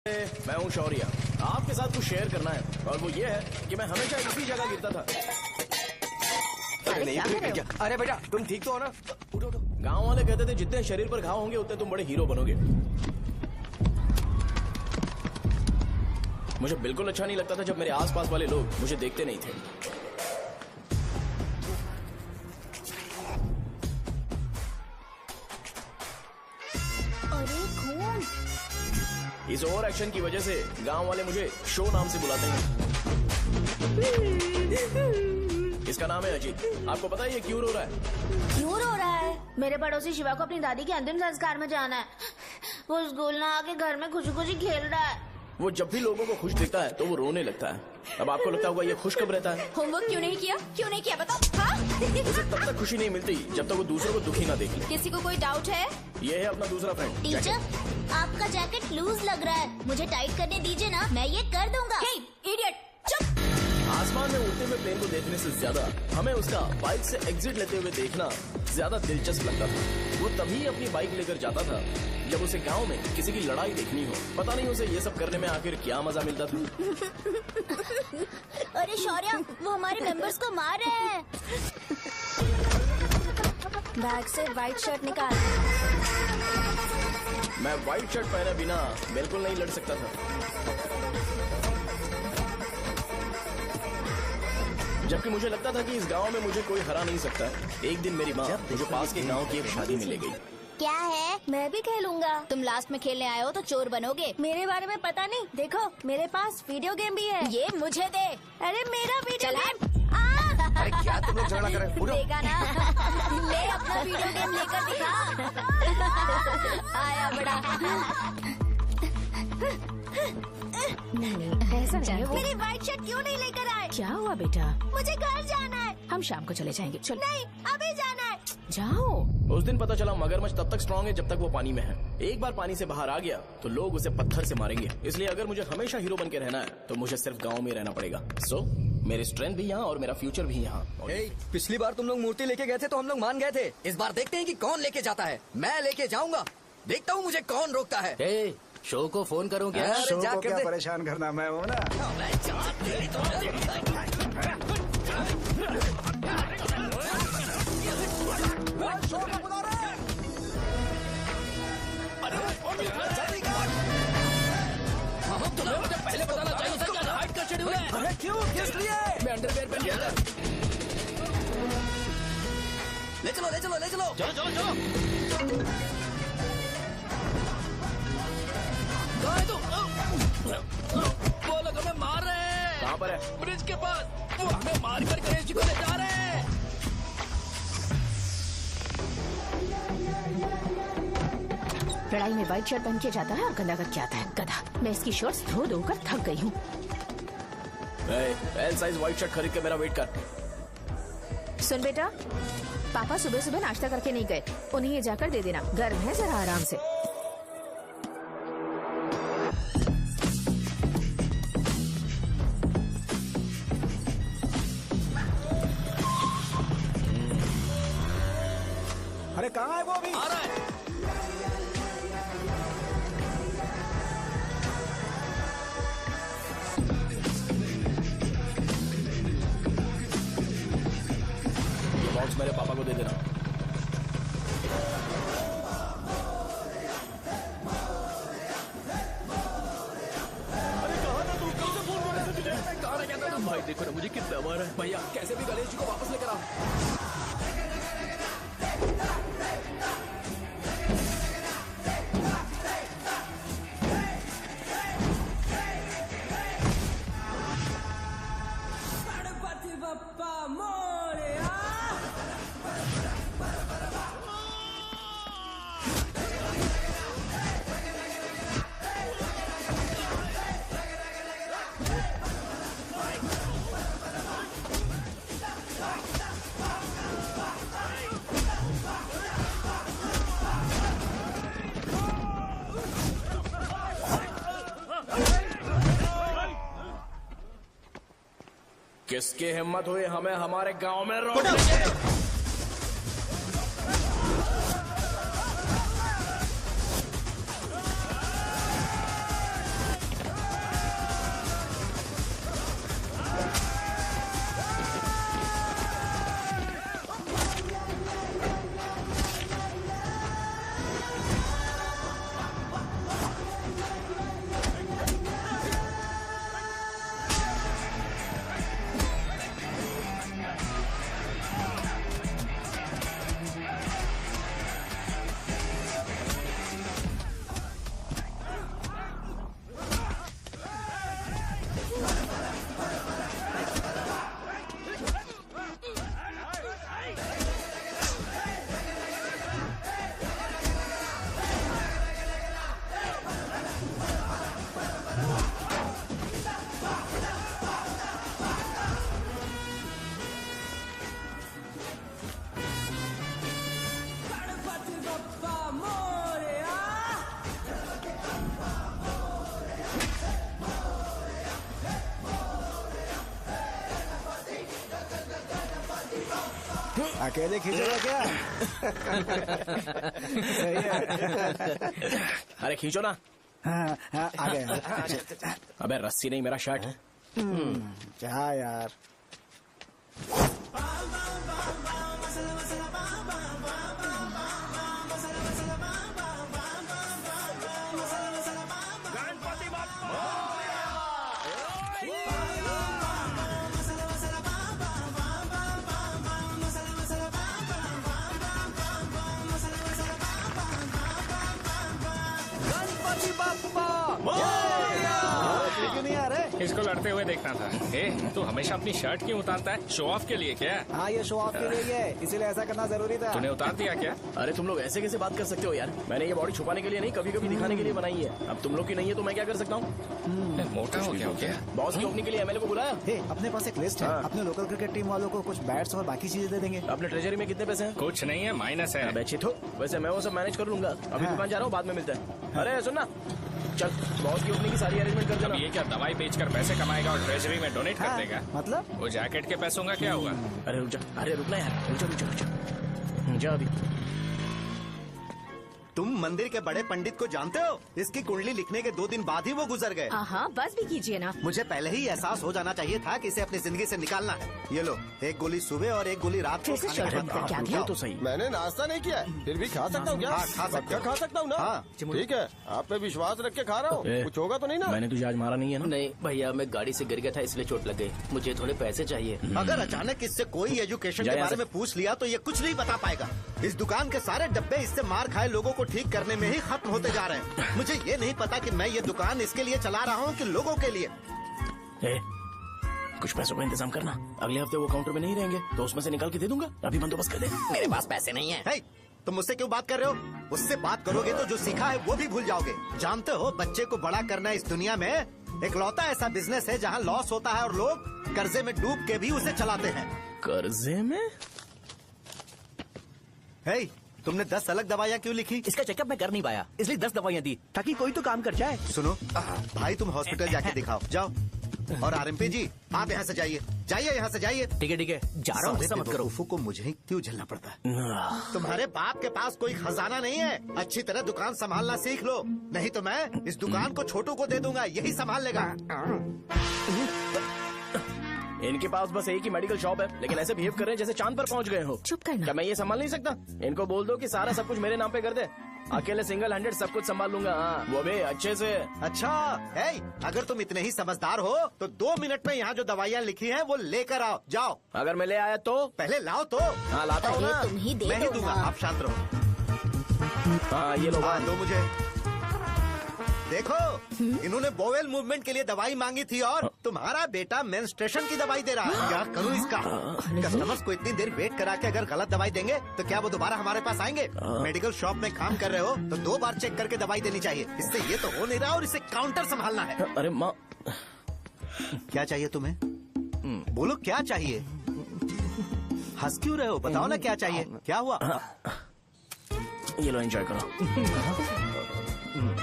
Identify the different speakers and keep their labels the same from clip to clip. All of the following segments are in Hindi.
Speaker 1: मैं हूँ शौर्य। आपके साथ कुछ शेयर करना है और वो ये है कि मैं हमेशा इसी जगह गिरता था।
Speaker 2: अरे बेटा तुम ठीक तो हो ना? उठो उठो।
Speaker 1: गांव वाले कहते थे जितने शरीर पर घाव होंगे उतने तुम बड़े हीरो बनोगे। मुझे बिल्कुल अच्छा नहीं लगता था जब मेरे आसपास वाले लोग मुझे देखते नहीं थे। इस ओवर एक्शन की वजह से गांव वाले मुझे शो नाम से बुलाते हैं। इसका नाम है अजीत। आपको पता है ये क्यों रो रहा है?
Speaker 3: क्यों रो रहा है? मेरे पड़ोसी शिवा को अपनी दादी के अंतिम संस्कार में जाना है। वो स्कूल ना आके घर में खुशी खुशी खेल रहा है।
Speaker 1: वो जब भी लोगों को खुश देखता है तो वो रोने लगता है। अब आपको लगता होगा ये खुश कब रहता है?
Speaker 3: होमवर्क क्यों नहीं किया? क्यों नहीं किया बताओ? हाँ?
Speaker 1: उसे तब तक खुशी नहीं मिलती जब तक वो दूसरों को दुखी ना देख ले।
Speaker 3: किसी को कोई डाउट है?
Speaker 1: ये है अपना दूसरा फ्रेंड।
Speaker 4: टीचर आपका जैकेट लूज लग रहा है, मुझे टाइट करने दीजिए ना, मैं ये कर दूंगा।
Speaker 3: हे इडियट, चुप।
Speaker 1: आसमान में उड़ते हुए प्लेन को देखने से ज्यादा हमें उसका बाइक से एग्जिट लेते हुए देखना ज्यादा दिलचस्प लगता था। वो तभी अपनी बाइक लेकर जाता था जब उसे गांव में किसी की लड़ाई देखनी हो। पता नहीं उसे ये सब करने में आखिर क्या मजा मिलता था।
Speaker 4: अरे शौर्य, वो हमारे मेंबर्स को मार रहे हैं।
Speaker 3: बैग से व्हाइट शर्ट निकाल।
Speaker 1: मैं व्हाइट शर्ट पहने बिना बिल्कुल नहीं लड़ सकता था, जबकि मुझे लगता था कि इस गांव में मुझे कोई हरा नहीं सकता। एक दिन मेरी माँ मुझे पास के गांव की एक शादी में ले गई।
Speaker 4: क्या है?
Speaker 3: मैं भी खेलूंगा।
Speaker 4: तुम लास्ट में खेलने आए हो तो चोर बनोगे।
Speaker 3: मेरे बारे में पता नहीं। देखो मेरे पास वीडियो गेम भी है।
Speaker 4: ये मुझे दे।
Speaker 3: अरे मेरा वीडियो
Speaker 4: चल
Speaker 3: गेम।
Speaker 2: अरे क्या तुम लोग झगड़ा कर रहे हो?
Speaker 4: देगा ना। ले अपना वीडियो गेम लेकर दिखा।
Speaker 3: आया बड़ा। नहीं ऐसा नहीं है।
Speaker 4: मेरी व्हाइट शर्ट क्यों नहीं लेकर आए?
Speaker 3: क्या हुआ बेटा?
Speaker 4: मुझे घर जाना है।
Speaker 3: हम शाम को चले जाएंगे। चल
Speaker 4: नहीं, अभी जाना है।
Speaker 3: जाओ।
Speaker 1: उस दिन पता चला मगरमच्छ तब तक स्ट्रांग है जब तक वो पानी में है। एक बार पानी से बाहर आ गया तो लोग उसे पत्थर से मारेंगे। इसलिए अगर मुझे हमेशा हीरो बन के रहना है तो मुझे सिर्फ गाँव में रहना पड़ेगा। सो मेरी स्ट्रेंथ भी यहाँ और मेरा फ्यूचर भी यहाँ।
Speaker 2: पिछली बार तुम लोग मूर्ति लेके गए थे तो हम लोग मान गए थे। इस बार देखते हैं कि कौन लेके जाता है। मैं लेके जाऊंगा, देखता हूँ मुझे कौन रोकता है।
Speaker 5: शो को फोन करूं क्या?
Speaker 2: शो को क्या
Speaker 6: परेशान करना, मैं हूँ ना।
Speaker 5: पहले बताना चाहिए था क्या हाइट का शेड्यूल है।
Speaker 2: अरे क्यों, किस लिए?
Speaker 5: मैं अंडरवेयर पहन गया था।
Speaker 2: ले चलो ले चलो ले चलो।
Speaker 5: चलो चलो चलो। वो लोग हमें मार रहे हैं।
Speaker 1: कहाँ पर है?
Speaker 5: ब्रिज के पास। वो हमें मार कर गणेश जी को ले जा रहे हैं।
Speaker 3: लड़ाई में व्हाइट शर्ट पहन के जाता है और गंदा करके आता है। गधा। मैं इसकी शर्ट्स धो धोकर थक गई हूँ।
Speaker 1: एल साइज व्हाइट शर्ट खरीद के मेरा वेट कर।
Speaker 3: सुन बेटा, पापा सुबह सुबह नाश्ता करके नहीं गए। उन्हें ये जाकर दे देना। गर्म है, जरा आराम से।
Speaker 6: अरे कहाँ है वो अभी?
Speaker 5: आ रहा है।
Speaker 1: बॉक्स मेरे पापा को दे देना।
Speaker 5: अरे कहाँ था तू? कब से फोन कर रहा था तुझे? मैं कहाँ रह गया था? भाई देखो ना मुझे कितना मारा है।
Speaker 2: भैया कैसे भी गणेश जी को वापस लेकर आओ।
Speaker 1: किसकी हिम्मत हुई हमें हमारे गांव में रोकने?
Speaker 6: अकेले खींचोगा क्या? सही है।
Speaker 1: अरे खींचो ना।
Speaker 6: हाँ, हाँ, आ गया।
Speaker 1: अबे रस्सी नहीं, मेरा शर्ट।
Speaker 6: क्या यार?
Speaker 2: गणपति बाप्पा।
Speaker 6: क्यों नहीं आ रहे?
Speaker 7: इसको लड़ते हुए देखना था। ए, तू हमेशा अपनी शर्ट क्यों उतारता है? शो ऑफ के लिए क्या?
Speaker 6: हाँ, ये शो ऑफ के लिए ही है, इसीलिए ऐसा करना जरूरी था।
Speaker 7: तूने उतार दिया क्या?
Speaker 1: अरे तुम लोग ऐसे कैसे बात कर सकते हो यार? मैंने ये बॉडी छुपाने के लिए नहीं, कभी कभी दिखाने के लिए बनाई है। अब तुम लोग की नहीं है तो मैं क्या कर सकता हूँ?
Speaker 7: मोटा हो गया हो क्या?
Speaker 1: बॉस की ओपनिंग के लिए एमएलए को बुलाया।
Speaker 6: हे, अपने पास एक लिस्ट है।
Speaker 1: हाँ।
Speaker 6: अपने लोकल क्रिकेट टीम वालों को कुछ बैट्स और बाकी चीजें दे देंगे।
Speaker 1: अपने ट्रेजरी में कितने पैसे हैं?
Speaker 7: कुछ नहीं है, माइनस है।
Speaker 1: अबे चिथो, वैसे मैं वो सब मैनेज कर लूंगा। अभी
Speaker 6: हाँ।
Speaker 1: दुकान जा रहा हूँ, बाद में मिलते हैं। अरे सुनना, चल बॉस की ओपनिंग की सारी अरेंजमेंट कर
Speaker 7: अब
Speaker 1: देना।
Speaker 7: ये क्या दवाई बेचकर पैसे कमाएगा और ट्रेजरी में डोनेट कर
Speaker 6: हाँ,
Speaker 7: देगा?
Speaker 6: मतलब?
Speaker 7: वो जैकेट के पैसों का क्या हुआ?
Speaker 1: अरे रुक जा, अरे रुकना यार, रुक जा अभी।
Speaker 8: तुम मंदिर के बड़े पंडित को जानते हो? इसकी कुंडली लिखने के 2 दिन बाद ही वो गुजर गए।
Speaker 9: हाँ, बस भी कीजिए ना।
Speaker 8: मुझे पहले ही एहसास हो जाना चाहिए था कि इसे अपनी जिंदगी से निकालना है। ये लो, एक गोली सुबह और एक गोली रात को
Speaker 9: कैसे
Speaker 8: खाने के
Speaker 9: शर्ट
Speaker 8: बाद
Speaker 9: क्या
Speaker 8: खाओ।
Speaker 9: किया?
Speaker 1: तो सही।
Speaker 5: मैंने नाश्ता नहीं किया है, फिर भी खा सकता हूँ क्या?
Speaker 8: हाँ, खा सकते
Speaker 5: पक्का
Speaker 8: हो।
Speaker 5: खा सकता हूँ ना?
Speaker 8: हाँ।
Speaker 5: ठीक है, आप पे विश्वास रख के खा रहा हूँ।
Speaker 1: ए,
Speaker 5: कुछ होगा तो नहीं ना?
Speaker 1: मैंने तुझे आज मारा नहीं है ना?
Speaker 2: नहीं भैया, मैं गाड़ी से गिर गया था इसलिए चोट लग गई। मुझे थोड़े पैसे चाहिए।
Speaker 8: अगर अचानक इससे कोई एजुकेशन के
Speaker 1: जाए
Speaker 8: बारे
Speaker 1: ऐसे।
Speaker 8: में पूछ लिया तो ये कुछ नहीं बता पाएगा। इस दुकान के सारे डब्बे इससे मार खाए लोगों को ठीक करने में ही खत्म होते जा रहे हैं। मुझे ये नहीं पता कि मैं ये दुकान इसके लिए चला रहा हूँ कि लोगों के लिए।
Speaker 1: ए, कुछ पैसों का इंतजाम करना। अगले हफ्ते वो काउंटर में नहीं रहेंगे तो उसमें से निकाल के दे दूंगा। अभी बंदोबस्त कर दे।
Speaker 2: मेरे पास पैसे नहीं है।
Speaker 8: हे, तुम मुझसे क्यों बात कर रहे हो? उससे बात करोगे तो जो सीखा है वो भी भूल जाओगे। जानते हो, बच्चे को बड़ा करना इस दुनिया में एकलौता ऐसा बिजनेस है जहाँ लॉस होता है और लोग कर्जे में डूब के भी उसे चलाते हैं।
Speaker 1: कर्जे में?
Speaker 8: हे, तुमने 10 अलग दवाइयाँ क्यों लिखी?
Speaker 2: इसका चेकअप मैं कर नहीं पाया, इसलिए 10 दवाइयाँ दी ताकि कोई तो काम कर जाए।
Speaker 8: सुनो भाई, तुम हॉस्पिटल जाके दिखाओ, जाओ। और आरएमपी जी, आप यहाँ से जाइए, जाइए यहाँ से जाइए।
Speaker 2: ठीक है, जा रहा हूँ, गुस्सा मत करो।
Speaker 8: बेवकूफों को मुझे ही क्यों झेलना पड़ता है? तुम्हारे बाप के पास कोई खजाना नहीं है। अच्छी तरह दुकान संभालना सीख लो, नहीं तो मैं इस दुकान को छोटू को दे दूंगा, यही संभाल लेगा।
Speaker 1: इनके पास बस एक ही मेडिकल शॉप है, लेकिन ऐसे बिहेव कर रहे हैं जैसे चांद पर पहुंच गए हो।
Speaker 9: चुप करना।
Speaker 1: क्या मैं ये संभाल नहीं सकता? इनको बोल दो कि सारा सब कुछ मेरे नाम पे कर दे। अकेले सिंगल हैंडेड सब कुछ संभाल लूंगा। हाँ, वो भी अच्छे से।
Speaker 8: अच्छा है, अगर तुम इतने ही समझदार हो तो 2 मिनट में यहाँ जो दवाइयाँ लिखी हैं वो लेकर आओ, जाओ।
Speaker 1: अगर मैं ले आया तो?
Speaker 8: पहले लाओ तो।
Speaker 1: हाँ लाता हूँ
Speaker 4: अरे
Speaker 1: ना।
Speaker 4: तुम ही दे
Speaker 8: मैं ही
Speaker 4: दो
Speaker 8: दूंगा,
Speaker 4: ना।
Speaker 8: आप शांत रहो।
Speaker 1: हाँ ये लो।
Speaker 8: हाँ, दो मुझे। देखो, इन्होंने बोवेल मूवमेंट के लिए दवाई मांगी थी और तुम्हारा बेटा मेंस्ट्रुएशन की दवाई दे रहा है। क्या करूँ इसका? कस्टमर्स को इतनी देर वेट करा के अगर गलत दवाई देंगे तो क्या वो दोबारा हमारे पास आएंगे? मेडिकल शॉप में काम कर रहे हो तो 2 बार चेक करके दवाई देनी चाहिए। इससे ये तो हो नहीं रहा और इसे काउंटर संभालना है।
Speaker 1: अरे माँ,
Speaker 8: क्या चाहिए तुम्हें? बोलो क्या चाहिए? हंस क्यों रहे हो? बताओ ना क्या चाहिए? क्या हुआ?
Speaker 1: ये लो एंजॉय करो।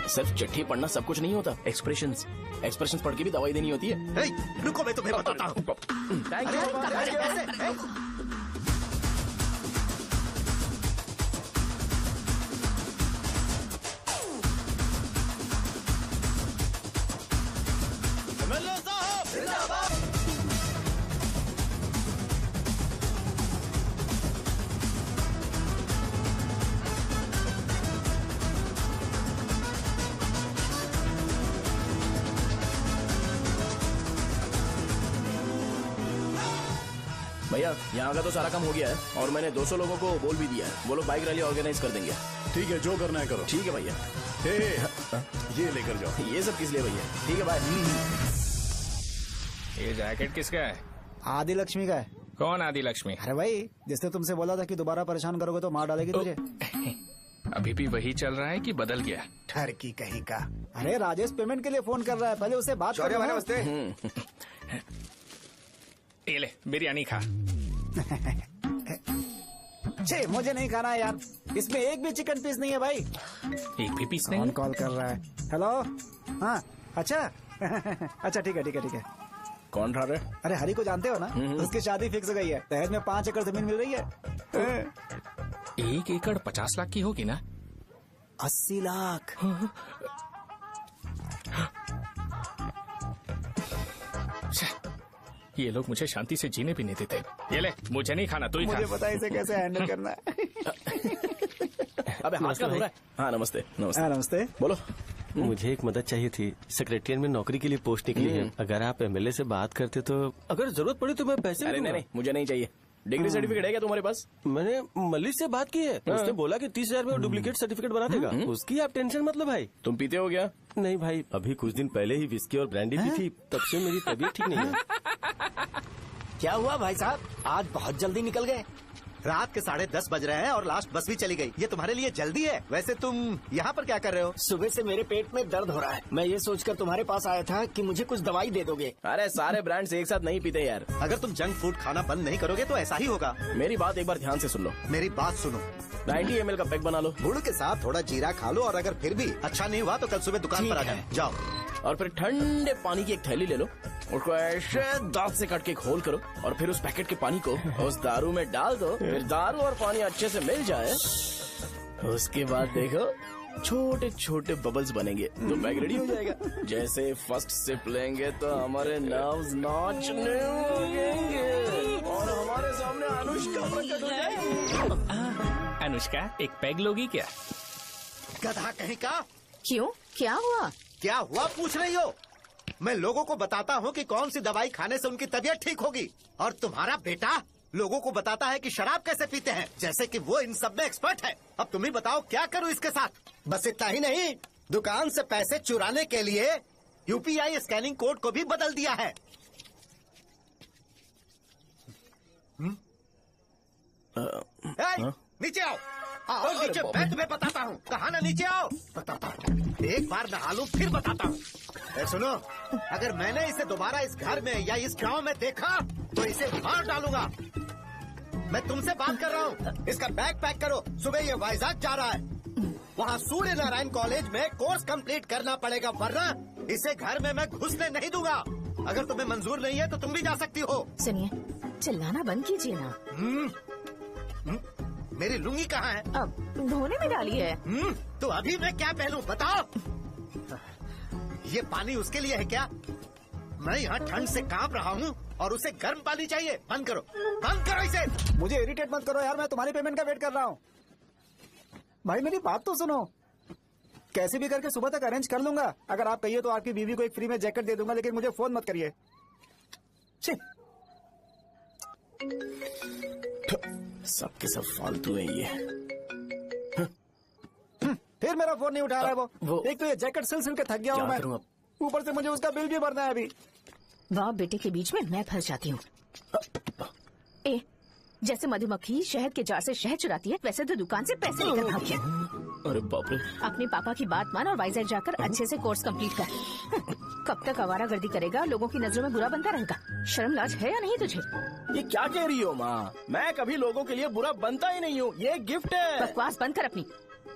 Speaker 1: सिर्फ चिट्ठी पढ़ना सब कुछ नहीं होता। एक्सप्रेशंस पढ़ के भी दवाई देनी होती है।
Speaker 8: हे, रुको, मैं तुम्हें बताता हूँ।
Speaker 1: थैंक
Speaker 8: अरे,
Speaker 1: यू।
Speaker 8: अरे, ऐसे, हे।
Speaker 1: भैया यहाँ का तो सारा काम हो गया है और मैंने 200 लोगों को बोल भी दिया है। वो लोग बाइक रैली ऑर्गेनाइज कर देंगे।
Speaker 10: ठीक है, जो करना है करो।
Speaker 1: ठीक है भैया।
Speaker 10: हे, ये लेकर जाओ।
Speaker 1: ये सब किस लिए भैया? ठीक है बाय।
Speaker 7: ये जैकेट किसका है?
Speaker 6: आदि लक्ष्मी का है।
Speaker 7: कौन आदि लक्ष्मी?
Speaker 6: अरे भाई, जिसने तुमसे बोला था कि दोबारा परेशान करोगे तो मार डालेगी तुझे।
Speaker 7: अभी भी वही चल रहा है कि बदल गया?
Speaker 6: ठरकी कहीं का। अरे राजेश पेमेंट के लिए फोन कर रहा है, पहले उससे बात करो।
Speaker 8: नमस्ते।
Speaker 7: ये ले बिरयानी खा।
Speaker 6: छे, मुझे नहीं खाना है यार, इसमें एक भी चिकन पीस नहीं है भाई।
Speaker 7: एक भी पीस
Speaker 6: कौन
Speaker 7: नहीं?
Speaker 6: कॉल कर रहा है? हेलो, हाँ अच्छा। अच्छा ठीक है, ठीक है, ठीक है।
Speaker 1: कौन रहा रे?
Speaker 6: अरे हरी को जानते हो ना? उसकी शादी फिक्स हो गई है, दहेज में 5 एकड़ जमीन मिल रही है।
Speaker 7: 1 एकड़ 50 लाख की होगी ना?
Speaker 2: 80 लाख।
Speaker 7: ये लोग मुझे शांति से जीने भी नहीं देते। ये ले, मुझे नहीं खाना, तू ही खा।
Speaker 6: मुझे पता है इसे कैसे हैंडल करना है।
Speaker 1: अबे हाथ का हो रहा है। हाँ नमस्ते नमस्ते।
Speaker 6: नमस्ते।
Speaker 1: बोलो।
Speaker 5: मुझे एक मदद चाहिए थी। सेक्रेटरिएट में नौकरी के लिए पोस्ट निकली है। अगर आप एमएलए से बात करते तो अगर जरूरत पड़ी तो मैं पैसे
Speaker 1: अरे नहीं, मुझे नहीं चाहिए। डिग्री सर्टिफिकेट है क्या तुम्हारे पास?
Speaker 5: मैंने मलिक से बात की है। उसने बोला कि 30,000 में वो डुप्लीकेट सर्टिफिकेट बना देगा। उसकी आप टेंशन मत लो भाई।
Speaker 1: तुम पीते हो क्या?
Speaker 5: नहीं भाई, अभी कुछ दिन पहले ही विस्की और ब्रांडी पी थी, तब से मेरी तबीयत ठीक नहीं है।
Speaker 2: क्या हुआ भाई साहब, आज बहुत जल्दी निकल गए?
Speaker 8: रात के 10:30 बज रहे हैं और लास्ट बस भी चली गई। ये तुम्हारे लिए जल्दी है। वैसे तुम यहाँ पर क्या कर रहे हो?
Speaker 2: सुबह से मेरे पेट में दर्द हो रहा है। मैं ये सोचकर तुम्हारे पास आया था कि मुझे कुछ दवाई दे दोगे।
Speaker 1: अरे सारे ब्रांड्स एक साथ नहीं पीते यार।
Speaker 8: अगर तुम जंक फूड खाना बंद नहीं करोगे तो ऐसा ही होगा।
Speaker 1: मेरी बात एक बार ध्यान से सुन लो।
Speaker 8: मेरी बात सुनो।
Speaker 1: 90 ml का पैक बना लो।
Speaker 8: गुड़ के साथ थोड़ा जीरा खा लो और अगर फिर भी अच्छा नहीं हुआ तो कल सुबह दुकान पर आ जाओ।
Speaker 1: और फिर ठंडे पानी की एक थैली ले लो, उसको ऐसे दांत से काट के घोल करो और फिर उस पैकेट के पानी को उस दारू में डाल दो। फिर दारू और पानी अच्छे से मिल जाए, उसके बाद देखो छोटे छोटे बबल्स बनेंगे तो पैक रेडी हो जाएगा। जैसे फर्स्ट सिप लेंगे तो हमारे नर्व्स नाचने लगेंगे और हमारे सामने अनुष्का प्रकट हो जाएगी।
Speaker 7: अनुष्का, एक पैग लोगी क्या?
Speaker 8: गधा कहीं का।
Speaker 3: क्यों, क्या हुआ?
Speaker 8: क्या हुआ पूछ रही हो? मैं लोगों को बताता हूँ कि कौन सी दवाई खाने से उनकी तबीयत ठीक होगी, और तुम्हारा बेटा लोगों को बताता है कि शराब कैसे पीते हैं, जैसे कि वो इन सब में एक्सपर्ट है। अब तुम ही बताओ क्या करूँ इसके साथ? बस इतना ही नहीं, दुकान से पैसे चुराने के लिए यूपीआई स्कैनिंग कोड को भी बदल दिया है। नीचे आओ, आओ नीचे, मैं तुम्हें बताता हूँ। कहा ना नीचे आओ, बताता हूँ। एक बार नहा लूं फिर बताता हूँ। सुनो, अगर मैंने इसे दोबारा इस घर में या इस गांव में देखा तो इसे मार डालूंगा। मैं तुमसे बात कर रहा हूँ। इसका बैग पैक करो, सुबह ये वाइजाग जा रहा है। वहाँ सूर्य नारायण कॉलेज में कोर्स कंप्लीट करना पड़ेगा, वरना इसे घर में मैं घुसने नहीं दूंगा। अगर तुम्हें मंजूर नहीं है तो तुम भी जा सकती हो।
Speaker 3: सुनिए, चिल्लाना बंद कीजिए ना।
Speaker 8: मेरी लुंगी कहाँ है?
Speaker 3: अब धोने में डाली है।
Speaker 8: तो अभी मैं क्या पहनूं बताओ? ये पानी उसके लिए है क्या? मैं यहाँ ठंड से कांप रहा हूँ और उसे गर्म पानी चाहिए। बंद करो, बंद करो इसे।
Speaker 6: मुझे इरिटेट मत करो यार, मैं तुम्हारी पेमेंट का वेट कर रहा हूँ। भाई मेरी बात तो सुनो, कैसे भी करके सुबह तक अरेंज कर लूंगा। अगर आप कहिए तो आपकी बीवी को एक फ्री में जैकेट दे दूंगा, लेकिन मुझे फोन मत करिए।
Speaker 1: सबके सब फालतू है ये।
Speaker 6: फिर मेरा फोन नहीं उठा रहा है वो। एक तो ये जैकेट सिल सिल के थक गया हूँ मैं,
Speaker 1: करूं अब?
Speaker 6: ऊपर से मुझे उसका बिल भी भरना है अभी।
Speaker 3: बाप बेटे के बीच में मैं फंस जाती हूँ। ए, जैसे मधुमक्खी शहद के जार से शहद चुराती है, वैसे तो दुकान से पैसे लेकर भाग गया।
Speaker 1: अरे बाप रे।
Speaker 3: अपने पापा की बात मान और वाइजैक जाकर अच्छे से कोर्स कंप्लीट कर। कब तक आवारागर्दी करेगा, लोगों की नजरों में बुरा बनता रहेगा। शर्म लाज है या नहीं तुझे?
Speaker 1: ये क्या कह रही हो माँ? मैं कभी लोगों के लिए बुरा बनता ही नहीं हूँ, ये गिफ्ट है।
Speaker 3: बकवास बंद कर अपनी।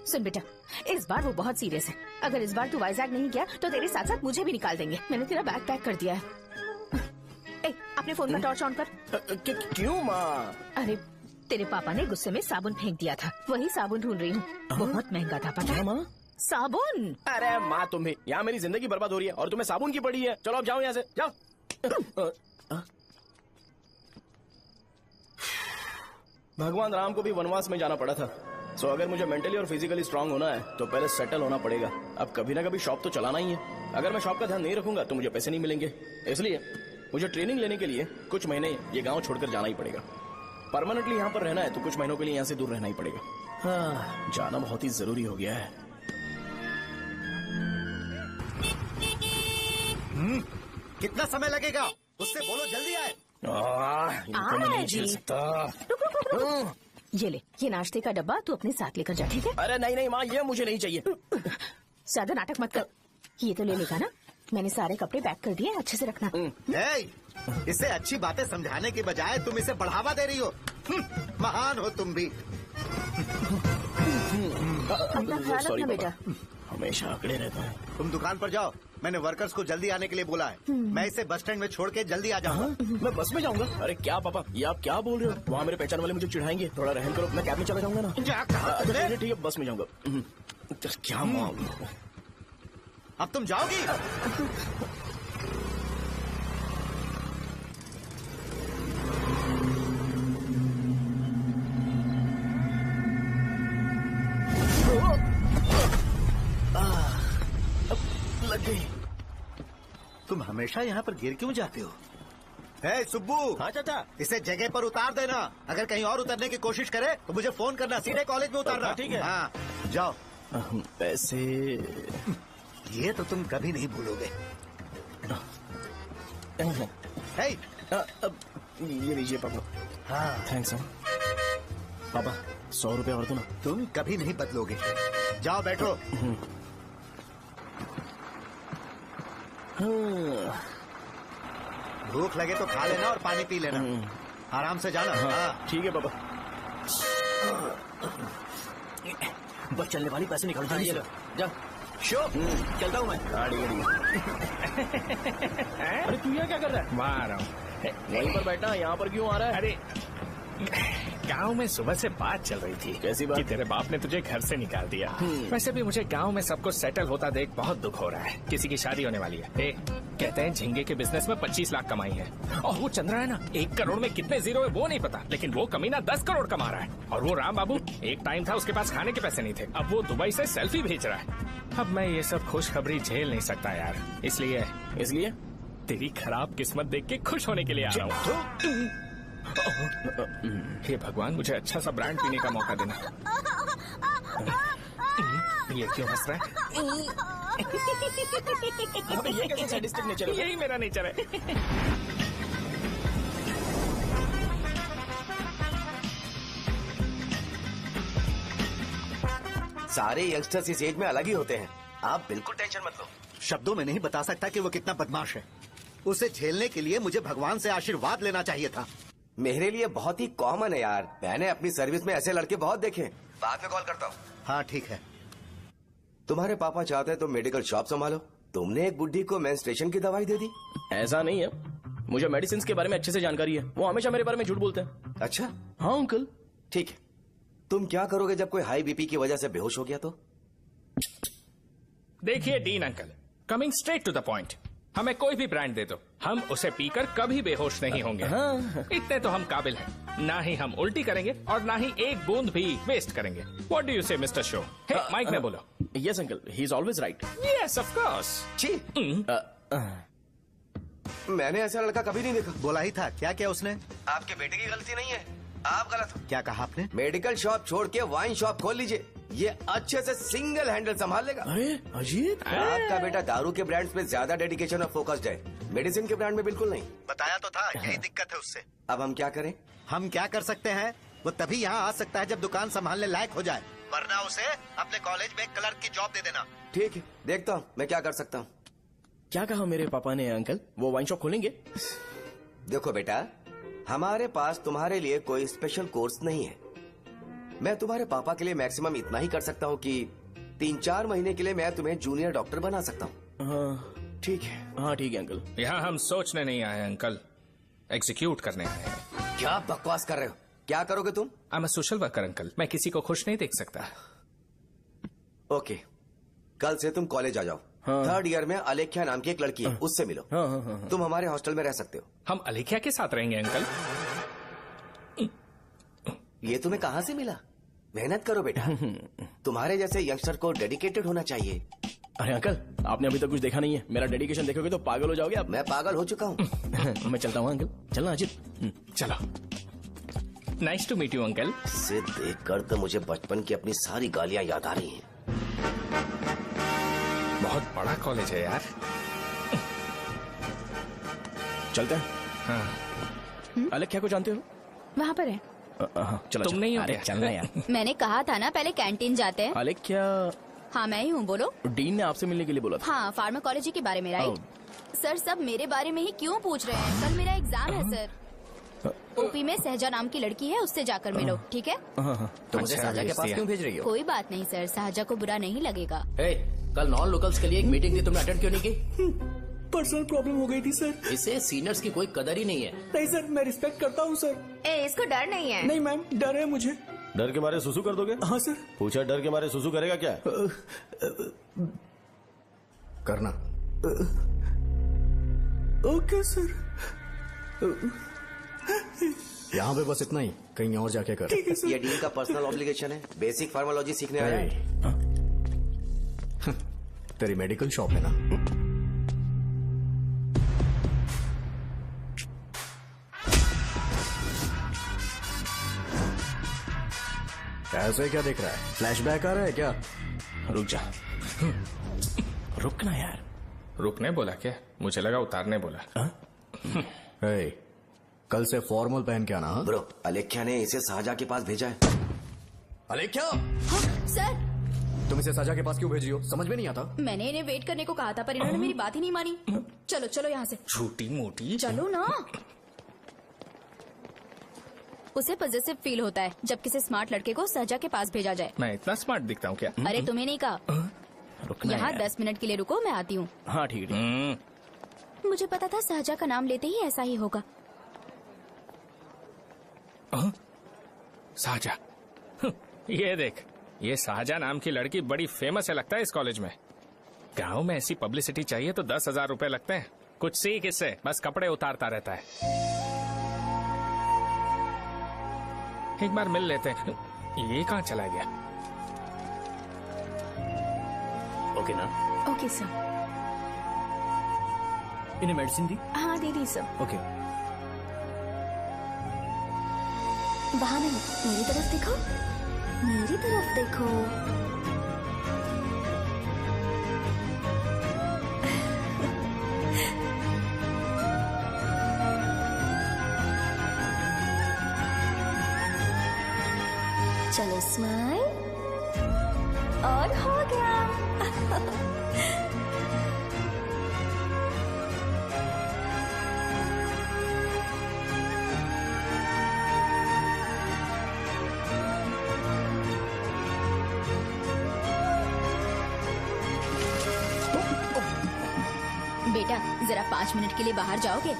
Speaker 3: सुन बेटा, इस बार वो बहुत सीरियस है। अगर इस बार तू वाइजैक नहीं गया तो तेरे साथ साथ मुझे भी निकाल देंगे। मैंने तेरा बैग पैक कर दिया है। ए, अपने फोन का टॉर्च ऑन कर।
Speaker 1: क्यों माँ?
Speaker 3: अरे तेरे पापा ने गुस्से में साबुन फेंक दिया था, वही साबुन ढूंढ रही हूँ। बहुत महंगा था, पता है माँ? साबुन।
Speaker 1: अरे माँ तुम भी, यहाँ मेरी जिंदगी बर्बाद हो रही है और तुम्हें साबुन की पड़ी है। चलो अब जाओ यहाँ से, जाओ। भगवान राम को भी वनवास में जाना पड़ा था। सो अगर मुझे मेंटली और फिजिकली स्ट्रांग होना है तो पहले सेटल होना पड़ेगा। अब कभी ना कभी शॉप तो चलाना ही है। अगर मैं शॉप का ध्यान नहीं रखूंगा तो मुझे पैसे नहीं मिलेंगे। इसलिए मुझे ट्रेनिंग लेने के लिए कुछ महीने ये गांव छोड़कर जाना ही पड़ेगा। परमानेंटली यहाँ पर रहना है तो कुछ महीनों के लिए यहाँ से दूर रहना ही पड़ेगा। हाँ, जाना बहुत ही जरूरी हो गया है।
Speaker 8: कितना समय लगेगा? उससे बोलो जल्दी आए।
Speaker 1: इनको मैं नहीं झेल सकता।
Speaker 3: ये ले, ये नाश्ते का डब्बा तू अपने साथ लेकर जा, ठीक है?
Speaker 1: अरे नहीं नहीं माँ, ये मुझे नहीं चाहिए।
Speaker 3: ज्यादा नाटक मत कर। ये तो ले लेगा ना? मैंने सारे कपड़े पैक कर दिए, अच्छे से रखना।
Speaker 8: इसे अच्छी बातें समझाने की बजाय तुम इसे बढ़ावा दे रही हो। महान हो तुम भी।
Speaker 3: अपना ख्याल रखना बेटा।
Speaker 1: हमेशा अकड़े रहता हूँ।
Speaker 8: तुम दुकान पर जाओ, मैंने वर्कर्स को जल्दी आने के लिए बोला है। मैं इसे बस स्टैंड में छोड़ के जल्दी आ जाऊंगा।
Speaker 1: मैं बस में जाऊंगा? अरे क्या पापा, ये आप क्या बोल रहे हो? वहाँ मेरे पहचान वाले मुझे चिढ़ाएंगे। थोड़ा रहम करो, मैं कैब में चला जाऊंगा ना। अच्छा ठीक है, बस में जाऊंगा। क्या मामला?
Speaker 8: अब तुम जाओगी?
Speaker 1: लग गई।
Speaker 8: तुम हमेशा यहाँ पर गिर क्यों जाते हो? हे सुब्बू।
Speaker 1: हाँ चाचा।
Speaker 8: इसे जगह पर उतार देना। अगर कहीं और उतरने की कोशिश करे तो मुझे फोन करना, सीधे कॉलेज में उतारना।
Speaker 1: ठीक है।
Speaker 8: हाँ जाओ।
Speaker 1: पैसे
Speaker 8: ये तो तुम कभी नहीं भूलोगे। हे,
Speaker 1: अब ये लीजिए पापा।
Speaker 8: हाँ
Speaker 1: थैंक्स पापा, 100 रुपए और दो ना।
Speaker 8: तुम कभी नहीं बदलोगे। जाओ बैठो। भूख लगे तो खा लेना और पानी पी लेना। आराम से जाना। हाँ
Speaker 1: ठीक है पापा। बस चलने वाली, पैसे निकाल जल्दी से। जा शो, चलता हूँ मैं। गाड़ी अरे तू यहाँ क्या कर रहा है?
Speaker 7: वहाँ आ रहा हूँ।
Speaker 1: वहीं पर बैठा, यहाँ पर क्यों आ रहा है?
Speaker 7: अरे गांव में सुबह से बात चल रही थी।
Speaker 1: कैसी बात?
Speaker 7: कि तेरे बाप ने तुझे घर से निकाल दिया। वैसे भी मुझे गांव में सब कुछ सेटल होता देख बहुत दुख हो रहा है। किसी की शादी होने वाली है। कहते हैं झींगे के बिजनेस में 25 लाख कमाई है। और वो चंद्रा है ना, 1 करोड़ में कितने जीरो है वो नहीं पता, लेकिन वो कमीना 10 करोड़ कमा रहा है। और वो राम बाबू, एक टाइम था उसके पास खाने के पैसे नहीं थे, अब वो दुबई से सेल्फी भेज रहा है। अब मैं ये सब खुशखबरी झेल नहीं सकता यार, इसलिए तेरी खराब किस्मत देख के खुश होने के लिए आ रहा हूँ। हे भगवान, मुझे अच्छा सा ब्रांड पीने का मौका देना। ये क्यों हंस रहा है?
Speaker 1: ये कैसे सैडिस्टिक नेचर है?
Speaker 7: यही मेरा नेचर है।
Speaker 9: सारे यंगस्टर्स इस एज में अलग ही होते हैं। आप बिल्कुल टेंशन मत लो।
Speaker 8: शब्दों में नहीं बता सकता कि वो कितना बदमाश है। उसे झेलने के लिए मुझे भगवान से आशीर्वाद लेना चाहिए था।
Speaker 9: मेरे लिए बहुत ही कॉमन है यार। मैंने अपनी सर्विस में ऐसे लड़के बहुत देखे। बाद में कॉल करता हूँ।
Speaker 8: हाँ ठीक है।
Speaker 9: तुम्हारे पापा चाहते हैं तुम मेडिकल शॉप संभालो। तुमने एक बुढ़ी को मेंस्ट्रुएशन की दवाई दे दी।
Speaker 1: ऐसा नहीं है, मुझे मेडिसिन के बारे में अच्छे से जानकारी है। वो हमेशा मेरे बारे में झूठ बोलते हैं।
Speaker 9: अच्छा
Speaker 1: हाँ अंकल।
Speaker 9: ठीक है, तुम क्या करोगे जब कोई हाई बीपी की वजह से बेहोश हो गया तो?
Speaker 7: देखिए dean uncle, coming straight to the point, हमें कोई भी ब्रांड दे दो, हम उसे पीकर कभी बेहोश नहीं होंगे। इतने तो हम काबिल हैं। ना ही हम उल्टी करेंगे और ना ही एक बूंद भी वेस्ट करेंगे। व्हाट डू यू से मिस्टर शो? माइक में बोलो।
Speaker 1: Yes uncle, he is always right.
Speaker 7: Yes of course.
Speaker 9: मैंने ऐसा लड़का कभी नहीं देखा।
Speaker 8: बोला ही था। क्या क्या उसने?
Speaker 9: आपके बेटे की गलती नहीं है, आप गलत हो।
Speaker 8: क्या कहा आपने?
Speaker 9: मेडिकल शॉप छोड़ के वाइन शॉप खोल लीजिए, ये अच्छे से सिंगल हैंडल संभाल लेगा।
Speaker 1: अरे अजीब।
Speaker 9: आपका बेटा दारू के ब्रांड्स पे ज्यादा डेडिकेशन और फोकस्ड है, मेडिसिन के ब्रांड में बिल्कुल नहीं।
Speaker 8: बताया तो था, यही दिक्कत है उससे।
Speaker 9: अब हम क्या करें?
Speaker 8: हम क्या कर सकते हैं? वो तभी यहाँ आ सकता है जब दुकान संभालने लायक हो जाए, वरना उसे अपने कॉलेज में क्लर्क की जॉब दे देना।
Speaker 9: ठीक है, देखता हूँ मैं क्या कर सकता हूँ।
Speaker 1: क्या कहा मेरे पापा ने अंकल? वो वाइन शॉप खोलेंगे?
Speaker 9: देखो बेटा, हमारे पास तुम्हारे लिए कोई स्पेशल कोर्स नहीं है। मैं तुम्हारे पापा के लिए मैक्सिमम इतना ही कर सकता हूँ कि 3-4 महीने के लिए मैं तुम्हें जूनियर डॉक्टर बना सकता हूँ।
Speaker 1: हाँ ठीक है। हाँ ठीक है अंकल।
Speaker 7: यहाँ हम सोचने नहीं आए अंकल, एग्जीक्यूट करने आए हैं।
Speaker 9: क्या बकवास कर रहे हो? क्या करोगे तुम?
Speaker 7: I am a social worker uncle, मैं किसी को खुश नहीं देख सकता।
Speaker 9: ओके, कल से तुम कॉलेज आ जाओ। हाँ। 3rd ईयर में अलेख्या नाम की एक लड़की है, उससे मिलो। हाँ। तुम हमारे हॉस्टल में रह सकते हो।
Speaker 7: हम अलेख्या के साथ रहेंगे अंकल?
Speaker 9: ये तुम्हें कहाँ से मिला? मेहनत करो बेटा, तुम्हारे जैसे यंगस्टर को डेडिकेटेड होना चाहिए।
Speaker 1: अरे अंकल, आपने अभी तक कुछ देखा नहीं है। मेरा डेडिकेशन देखोगे तो पागल हो जाओगे आप।
Speaker 9: मैं पागल हो चुका हूँ।
Speaker 1: मैं चलता हूँ अंकल। चलना अजित।
Speaker 7: चलो। Nice to meet you uncle.
Speaker 9: इसे देखकर तो मुझे बचपन की अपनी सारी गालियाँ याद आ रही हैं।
Speaker 7: बहुत बड़ा कॉलेज है यार।
Speaker 1: चलते हैं।
Speaker 7: हाँ।
Speaker 1: अलेख्या को जानते हो?
Speaker 3: वहाँ पर है।
Speaker 1: चलो।
Speaker 7: तुम नहीं हो
Speaker 1: अरे
Speaker 7: क्या?
Speaker 1: चलना यार।
Speaker 4: मैंने कहा था ना पहले कैंटीन जाते हैं।
Speaker 1: अलेख्या?
Speaker 4: हाँ मैं ही हूँ, बोलो।
Speaker 1: डीन ने आपसे मिलने के लिए बोला था।
Speaker 4: हाँ, फार्माकोलॉजी के बारे में, राइट? सर सब मेरे बारे में ही क्यों पूछ रहे हैं? कल मेरा एग्जाम है सर। ओपी में सहजा नाम की लड़की है, उससे जाकर मिलो, ठीक है?
Speaker 2: तो मुझे
Speaker 7: अच्छा,
Speaker 2: साजा के
Speaker 7: भेज
Speaker 2: पास
Speaker 7: दिया।
Speaker 2: क्यों भेज रही हो?
Speaker 4: कोई बात नहीं सर, सहजा को बुरा नहीं लगेगा।
Speaker 1: कल नॉन लोकल्स के लिए एक मीटिंग थी, तुमने अटेंड क्यों नहीं की?
Speaker 6: पर्सनल प्रॉब्लम हो गई थी सर।
Speaker 1: इससे सीनियर्स की कोई कदर ही नहीं है।
Speaker 6: नहीं सर, मैं रिस्पेक्ट करता हूँ सर।
Speaker 3: इसको डर नहीं है।
Speaker 6: नहीं मैम, डर है मुझे।
Speaker 5: डर के मारे सुसु कर दोगे?
Speaker 6: हाँ सर।
Speaker 5: पूछा डर के मारे सुसु करेगा क्या?
Speaker 2: करना।
Speaker 6: Okay sir.
Speaker 2: यहाँ पे बस इतना ही, कहीं और जाके कर।
Speaker 9: ये डीन का पर्सनल ऑब्लिगेशन है, बेसिक फार्मोलॉजी सीखने आया है।
Speaker 2: तेरी मेडिकल शॉप है ना? ऐसे क्या देख रहा है? फ्लैशबैक आ रहा है क्या?
Speaker 7: रुक जा।
Speaker 5: रुकना यार।
Speaker 7: रुकने बोला क्या? मुझे लगा उतारने बोला।
Speaker 2: hey, कल से फॉर्मल पहन के आना।
Speaker 9: ब्रो, अलेख्या ने इसे शाहजहां के पास भेजा है।
Speaker 2: अलेख्या,
Speaker 4: हाँ, सर
Speaker 2: तुम इसे शाहजहां के पास क्यों भेजी हो? समझ में नहीं आता।
Speaker 4: मैंने इन्हें वेट करने को कहा था, पर इन्होंने मेरी बात ही नहीं मानी। चलो चलो यहाँ से।
Speaker 7: छोटी मोटी।
Speaker 4: चलो ना। उसे पॉजिटिव फील होता है जब किसी स्मार्ट लड़के को शाहजहां के पास भेजा जाए।
Speaker 7: मैं इतना स्मार्ट दिखता हूँ क्या?
Speaker 4: अरे तुम्हें नहीं कहा।
Speaker 5: रुकना
Speaker 4: यहाँ
Speaker 5: यार।
Speaker 4: 10 मिनट के लिए रुको, मैं आती हूँ।
Speaker 5: हाँ ठीक है।
Speaker 4: मुझे पता था शाहजहां का नाम लेते ही ऐसा ही होगा।
Speaker 7: शाहजहां, ये देख, ये शाहजहां नाम की लड़की बड़ी फेमस है लगता है इस कॉलेज में। गांव में ऐसी पब्लिसिटी चाहिए तो 10,000 रुपए लगते हैं। कुछ सीख इससे, बस कपड़े उतारता रहता है। एक बार मिल लेते हैं। ये कहाँ चला गया?
Speaker 5: ओके ना?
Speaker 3: Okay sir.
Speaker 6: इन्हें मेडिसिन दी?
Speaker 3: हाँ दे दी सर।
Speaker 6: ओके।
Speaker 4: वहाँ नहीं, मेरी तरफ देखो, मेरी तरफ देखो। चलो स्माइल, और हो गया। बेटा, जरा 5 मिनट के लिए बाहर जाओगे?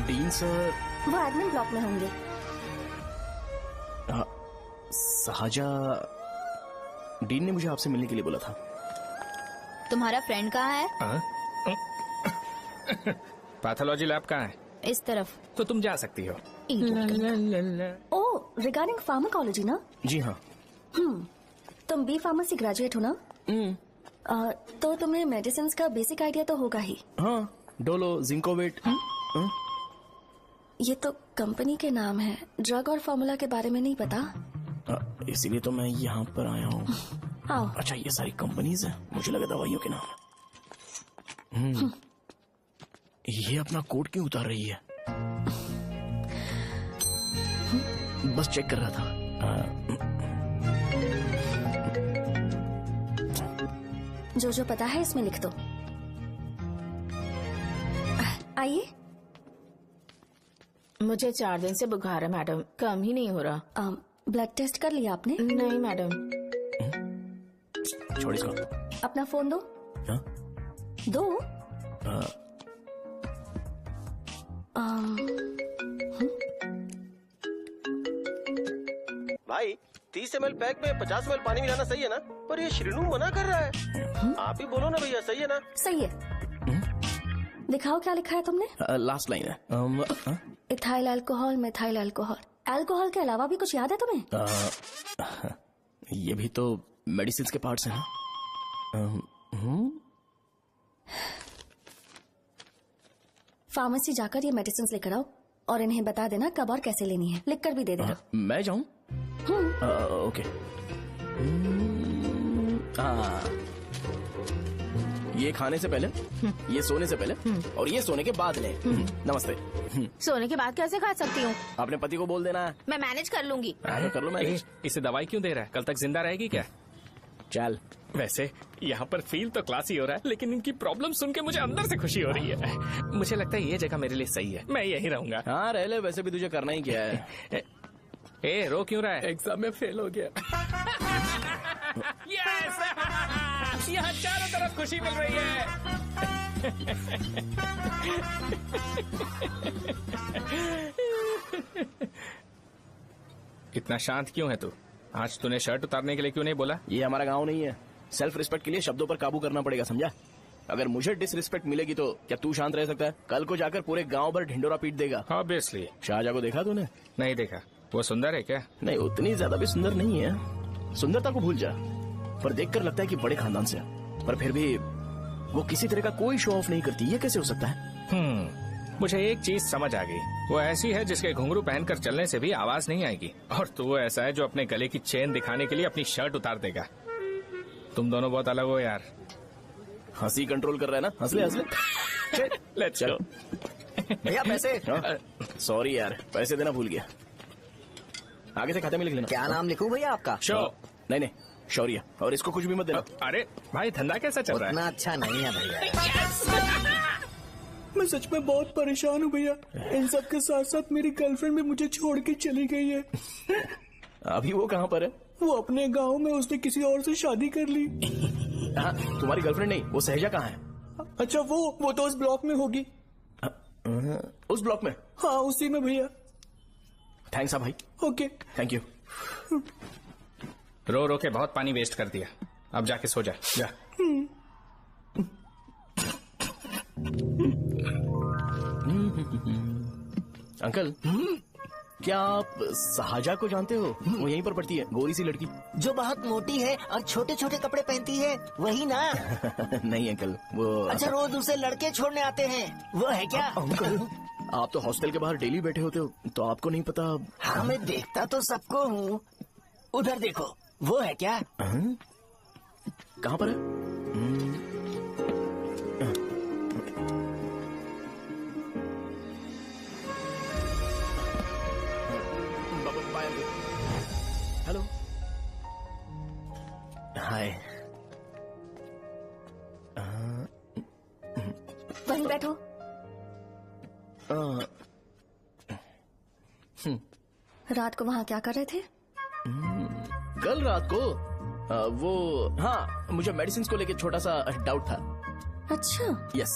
Speaker 5: Dean sir.
Speaker 4: वो एडमिन ब्लॉक में होंगे।
Speaker 5: शाहजहां, डीन ने मुझे आपसे मिलने के लिए बोला था।
Speaker 4: तुम्हारा फ्रेंड कहाँ है?
Speaker 7: पैथोलॉजी लैब कहाँ है?
Speaker 4: इस तरफ।
Speaker 7: तो तुम जा सकती हो।
Speaker 4: ओ, रिगार्डिंग फार्माकोलॉजी ना?
Speaker 5: जी हाँ।
Speaker 4: तुम बी फार्मेसी ग्रेजुएट हो ना? तो तुम्हें मेडिसिन का बेसिक आइडिया तो होगा ही।
Speaker 5: हाँ, डोलो, जिंकोवेट।
Speaker 4: ये तो कंपनी के नाम है, ड्रग और फॉर्मूला के बारे में नहीं पता।
Speaker 5: इसीलिए तो मैं यहाँ पर आया हूँ।
Speaker 4: आओ।
Speaker 5: अच्छा, ये सारी कंपनीज है, मुझे लगा दवाइयों के नाम। ये अपना कोट क्यों उतार रही है? बस चेक कर रहा था।
Speaker 4: जो जो पता है इसमें लिख दो। आइए।
Speaker 3: मुझे 4 दिन से बुखार है मैडम, कम ही नहीं हो रहा।
Speaker 4: ब्लड टेस्ट कर लिया आपने?
Speaker 3: नहीं मैडम।
Speaker 5: छोड़ इसको।
Speaker 4: अपना फोन दो।
Speaker 5: हाँ?
Speaker 4: दो।
Speaker 1: भाई 30 ml पैक में 50 ml पानी मिलाना सही है ना? पर ये श्रीनू मना कर रहा है। आप ही बोलो ना भैया, सही है ना?
Speaker 4: सही है। दिखाओ क्या लिखा है तुमने?
Speaker 5: लास्ट लाइन है।
Speaker 4: Ethyl alcohol, methyl alcohol. Alcohol के अलावा भी कुछ याद है तुम्हें?
Speaker 5: ये भी तो मेडिसिन के पार्ट्स हैं ना?
Speaker 11: फार्मेसी जाकर ये मेडिसिन लेकर आओ और इन्हें बता देना कब और कैसे लेनी है, लिख कर भी दे देना।
Speaker 1: मैं जाऊं? ओके। ये खाने से पहले, ये सोने से पहले और ये सोने के बाद ले। नमस्ते।
Speaker 3: सोने के बाद कैसे खा सकती हूँ?
Speaker 1: अपने पति को बोल देना।
Speaker 3: मैं मैनेज कर लूंगी।
Speaker 1: कर लो मैनेज।
Speaker 7: इसे दवाई क्यों दे रहा है? कल तक जिंदा रहेगी क्या?
Speaker 1: चल।
Speaker 7: वैसे यहाँ पर फील तो क्लासी हो रहा है, लेकिन इनकी प्रॉब्लम सुन के मुझे अंदर से खुशी हो रही है। मुझे लगता है ये जगह मेरे लिए सही है, मैं यहीं रहूंगा।
Speaker 1: हाँ रह ले, वैसे भी तुझे करना ही क्या है।
Speaker 7: ए रो क्यों रहा है?
Speaker 1: एग्जाम में फेल हो गया।
Speaker 7: यस! यहाँ चारों तरफ खुशी मिल रही है। इतना शांत क्यों है तू? आज तूने शर्ट उतारने के लिए क्यों नहीं बोला?
Speaker 1: ये हमारा गांव नहीं है। सेल्फ रिस्पेक्ट के लिए शब्दों पर काबू करना पड़ेगा, समझा? अगर मुझे डिसरिस्पेक्ट मिलेगी तो क्या तू शांत रह सकता है? कल को जाकर पूरे गांव भर ढिंडोरा पीट देगा।
Speaker 7: ऑब्वियसली।
Speaker 1: शाहजहां को देखा तूने?
Speaker 7: नहीं देखा। वो सुंदर है क्या?
Speaker 1: नहीं, उतनी ज्यादा भी सुंदर नहीं है। सुंदरता को भूल जा, पर देखकर लगता है कि बड़े खानदान से है। पर फिर भी वो किसी तरह का कोई शो ऑफ नहीं करती। ये कैसे हो सकता है?
Speaker 7: मुझे एक चीज समझ आ गई। वो ऐसी है जिसके घुंघरू पहनकर चलने से भी आवाज नहीं आएगी, और तू ऐसा है जो अपने गले की चेन दिखाने के लिए अपनी शर्ट उतार देगा। तुम दोनों बहुत अलग हो यार।
Speaker 1: हंसी कंट्रोल कर रहा है ना? हंस ले, हंस ले।
Speaker 7: Let's go.
Speaker 2: भैया पैसे।
Speaker 1: सॉरी यार, पैसे देना भूल गया। आगे से खाते में लिख लेना।
Speaker 2: क्या नाम लिखूं भैया आपका?
Speaker 7: शो।
Speaker 1: नहीं, शौर्य। और इसको कुछ भी मत देना।
Speaker 7: अरे भाई, धंधा कैसा चल रहा है?
Speaker 2: उतना अच्छा नहीं है भैया।
Speaker 12: मैं सच में बहुत परेशान हूँ भैया। इन सब के साथ साथ मेरी गर्लफ्रेंड भी मुझे छोड़ के चली गई है।
Speaker 1: अभी वो कहाँ पर है?
Speaker 12: वो अपने गांव में, उसने किसी और से शादी कर ली।
Speaker 1: हाँ, तुम्हारी गर्लफ्रेंड नहीं, वो सहजा कहाँ है?
Speaker 12: अच्छा, वो तो उस ब्लॉक में होगी।
Speaker 1: उस ब्लॉक में?
Speaker 12: हाँ, उसी में भैया।
Speaker 1: थैंक्स भाई।
Speaker 12: Okay,
Speaker 1: thank you.
Speaker 7: रो रो के बहुत पानी वेस्ट कर दिया, अब जाके सो जा। जा।
Speaker 1: अंकल, क्या आप शाहजहां को जानते हो? वो यहीं पर पढ़ती है, गोरी सी लड़की
Speaker 13: जो बहुत मोटी है और छोटे छोटे कपड़े पहनती है, वही ना?
Speaker 1: नहीं अंकल, वो
Speaker 13: अच्छा, रोज उसे लड़के छोड़ने आते हैं, वो है क्या?
Speaker 1: अंकल, आप तो हॉस्टल के बाहर डेली बैठे होते हो, तो आपको नहीं पता?
Speaker 13: हाँ, मैं देखता तो सबको हूँ। उधर देखो, वो है क्या?
Speaker 1: कहाँ पर है? हेलो, हाय।
Speaker 11: वहीं बैठो। रात को वहाँ क्या कर रहे थे?
Speaker 1: कल रात को वो, हाँ, मुझे मेडिसिन को लेके छोटा सा डाउट था।
Speaker 11: अच्छा।
Speaker 1: यस।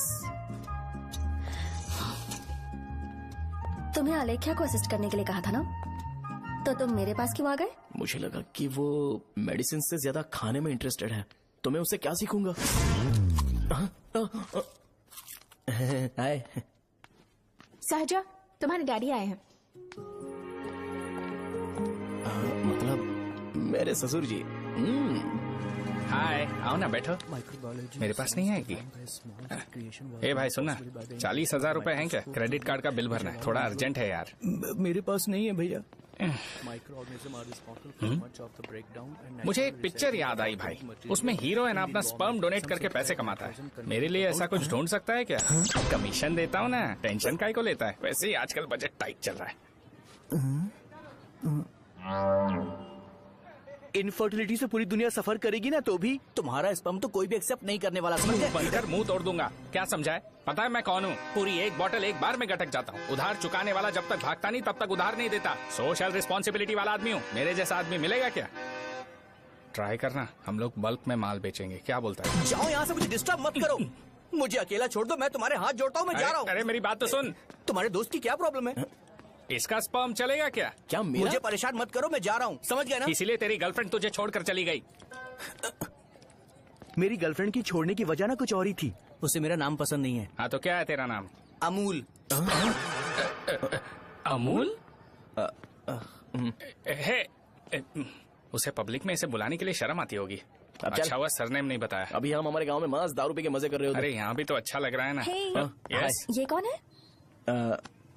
Speaker 11: तुम्हें आलेख्या को असिस्ट करने के लिए कहा था ना, तो तुम मेरे पास क्यों आ गए?
Speaker 1: मुझे लगा कि वो मेडिसिन से ज्यादा खाने में इंटरेस्टेड है, तो मैं उससे क्या सीखूंगा? हाय।
Speaker 3: सहजा, तुम्हारे डैडी आए हैं।
Speaker 1: मतलब मेरे ससुर जी।
Speaker 7: हाय, आओ ना, बैठो। मेरे पास नहीं आएगी? ए भाई सुनना, 40,000 रुपए हैं क्या? क्रेडिट कार्ड का बिल भरना है, थोड़ा अर्जेंट है यार।
Speaker 12: मेरे पास नहीं है भैया।
Speaker 7: मुझे एक पिक्चर याद आई भाई, उसमें हीरो है ना अपना स्पर्म डोनेट करके पैसे कमाता है। मेरे लिए ऐसा कुछ ढूंढ सकता है क्या? कमीशन देता हूँ ना, टेंशन काहे को लेता है? वैसे ही आजकल बजट टाइट चल रहा है।
Speaker 12: इनफर्टिलिटी से पूरी दुनिया सफर करेगी ना, तो भी तुम्हारा स्पर्म तो कोई भी एक्सेप्ट नहीं करने वाला, समझ गए?
Speaker 7: बनकर मुंह तोड़ दूंगा। क्या समझा है? पता है मैं कौन हूँ? पूरी एक बोतल एक बार में गटक जाता हूँ। उधार चुकाने वाला जब तक भागता नहीं तब तक उधार नहीं देता। सोशल रिस्पॉन्सिबिलिटी वाला आदमी हूँ। मेरे जैसा आदमी मिलेगा क्या? ट्राई करना, हम लोग बल्क में माल बेचेंगे। क्या बोलता है?
Speaker 2: जाओ यहाँ से, मुझे डिस्टर्ब मत करो। मुझे अकेला छोड़ दो, मैं तुम्हारे हाथ जोड़ता हूँ, मैं जा रहा हूँ।
Speaker 7: अरे मेरी बात तो सुन।
Speaker 2: तुम्हारे दोस्त की क्या प्रॉब्लम है?
Speaker 7: इसका स्पर्म चलेगा क्या?
Speaker 1: क्या मेरा?
Speaker 2: मुझे परेशान मत करो, मैं जा रहा हूँ, समझ गए ना?
Speaker 7: इसीलिए तेरी गर्लफ्रेंड तुझे छोड़कर चली गई।
Speaker 12: मेरी गर्लफ्रेंड की छोड़ने की वजह ना कुछ और ही थी। उसे मेरा नाम पसंद नहीं है।
Speaker 7: हाँ तो क्या है तेरा नाम?
Speaker 2: अमूल।
Speaker 7: अमूल? है, उसे पब्लिक में इसे बुलाने के लिए शर्म आती होगी।
Speaker 1: अब चल।
Speaker 7: अच्छा हुआ सरनेम नहीं बताया।
Speaker 1: अभी हम हमारे गांव में मस्त दारू पी के मजे कर रहे होते।
Speaker 7: अरे यहाँ भी तो अच्छा लग रहा है ना।
Speaker 11: Hey.
Speaker 7: यस।
Speaker 11: ये कौन है?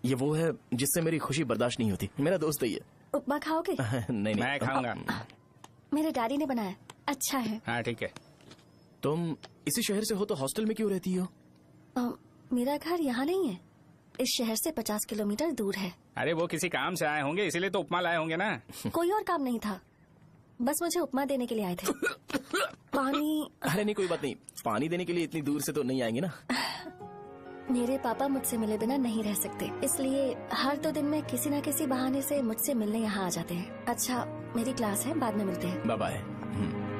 Speaker 1: ये वो है जिससे मेरी खुशी बर्दाश्त नहीं होती। मेरा दोस्त है ये।
Speaker 11: उपमा खाओगे?
Speaker 1: नहीं
Speaker 7: मैं खाऊंगा।
Speaker 11: मेरे डैडी ने बनाया, अच्छा है।
Speaker 7: हाँ ठीक है।
Speaker 1: तुम इसी शहर से हो तो हॉस्टल में क्यों रहती हो?
Speaker 11: मेरा घर यहाँ नहीं है, इस शहर से 50 किलोमीटर दूर है।
Speaker 7: अरे वो किसी काम से आए होंगे इसीलिए तो उपमा लाए होंगे ना।
Speaker 11: कोई और काम नहीं था, बस मुझे उपमा देने के लिए आए थे। पानी?
Speaker 1: अरे नहीं कोई बात नहीं, पानी देने के लिए इतनी दूर से तो नहीं आएंगे ना।
Speaker 11: मेरे पापा मुझसे मिले बिना नहीं रह सकते, इसलिए हर 2 दिन में किसी न किसी बहाने से मुझसे मिलने यहाँ आ जाते हैं। अच्छा मेरी क्लास है, बाद में मिलते हैं।
Speaker 1: Bye bye.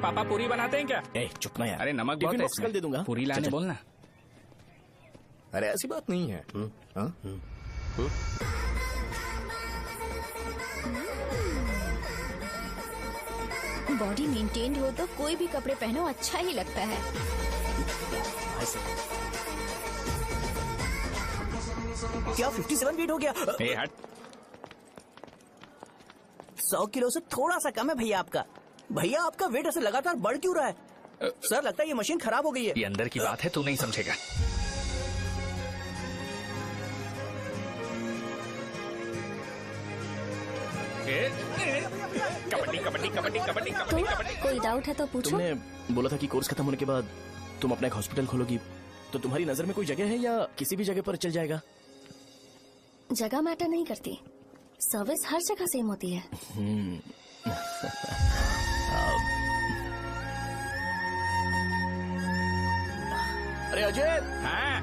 Speaker 7: पापा पूरी बनाते हैं क्या?
Speaker 1: चुप ना यार।
Speaker 7: अरे नमक बहुत
Speaker 1: टिफिन
Speaker 7: है
Speaker 1: बॉक्स कल दे दूंगा।
Speaker 7: पूरी लाने बोलना।
Speaker 8: अरे ऐसी बात नहीं है।
Speaker 4: बॉडी मेंटेन्ड हो तो कोई भी कपड़े पहनो अच्छा ही लगता है।
Speaker 13: क्या 57 वेट हो गया?
Speaker 7: ए हट।
Speaker 13: 100 किलो से थोड़ा सा कम है भैया आपका। भैया आपका वेट ऐसे लगातार बढ़ क्यों रहा है? सर लगता है ये मशीन खराब हो गई है।
Speaker 7: ये अंदर की बात है, तू नहीं समझेगा। कबड्डी कबड्डी कबड्डी कबड्डी कबड्डी कबड्डी।
Speaker 11: कोई डाउट है तो पूछो।
Speaker 1: तुमने बोला था कि कोर्स खत्म होने के बाद तुम अपना एक हॉस्पिटल खोलोगी, तो तुम्हारी नजर में कोई जगह है या किसी भी जगह पर चल जाएगा?
Speaker 11: जगह मैटर नहीं करती, सर्विस हर जगह सेम होती है।
Speaker 1: अरे अजय।
Speaker 7: हाँ।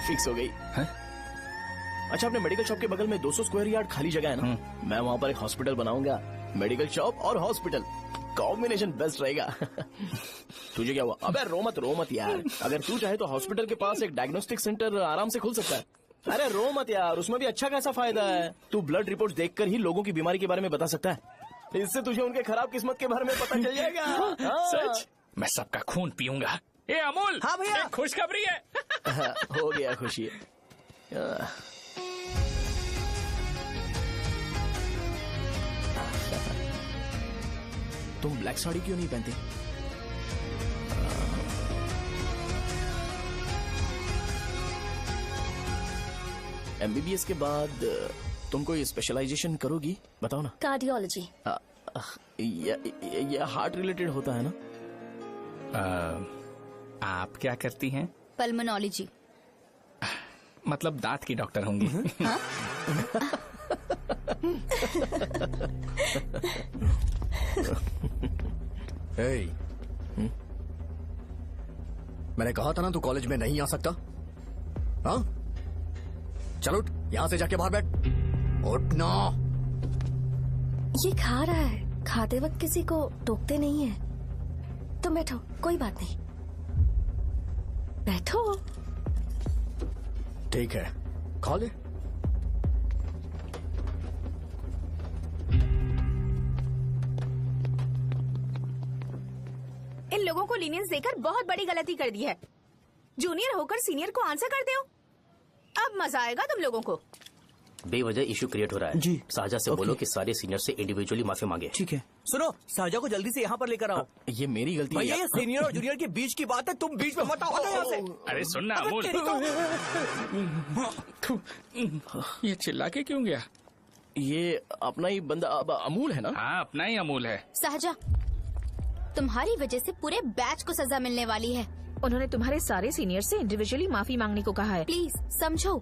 Speaker 1: फिक्स हो गई। अच्छा अपने मेडिकल शॉप के बगल में 200 स्क्वायर यार्ड खाली जगह है ना, मैं वहाँ पर एक हॉस्पिटल बनाऊंगा। मेडिकल शॉप और हॉस्पिटल कॉम्बिनेशन बेस्ट रहेगा। तुझे क्या हुआ? अबे रो मत यार। अगर तू चाहे तो हॉस्पिटल के पास एक डायग्नोस्टिक सेंटर आराम से खुल सकता है। अरे रो मत यार, उसमें भी अच्छा खासा फायदा है। तू ब्लड रिपोर्ट देखकर ही लोगों की बीमारी के बारे में बता सकता है। इससे तुझे उनके खराब किस्मत के बारे में पता चल जाएगा।
Speaker 7: सच? मैं सबका खून पीऊंगा। ए अमूल।
Speaker 13: हाँ भैया।
Speaker 7: एक खुशखबरी है।
Speaker 1: हो गया खुशी। तुम ब्लैक साड़ी क्यों नहीं पहनते? एमबीबीएस के बाद तुम कोई स्पेशलाइजेशन करोगी? बताओ ना।
Speaker 11: कार्डियोलॉजी।
Speaker 1: ये हार्ट रिलेटेड होता है ना?
Speaker 7: आप क्या करती हैं?
Speaker 4: पल्मोनोलॉजी।
Speaker 7: मतलब दांत की डॉक्टर होंगी।
Speaker 4: हाँ?
Speaker 8: hey. मैंने कहा था ना तू कॉलेज में नहीं आ सकता। हाँ चल उठ, यहाँ से जाके बाहर बैठ। उठना।
Speaker 11: ये खा रहा है, खाते वक्त किसी को टोकते नहीं है। तुम बैठो, कोई बात नहीं, बैठो।
Speaker 8: ठीक है खा ले।
Speaker 3: इन लोगों को लीनियंस देकर बहुत बड़ी गलती कर दी है। जूनियर होकर सीनियर को आंसर करते हो। अब मजा आएगा तुम लोगों को।
Speaker 14: बेवजह इशू क्रिएट हो रहा है जी। साजा से बोलो कि सारे सीनियर से इंडिविजुअली माफी मांगे।
Speaker 13: ठीक है। सुनो, साजा को जल्दी से यहाँ पर लेकर आओ।
Speaker 1: ये मेरी गलती है।
Speaker 13: भैया ये सीनियर और जूनियर के बीच की बात है, तुम बीच में मत आओ यहाँ से।
Speaker 7: अरे सुनना अमूल। ये चिल्ला के क्यों गया?
Speaker 1: ये अपना ही बंदा अमूल है ना?
Speaker 7: हाँ अपना ही अमूल है।
Speaker 4: साजा, तुम्हारी वजह से पूरे बैच को सजा मिलने वाली है।
Speaker 3: उन्होंने तुम्हारे सारे सीनियर से इंडिविजुअली माफी मांगने को कहा है।
Speaker 4: प्लीज समझो।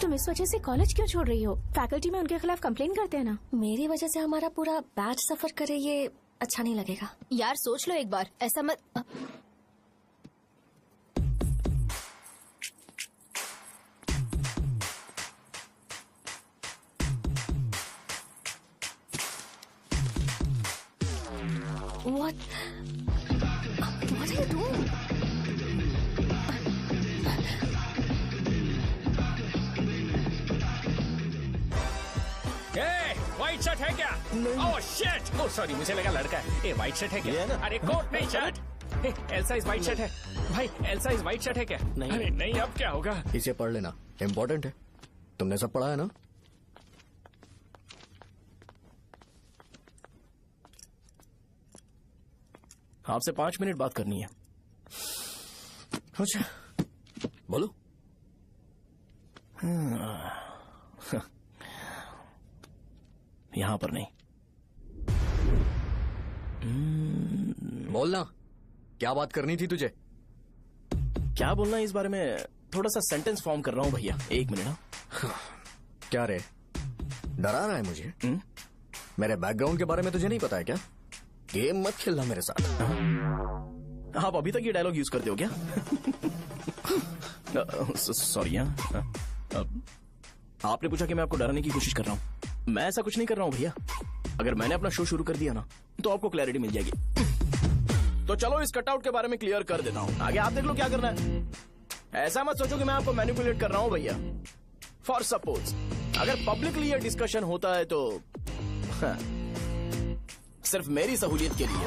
Speaker 3: तुम इस वजह से कॉलेज क्यों छोड़ रही हो? फैकल्टी में उनके खिलाफ कंप्लेन करते हैं ना।
Speaker 11: मेरी वजह से हमारा पूरा बैच सफर करे, ये अच्छा नहीं लगेगा।
Speaker 4: यार सोच लो एक बार, ऐसा मत।
Speaker 11: What are you doing?
Speaker 7: White shirt है क्या? Oh shit! ओह सॉरी, मुझे लगा लड़का है। ए व्हाइट शर्ट है क्या? अरे कोट नहीं shirt. L size white shirt है भाई। एल साइज व्हाइट शर्ट है क्या? नहीं। अरे नहीं, अब क्या होगा?
Speaker 8: इसे पढ़ लेना, इम्पोर्टेंट है। तुमने सब पढ़ा है ना?
Speaker 1: आपसे 5 मिनट बात करनी है। अच्छा बोलो। यहां पर नहीं।
Speaker 2: बोलना, क्या बात करनी थी तुझे?
Speaker 1: क्या बोलना है इस बारे में? थोड़ा सा सेंटेंस फॉर्म कर रहा हूं भैया, 1 मिनट।
Speaker 2: क्या रे, डरा रहा है मुझे? मेरे बैकग्राउंड के बारे में तुझे नहीं पता है क्या? गेम मत खेलना मेरे साथ।
Speaker 1: आप अभी तक ये डायलॉग यूज करते हो क्या? सॉरी। आपने पूछा कि मैं आपको डराने की कोशिश कर रहा हूं। मैं ऐसा कुछ नहीं कर रहा हूं भैया। अगर मैंने अपना शो शुरू कर दिया ना तो आपको क्लैरिटी मिल जाएगी। तो चलो इस कटआउट के बारे में क्लियर कर देता हूं, आगे आप देख लो क्या करना है। ऐसा मत सोचो कि मैं आपको मैनिपुलेट कर रहा हूं भैया। फॉर सपोज अगर पब्लिकली ये डिस्कशन होता है तो सिर्फ मेरी सहूलियत के लिए।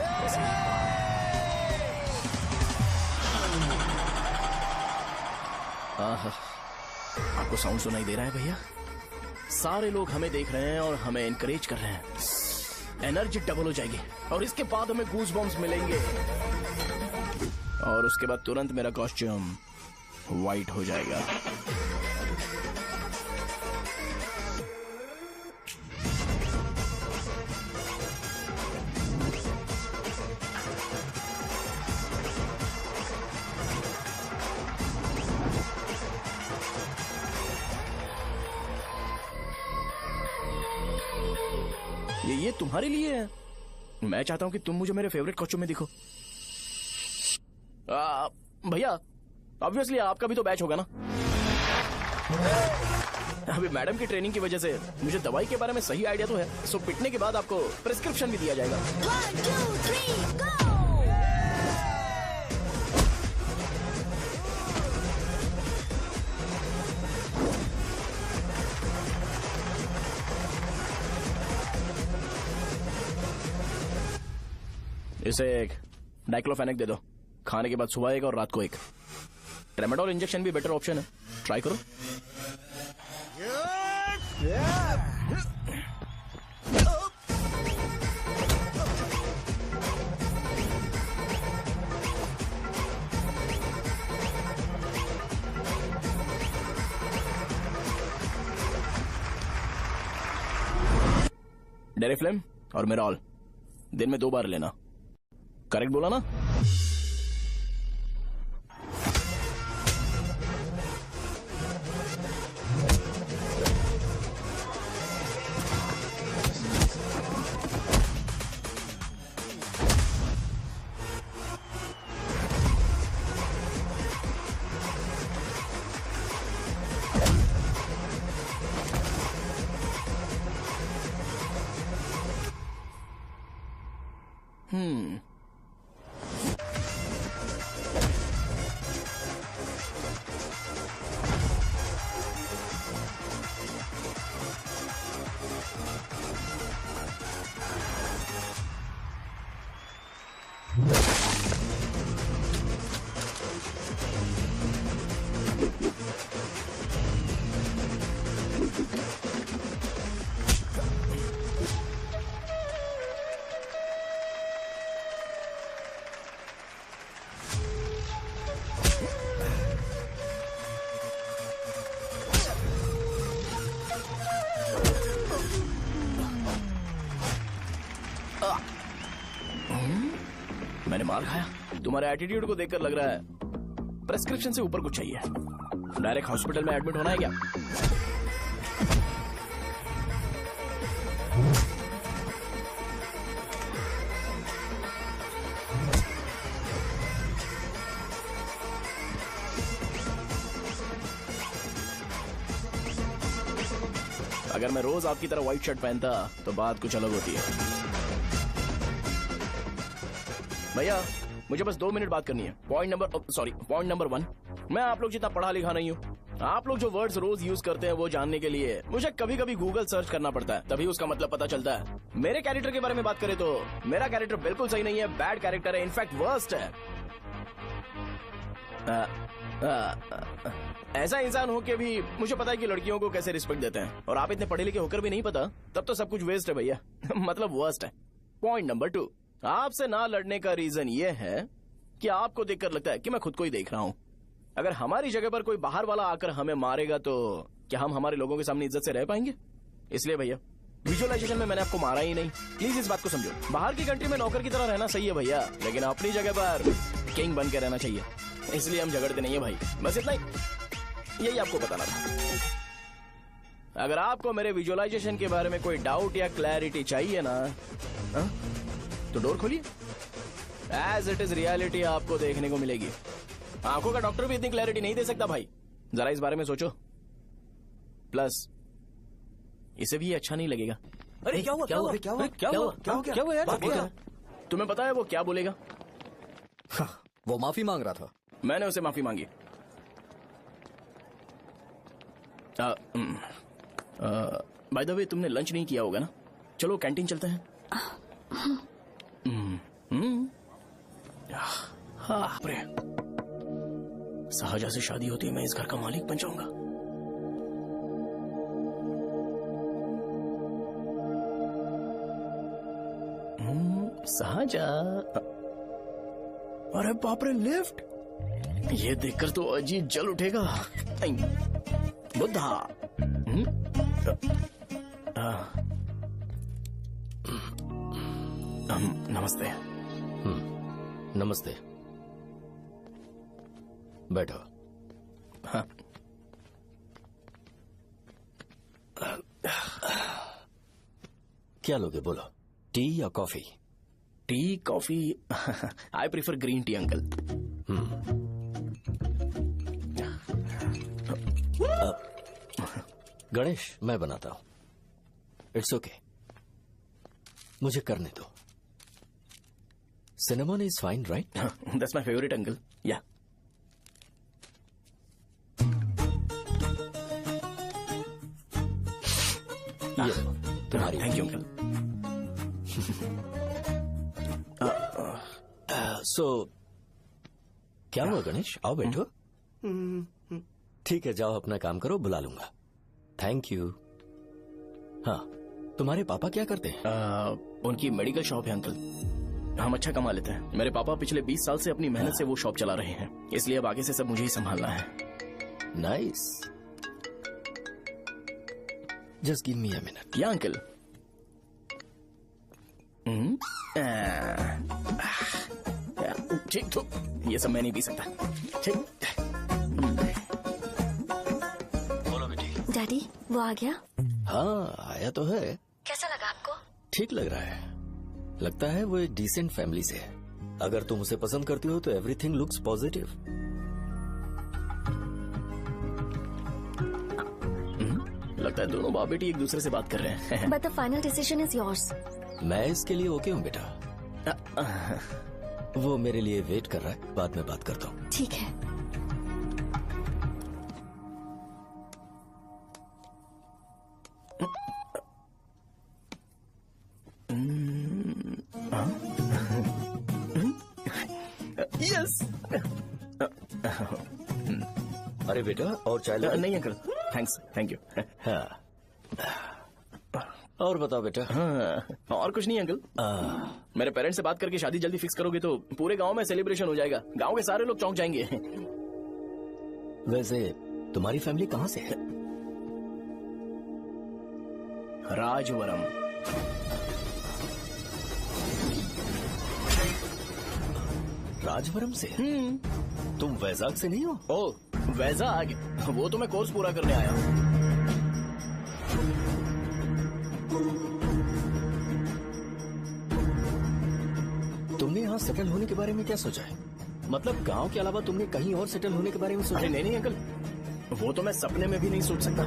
Speaker 1: आपको साउंड सुनाई दे रहा है भैया? सारे लोग हमें देख रहे हैं और हमें एनकरेज कर रहे हैं। एनर्जी डबल हो जाएगी और इसके बाद हमें गूज बम्स मिलेंगे और उसके बाद तुरंत मेरा कॉस्ट्यूम वाइट हो जाएगा। ये तुम्हारे लिए है। मैं चाहता हूं कि तुम मुझे मेरे फेवरेट कॉस्ट्यूम में दिखो। भैया ऑब्वियसली आपका भी तो बैच होगा ना। अभी मैडम की ट्रेनिंग की वजह से मुझे दवाई के बारे में सही आइडिया तो है। सो पिटने के बाद आपको प्रिस्क्रिप्शन भी दिया जाएगा।
Speaker 4: 1 2 3 गो।
Speaker 1: इसे एक डाइक्लोफेनेक दे दो। खाने के बाद सुबह एक और रात को एक। ट्रेमाडोल इंजेक्शन भी बेटर ऑप्शन है, ट्राई करो। डेरिफ्लेम और मेरॉल दिन में 2 बार लेना। करेक्ट बोला ना? मैंने मार खाया? तुम्हारे एटीट्यूड को देखकर लग रहा है प्रेस्क्रिप्शन से ऊपर कुछ चाहिए। डायरेक्ट हॉस्पिटल में एडमिट होना है क्या? अगर मैं रोज आपकी तरह व्हाइट शर्ट पहनता तो बात कुछ अलग होती है। भैया मुझे बस 2 मिनट बात करनी है। पॉइंट नंबर 1, मैं आप लोग जितना पढ़ा लिखा नहीं हूँ। आप लोग जो वर्ड्स रोज यूज करते हैं वो जानने के लिए मुझे कभी कभी गूगल सर्च करना पड़ता है, तभी उसका मतलब पता चलता है। मेरे कैरेक्टर के बारे में बात करें तो मेरा कैरेक्टर बिल्कुल सही नहीं है, बैड कैरेक्टर है, इनफैक्ट वर्स्ट है। ऐसा इंसान हो के भी मुझे पता है कि लड़कियों को कैसे रिस्पेक्ट देते हैं, और आप इतने पढ़े लिखे होकर भी नहीं पता, तब तो सब कुछ वेस्ट है भैया। मतलब वर्स्ट है। पॉइंट नंबर 2, आपसे ना लड़ने का रीजन ये है कि आपको देखकर लगता है कि मैं खुद को ही देख रहा हूं। अगर हमारी जगह पर कोई बाहर वाला आकर हमें मारेगा तो क्या हम हमारे लोगों के सामने इज्जत से रह पाएंगे? इसलिए भैया विजुअलाइजेशन में मैंने आपको मारा ही नहीं। प्लीज इस बात को समझो। बाहर की कंट्री में नौकर की तरह रहना सही है भैया, लेकिन अपनी जगह पर किंग बन के रहना चाहिए। इसलिए हम झगड़ते नहीं है भाई, बस इतना ही, यही आपको बताना था। अगर आपको मेरे विजुअलाइजेशन के बारे में कोई डाउट या क्लैरिटी चाहिए ना, तो डोर खोलिए। एज इट इज रियलिटी आपको देखने को मिलेगी। आंखों का डॉक्टर भी इतनी क्लैरिटी नहीं दे सकता भाई, जरा इस बारे में सोचो। प्लस इसे भी अच्छा नहीं लगेगा।
Speaker 13: अरे क्या हुआ? क्या हुआ? क्या हुआ? क्या हुआ? क्या हुआ यार?
Speaker 1: तुम्हें पता है वो क्या बोलेगा?
Speaker 2: वो माफी मांग रहा था।
Speaker 1: मैंने उसे माफी मांगी। बाय द वे तुमने लंच नहीं किया होगा ना? चलो कैंटीन चलते हैं। हाँ, साहजा से शादी होती है मैं इस घर का मालिक बन जाऊंगा। साहजा, अरे बाप रे, लिफ्ट! ये देखकर तो अजीत जल उठेगा। बुद्धा। नमस्ते।
Speaker 14: नमस्ते, बैठो।
Speaker 1: हाँ।
Speaker 14: क्या लोगे बोलो, टी या coffee?
Speaker 1: T, coffee? I prefer green tea uncle.
Speaker 14: Ganesh, मैं बनाता हूं। इट्स ओके, मुझे करने दो। Cinnamon is fine, right?
Speaker 1: That's my favourite uncle. या
Speaker 14: तुम्हारी।
Speaker 1: Thank you uncle.
Speaker 14: सो क्या हुआ गणेश? आओ बैठो। ठीक है, जाओ अपना काम करो, बुला लूंगा। Thank you. हाँ, तुम्हारे पापा क्या करते हैं?
Speaker 1: उनकी मेडिकल शॉप है अंकल। हम अच्छा कमा लेते हैं। मेरे पापा पिछले 20 साल से अपनी मेहनत से वो शॉप चला रहे हैं, इसलिए अब आगे से सब मुझे ही संभालना है।
Speaker 14: Nice. Just give me a minute.
Speaker 1: या अंकल। ठीक, तो ये सब मैं नहीं पी सकता। ठीक।
Speaker 14: बोलो बेटी।
Speaker 11: डैडी, वो आ गया?
Speaker 14: हाँ, आया तो है।
Speaker 11: कैसा लगा आपको?
Speaker 14: ठीक लग रहा है। लगता है वो एक डिसेंट फैमिली से है। अगर तुम उसे पसंद करती हो तो एवरीथिंग लुक्स पॉजिटिव।
Speaker 1: लगता है दोनों बाप बेटी एक दूसरे से बात कर रहे हैं।
Speaker 11: But the final decision is yours.
Speaker 14: मैं इसके लिए ओके हूँ बेटा। वो मेरे लिए वेट कर रहा है, बाद में बात करता हूँ।
Speaker 11: ठीक है।
Speaker 1: यस।
Speaker 14: अरे बेटा, और चाय लो?
Speaker 1: नहीं अंकल, थैंक्स, थैंक यू।
Speaker 14: हाँ, और बताओ बेटा।
Speaker 1: हाँ, और कुछ नहीं अंकल। मेरे पेरेंट्स से बात करके शादी जल्दी फिक्स करोगे तो पूरे गांव में सेलिब्रेशन हो जाएगा। गांव के सारे लोग चौंक जाएंगे।
Speaker 14: वैसे तुम्हारी फैमिली कहाँ से है?
Speaker 1: राजवरम।
Speaker 14: राजवरम से? तुम वैजाग से नहीं हो?
Speaker 1: ओ, वैजाग? वो तो मैं कोर्स पूरा करने आया हूँ।
Speaker 14: तुमने यहाँ सेटल होने के बारे में क्या सोचा है? मतलब गांव के अलावा तुमने कहीं और सेटल होने के बारे में सोचा?
Speaker 1: नहीं नहीं अंकल, वो तो मैं सपने में भी नहीं सोच सकता।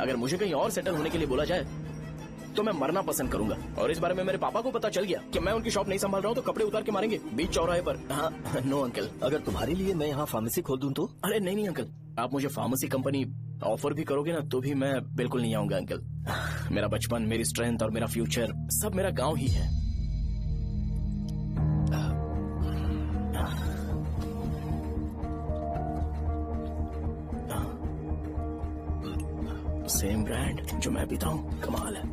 Speaker 1: अगर मुझे कहीं और सेटल होने के लिए बोला जाए तो मैं मरना पसंद करूंगा। और इस बारे में मेरे पापा को पता चल गया कि मैं उनकी शॉप नहीं संभाल रहा हूँ तो कपड़े उतार के मारेंगे बीच चौराहे पर। हाँ, नो अंकल।
Speaker 14: अगर तुम्हारे लिए मैं यहाँ फार्मेसी खोल दूं तो?
Speaker 1: अरे नहीं नहीं अंकल, आप मुझे फार्मेसी कंपनी ऑफर भी करोगे ना तो भी मैं बिल्कुल नहीं आऊंगा अंकल। मेरा बचपन, मेरी स्ट्रेंथ और मेरा फ्यूचर सब मेरा गाँव ही है। सेम ब्रांड जो मैं पीता हूँ, कमाल है।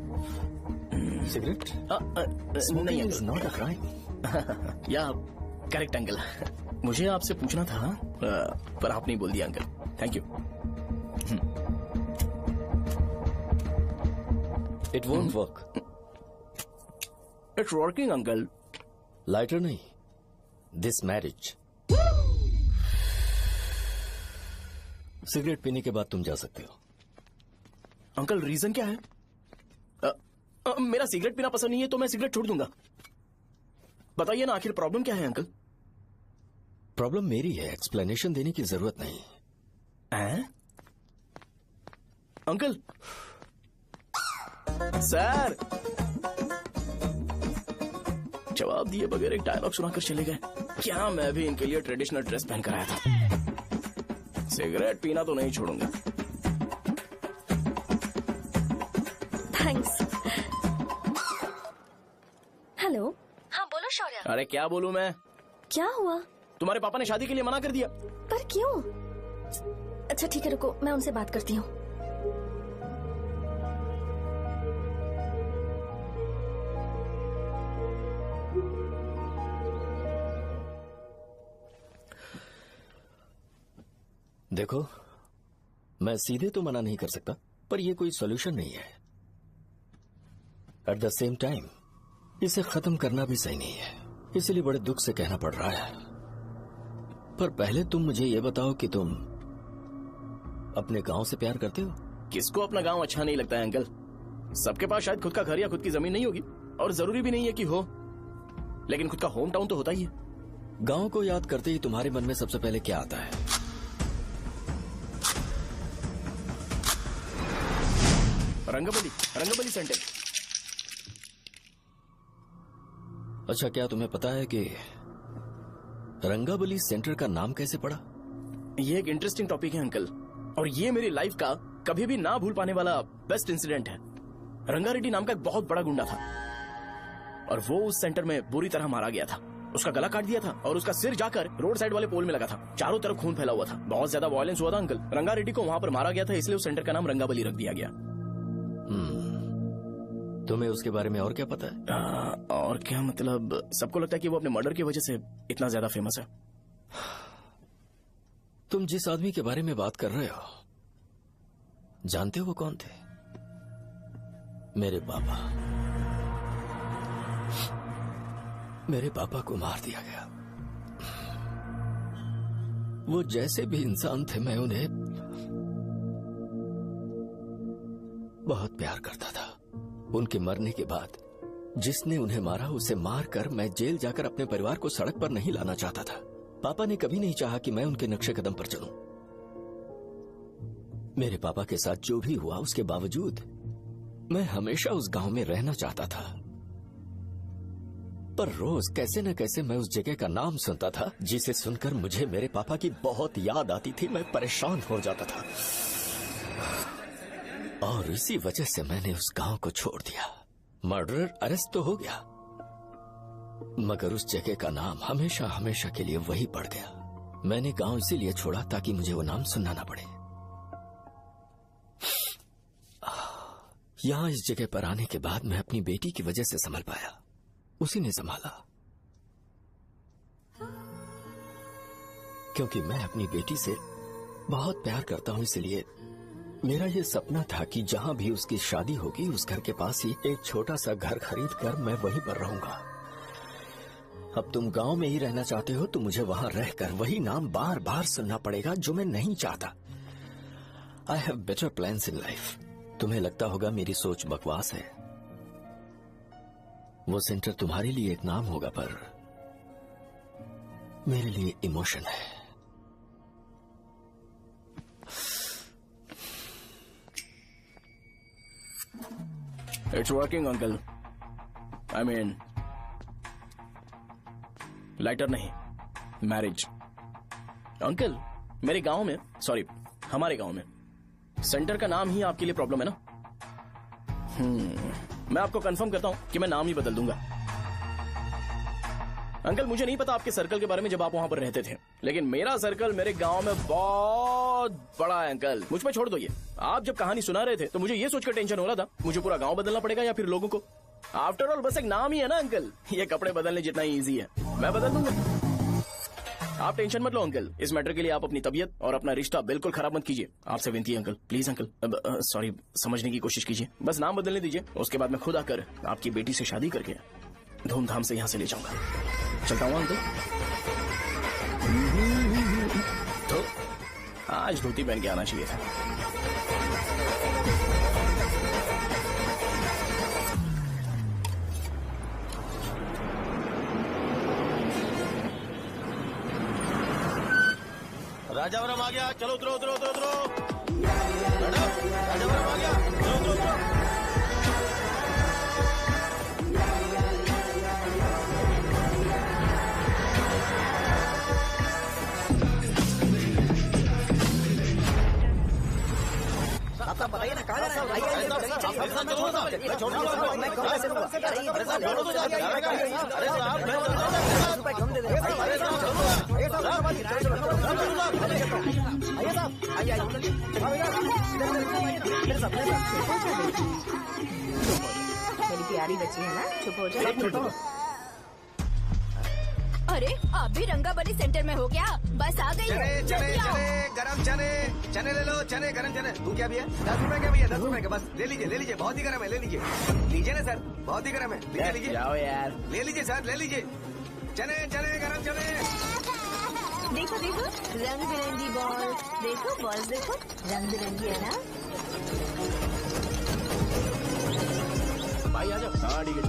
Speaker 14: सिगरेट?
Speaker 1: नहीं
Speaker 14: इज नॉट अ क्राइम।
Speaker 1: या करेक्ट अंकल, मुझे आपसे पूछना था पर आप नहीं बोल दिया uncle. Thank you.
Speaker 14: It won't work.
Speaker 1: It's working uncle.
Speaker 14: Lighter नहीं, दिस मैरिज। सिगरेट पीने के बाद तुम जा सकते हो।
Speaker 1: अंकल रीजन क्या है? मेरा सिगरेट पीना पसंद नहीं है तो मैं सिगरेट छोड़ दूंगा। बताइए ना आखिर प्रॉब्लम क्या है अंकल?
Speaker 14: प्रॉब्लम मेरी है, एक्सप्लेनेशन देने की जरूरत नहीं।
Speaker 1: अंकल सर जवाब दिए बगैर एक डायलॉग सुनाकर चले गए। क्या मैं भी इनके लिए ट्रेडिशनल ड्रेस पहन कर आया था। सिगरेट पीना तो नहीं छोड़ूंगा।
Speaker 11: थैंक्स। हेलो। हाँ बोलो शौर्य।
Speaker 1: अरे क्या बोलूं मैं?
Speaker 11: क्या हुआ?
Speaker 1: तुम्हारे पापा ने शादी के लिए मना कर दिया।
Speaker 11: पर क्यों? अच्छा ठीक है रुको, मैं उनसे बात करती हूँ।
Speaker 14: देखो, मैं सीधे तो मना नहीं कर सकता, पर यह कोई सॉल्यूशन नहीं है। एट द सेम टाइम इसे खत्म करना भी सही नहीं है, इसलिए बड़े दुख से कहना पड़ रहा है। पर पहले तुम मुझे ये बताओ कि तुम अपने गांव से प्यार करते हो?
Speaker 1: किसको अपना गांव अच्छा नहीं लगता है अंकल? सबके पास शायद खुद का घर या खुद की जमीन नहीं होगी, और जरूरी भी नहीं है कि हो, लेकिन खुद का होम टाउन तो होता ही है।
Speaker 14: गांव को याद करते ही तुम्हारे मन में सबसे पहले क्या आता है?
Speaker 1: रंगबली सेंटर।
Speaker 14: अच्छा, क्या तुम्हें पता है कि रंगाबली सेंटर का नाम कैसे पड़ा?
Speaker 1: ये एक इंटरेस्टिंग टॉपिक है अंकल, और ये मेरी लाइफ का कभी भी ना भूल पाने वाला बेस्ट इंसिडेंट है। रंगारेड्डी नाम का एक बहुत बड़ा गुंडा था, और वो उस सेंटर में बुरी तरह मारा गया था। उसका गला काट दिया था और उसका सिर जाकर रोड साइड वाले पोल में लगा था। चारों तरफ खून फैला हुआ था, बहुत ज्यादा वायलेंस हुआ था अंकल। रंगारेड्डी को वहां पर मारा गया था, इसलिए उस सेंटर का नाम रंगाबली रख दिया गया।
Speaker 14: तुम्हें उसके बारे में और क्या पता है?
Speaker 1: और क्या मतलब, सबको लगता है कि वो अपने मर्डर की वजह से इतना ज्यादा फेमस है।
Speaker 14: तुम जिस आदमी के बारे में बात कर रहे हो, जानते हो वो कौन थे? मेरे पापा। मेरे पापा को मार दिया गया। वो जैसे भी इंसान थे, मैं उन्हें बहुत प्यार करता था। उनके मरने के बाद जिसने उन्हें मारा उसे मारकर मैं जेल जाकर अपने परिवार को सड़क पर नहीं लाना चाहता था। पापा ने कभी नहीं चाहा कि मैं उनके नक्शे कदम पर चलूं। मेरे पापा के साथ जो भी हुआ उसके बावजूद मैं हमेशा उस गांव में रहना चाहता था। पर रोज कैसे न कैसे मैं उस जगह का नाम सुनता था, जिसे सुनकर मुझे मेरे पापा की बहुत याद आती थी। मैं परेशान हो जाता था, और इसी वजह से मैंने उस गांव को छोड़ दिया। मर्डरर अरेस्ट तो हो गया, मगर उस जगह का नाम हमेशा हमेशा के लिए वही पड़ गया। मैंने गांव इसीलिए छोड़ा ताकि मुझे वो नाम सुनना ना पड़े। यहां इस जगह पर आने के बाद मैं अपनी बेटी की वजह से संभल पाया, उसी ने संभाला। क्योंकि मैं अपनी बेटी से बहुत प्यार करता हूं, इसलिए मेरा ये सपना था कि जहां भी उसकी शादी होगी उस घर के पास ही एक छोटा सा घर खरीद कर मैं वहीं पर रहूंगा। अब तुम गांव में ही रहना चाहते हो तो मुझे वहां रहकर वही नाम बार बार सुनना पड़ेगा, जो मैं नहीं चाहता। I have better plans in life. तुम्हें लगता होगा मेरी सोच बकवास है। वो सेंटर तुम्हारे लिए एक नाम होगा, पर मेरे लिए इमोशन है।
Speaker 1: It's working uncle. I mean lighter नहीं, मैरिज। अंकल मेरे गांव में, सॉरी हमारे गांव में सेंटर का नाम ही आपके लिए प्रॉब्लम है ना? मैं आपको कंफर्म करता हूं कि मैं नाम ही बदल दूंगा। अंकल मुझे नहीं पता आपके सर्कल के बारे में जब आप वहां पर रहते थे, लेकिन मेरा सर्कल मेरे गांव में बहुत बड़ा है अंकल। मुझ पर छोड़ दो ये। आप जब कहानी सुना रहे थे तो मुझे ये सोचकर टेंशन हो रहा था मुझे पूरा गांव बदलना पड़ेगा या फिर लोगों को। आफ्टर ऑल बस एक नाम ही है ना अंकल, ये कपड़े बदलने जितना ही इजी है, मैं बदल दूंगा। आप टेंशन मत लो अंकल, इस मैटर के लिए आप अपनी तबीयत और अपना रिश्ता बिल्कुल खराब मत कीजिए। आपसे विनती है अंकल, प्लीज अंकल, सॉरी, समझने की कोशिश कीजिए, बस नाम बदलने दीजिए, उसके बाद मैं खुद आकर आपकी बेटी से शादी करके धूमधाम से यहाँ से ले जाऊंगा। चलता हूँ अंकल। तो आज धोती पहन के आना चाहिए था।
Speaker 5: राजावरम आ गया, चलो उतरो उतरो उतरो उतरो। मैडम, राजावरम आ गया, चलो उतरो उतरो।
Speaker 13: साहब बताइए ना कहाँ जाना है?
Speaker 3: मेरी प्यारी बच्ची है ना, चुप हो जाओ।
Speaker 4: अरे आप भी रंगाबली सेंटर में हो क्या? बस आ गई
Speaker 8: चने
Speaker 4: है।
Speaker 8: चने
Speaker 4: जल्दी आओ।
Speaker 8: चने गरम चने, चने ले लो, चने गरम चने। तू क्या भैया? 10 रुपए का भैया, 10 रुपए का, बस ले लीजिए, बहुत ही गरम है, ले लीजिए ना सर, बहुत ही गरम है, लीजिए
Speaker 1: जाओ यार,
Speaker 8: ले लीजिए सर, ले लीजिए। चने चने गरम चने।
Speaker 11: देखो देखो रंग बिरंगी बॉल, देखो बॉल्स देखो रंग बिरंगी है ना।
Speaker 1: भाई आ जाओ। हाँ ठीक है।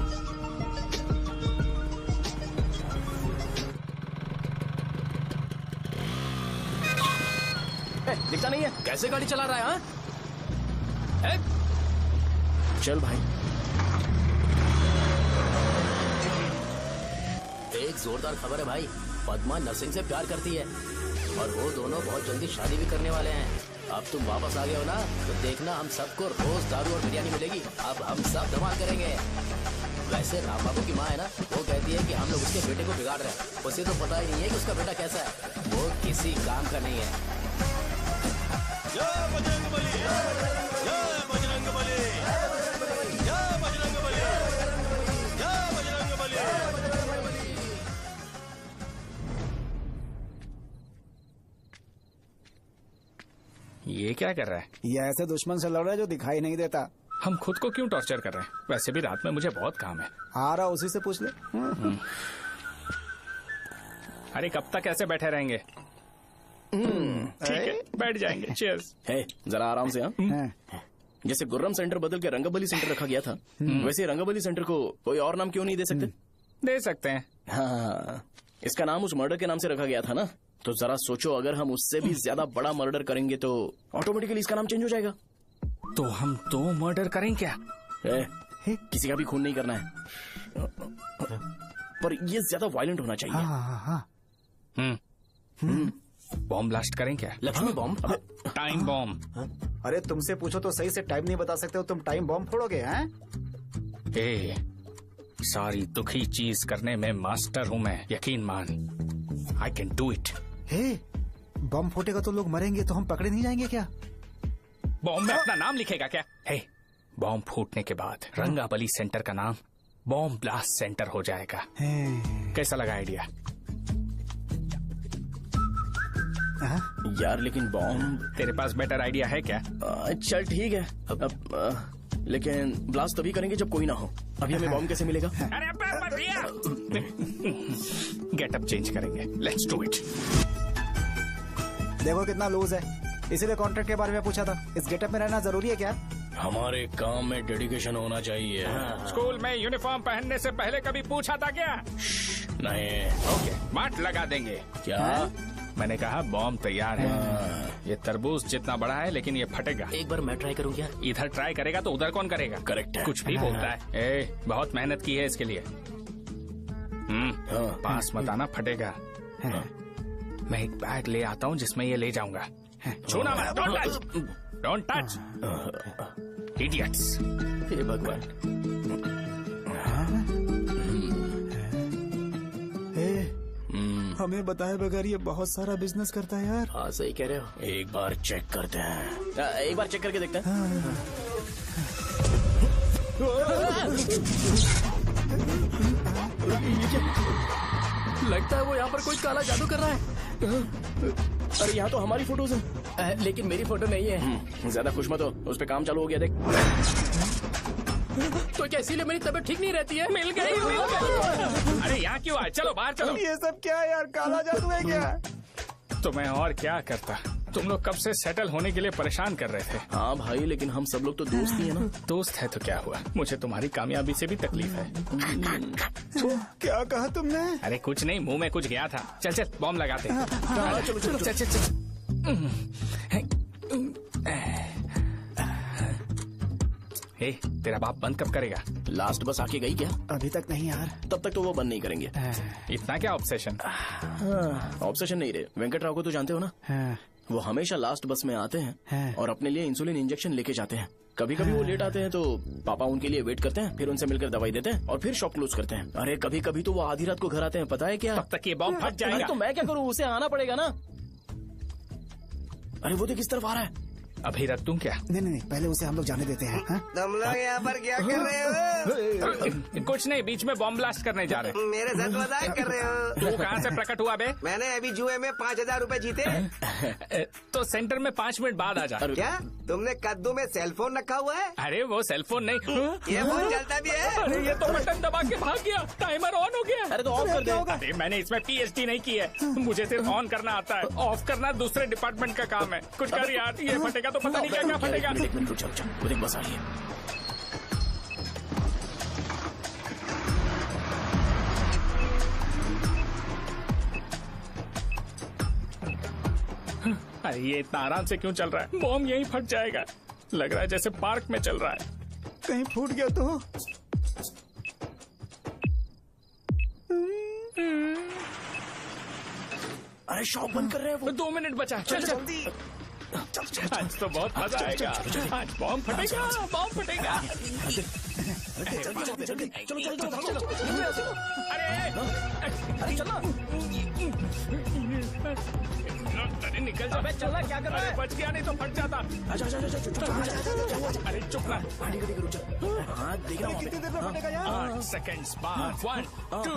Speaker 1: दिखता नहीं है, कैसे गाड़ी चला रहा है? हाँ? चल भाई।
Speaker 15: एक जोरदार खबर है भाई, पद्मा नरसिंह से प्यार करती है और वो दोनों बहुत जल्दी शादी भी करने वाले हैं। अब तुम वापस आ गए हो ना, तो देखना हम सबको रोज दारू और बिरयानी मिलेगी। अब हम सब धमाल करेंगे। वैसे राम बाबू की माँ है ना, वो कहती है कि हम लोग उसके बेटे को बिगाड़ रहे हैं। उसे तो पता ही नहीं है कि उसका बेटा कैसा है, वो किसी काम का नहीं है।
Speaker 5: जय बजरंगबली, जय बजरंगबली, जय बजरंगबली, जय बजरंगबली।
Speaker 7: ये क्या कर रहा है?
Speaker 6: ये ऐसे दुश्मन से लड़ रहा है जो दिखाई नहीं देता।
Speaker 7: हम खुद को क्यों टॉर्चर कर रहे हैं? वैसे भी रात में मुझे बहुत काम है।
Speaker 6: आ रहा उसी से पूछ ले।
Speaker 7: अरे कब तक ऐसे बैठे रहेंगे? ठीक है, बैठ जाएंगे। चीयर्स।
Speaker 1: है, जरा आराम से। हाँ, जैसे गुर्रम सेंटर बदल के रंगबली सेंटर रखा गया था, वैसे रंगबली सेंटर को कोई और नाम क्यों नहीं दे सकते?
Speaker 7: दे सकते हैं।
Speaker 1: हाँ, इसका नाम उस मर्डर के नाम से रखा गया था ना, तो जरा सोचो, अगर हम उससे भी ज्यादा बड़ा मर्डर करेंगे तो ऑटोमेटिकली इसका नाम चेंज हो जाएगा।
Speaker 7: तो हम 2 मर्डर करें क्या?
Speaker 1: किसी का भी खून नहीं करना है, पर ये ज्यादा वायलेंट होना चाहिए।
Speaker 7: बॉम्ब ब्लास्ट करें क्या?
Speaker 1: लक्ष्मी बॉम्ब?
Speaker 7: Time bomb.
Speaker 6: अरे तुमसे पूछो तो सही से टाइम नहीं बता सकते हो, तुम टाइम बॉम्ब फोड़ोगे? हैं?
Speaker 7: ए, सारी दुखी चीज करने में मास्टर हूँ मैं, यकीन मान। I can do it.
Speaker 6: Bomb फूटेगा तो लोग मरेंगे, तो हम पकड़े नहीं जाएंगे क्या?
Speaker 7: बॉम्ब में अपना नाम लिखेगा क्या? हे, बॉम्ब फूटने के बाद रंगाबली सेंटर का नाम बॉम्ब ब्लास्ट सेंटर हो जाएगा। कैसा लगा आइडिया?
Speaker 1: यार लेकिन बॉम्ब,
Speaker 7: तेरे पास बेटर आइडिया है क्या?
Speaker 1: चल ठीक है, लेकिन ब्लास्ट तभी करेंगे जब कोई ना हो। अभी हमें बॉम्ब कैसे मिलेगा?
Speaker 7: अरे भैया, गेटअप चेंज करेंगे। Let's do it.
Speaker 6: देखो कितना लूज है, इसीलिए कॉन्ट्रैक्ट के बारे में पूछा था। इस गेटअप में रहना जरूरी है क्या?
Speaker 1: हमारे काम में डेडिकेशन होना चाहिए।
Speaker 7: स्कूल में यूनिफॉर्म पहनने से पहले कभी पूछा था क्या?
Speaker 1: नहीं।
Speaker 7: ओके, मार्ट लगा देंगे।
Speaker 1: क्या?
Speaker 7: मैंने कहा बॉम्ब तैयार है। ये तरबूज जितना बड़ा है, लेकिन ये फटेगा।
Speaker 15: एक बार मैं ट्राई करूं क्या?
Speaker 7: इधर ट्राई करेगा तो उधर कौन करेगा?
Speaker 1: करेक्ट है।
Speaker 7: कुछ भी बोलता है। ए, बहुत मेहनत की है इसके लिए। पास मत आना, फटेगा। मैं एक बैग ले आता हूँ जिसमें ये ले जाऊंगा। छूना मत, don't touch, don't touch, idiots.
Speaker 1: हे भगवान।
Speaker 6: हमें बताए बगैर ये बहुत सारा बिजनेस करता है यार।
Speaker 15: हाँ सही कह रहे हो।
Speaker 1: एक बार चेक करते हैं। एक बार चेक करके देखते हैं। लगता है वो यहाँ पर कोई काला जादू कर रहा है। अरे यहाँ तो हमारी फोटोज हैं, लेकिन मेरी फोटो नहीं है। ज्यादा खुश मत हो, उस पे काम चालू हो गया देख। तो क्या इसीलिए मेरी तबीयत ठीक नहीं रहती है? मिल गई, मिल गई।
Speaker 7: अरे यहाँ क्यों आए? चलो बाहर चलो।
Speaker 6: ये सब क्या है यार, काला जादू है क्या?
Speaker 7: तो मैं और क्या करता? तुम लोग कब से सेटल होने के लिए परेशान कर रहे थे।
Speaker 1: हाँ भाई, लेकिन हम सब लोग तो दोस्त ही है ना।
Speaker 7: दोस्त है तो क्या हुआ, मुझे तुम्हारी कामयाबी से भी तकलीफ है।
Speaker 6: क्या कहा तुमने?
Speaker 7: अरे कुछ नहीं, मुंह में कुछ गया था। चल चल बॉम्ब लगाते हैं।
Speaker 1: चलो चलो
Speaker 7: चल चल चल। हे, तेरा बाप बंद कब करेगा?
Speaker 1: लास्ट बस आके गई क्या?
Speaker 6: अभी तक नहीं यार।
Speaker 1: तब तक तो वो बंद नहीं करेंगे।
Speaker 7: इतना क्या ऑब्सेशन?
Speaker 1: ऑब्सेशन नहीं रे, वेंकट राव को तो जानते हो ना। वो हमेशा लास्ट बस में आते हैं और अपने लिए इंसुलिन इंजेक्शन लेके जाते हैं। कभी कभी वो लेट आते हैं तो पापा उनके लिए वेट करते हैं, फिर उनसे मिलकर दवाई देते हैं और फिर शॉप क्लोज करते हैं। अरे कभी कभी तो वो आधी रात को घर आते हैं, पता है क्या?
Speaker 7: तब तक ये बॉम्ब फट जाएगा।
Speaker 1: तो मैं क्या करूँ, उसे आना पड़ेगा ना। अरे वो देख किस तरफ आ रहा है।
Speaker 7: अभी रख दूं क्या?
Speaker 6: नहीं, पहले उसे हम लोग जाने देते हैं।
Speaker 9: तुम लोग यहाँ पर क्या कर रहे हो?
Speaker 7: कुछ नहीं, बीच में बॉम्ब ब्लास्ट करने जा रहे।
Speaker 9: मेरे साथ मजाक कर रहे हो?
Speaker 7: तू कहाँ से प्रकट हुआ बे?
Speaker 9: मैंने अभी जुए में 5,000 रूपए जीते।
Speaker 7: तो सेंटर में 5 मिनट बाद आ जा।
Speaker 9: क्या तुमने कद्दू में सेल फोन रखा हुआ है?
Speaker 7: अरे वो सेल फोन नहीं,
Speaker 9: ये फोन चलता भी है।
Speaker 7: अरे ये तो बटन दबा के भाग गया, टाइमर ऑन हो गया।
Speaker 1: अरे तो ऑफ कर दे।
Speaker 7: अरे मैंने इसमें PhD नहीं की है, मुझे सिर्फ ऑन करना आता है, ऑफ करना दूसरे डिपार्टमेंट का काम है। कुछ कर यार, ये फटेगा तो पता नहीं क्या फटेगा।
Speaker 1: एक मिनट रुक जा, वो देख बस आ रही है।
Speaker 7: अरे ये इतना आराम से क्यों चल रहा है? बॉम्ब यहीं फट जाएगा। लग रहा है जैसे पार्क में चल रहा है।
Speaker 6: कहीं फूट गया तो?
Speaker 1: अरे शॉप बंद कर रहे हैं वो।
Speaker 7: 2 मिनट बचा, चल जल्दी। आज तो बहुत मजा आएगा, आज बॉम्ब फटेगा, बॉम्ब फटेगा।
Speaker 1: अरे चलो,
Speaker 7: अरे निकल जा।
Speaker 1: चला क्या कर रहा है?
Speaker 7: बच गया, नहीं तो फट जाता। अरे चुप ना।
Speaker 1: हाँ देख रहा हूँ।
Speaker 6: कितनी देर में फटेगा यार?
Speaker 7: 8 सेकेंड्स बाद 1 2।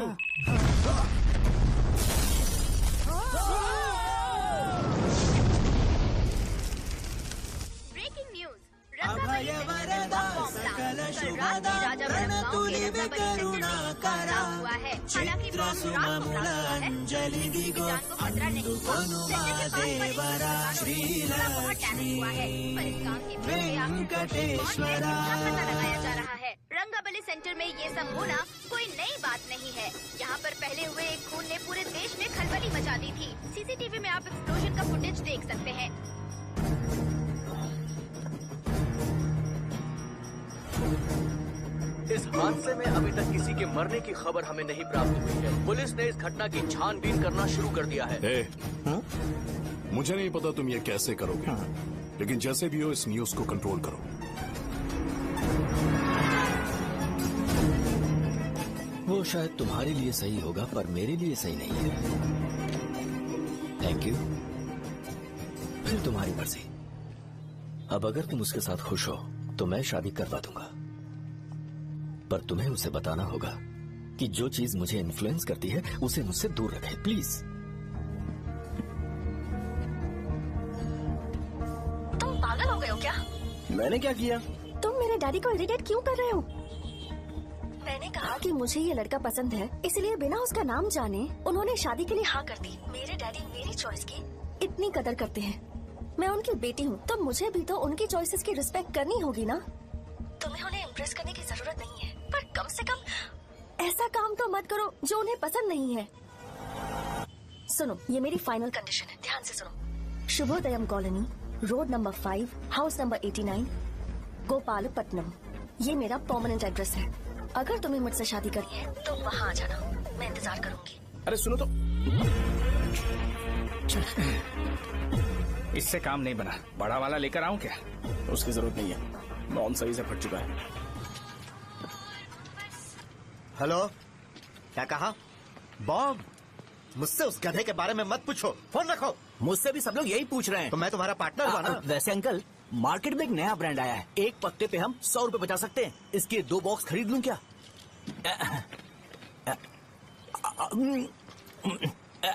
Speaker 4: ब्रेकिंग न्यूज, रंगावली सेंटर में बॉम्ब ब्लास्ट। कल रात में राजा गांव के रंगावली सेंटर में हमला हुआ है। हालांकि बॉम्ब रात को ब्लास्ट हुआ है, किसी की जान को खतरा नहीं हुआ। सेंटर के पास बड़ी थोड़ा बहुत डैमेज हुआ है, पर इस काम के पीछे आखिर कौन है, इसका पता लगाया जा रहा है। रंगावली सेंटर में ये सब होना कोई नई बात नहीं है। यहाँ पर पहले हुए एक खून ने पूरे देश में खलबली मचा दी थी। CCTV में आप एक्सप्लोजन का फुटेज देख सकते हैं।
Speaker 16: इस हादसे में अभी तक किसी के मरने की खबर हमें नहीं प्राप्त हुई है। पुलिस ने इस घटना की छानबीन करना शुरू कर दिया है।
Speaker 10: मुझे नहीं पता तुम ये कैसे करोगे, लेकिन जैसे भी हो इस न्यूज को कंट्रोल करो।
Speaker 14: वो शायद तुम्हारे लिए सही होगा पर मेरे लिए सही नहीं है। Thank you. फिर तुम्हारी मर्जी। अब अगर तुम उसके साथ खुश हो तो मैं शादी करवा दूंगा, पर तुम्हें उसे बताना होगा कि जो चीज मुझे इन्फ्लुएंस करती है उसे मुझसे दूर रखे, प्लीज।
Speaker 11: तुम पागल हो गए हो क्या?
Speaker 1: मैंने क्या किया?
Speaker 11: तुम मेरे डैडी को इरिटेट क्यों कर रहे हो? मैंने कहा कि मुझे ये लड़का पसंद है, इसलिए बिना उसका नाम जाने उन्होंने शादी के लिए हाँ कर दी। मेरे डैडी मेरी चॉइस की इतनी कदर करते हैं। मैं उनकी बेटी हूँ, तो मुझे भी तो उनकी चॉइसेस की रिस्पेक्ट करनी होगी ना। तुम्हें उन्हें इम्प्रेस करने की जरूरत नहीं है, पर कम से कम ऐसा काम तो मत करो जो उन्हें पसंद नहीं है। सुनो, ये मेरी फाइनल कंडीशन है, ध्यान से सुनो। Shubhodayam colony, road number 5, house number 89, Gopalapatnam. ये मेरा परमानेंट एड्रेस है। अगर तुम्हें मुझसे शादी करनी है तो वहाँ आ जाना, मैं इंतजार करूंगी।
Speaker 1: अरे सुनो तो।
Speaker 7: इससे काम नहीं बना, बड़ा वाला लेकर आऊं क्या?
Speaker 1: उसकी जरूरत नहीं है, बॉम्ब सही से फट चुका है।
Speaker 8: हेलो, क्या कहा? बॉम्ब? मुझसे उस गधे के बारे में मत पूछो, फोन रखो।
Speaker 13: मुझसे भी सब लोग यही पूछ रहे हैं।
Speaker 8: तो मैं तुम्हारा पार्टनर हुआ ना?
Speaker 13: वैसे अंकल, मार्केट में एक नया ब्रांड आया है, एक पत्ते पे हम 100 रुपए बचा सकते हैं। इसके 2 बॉक्स खरीद लूं क्या?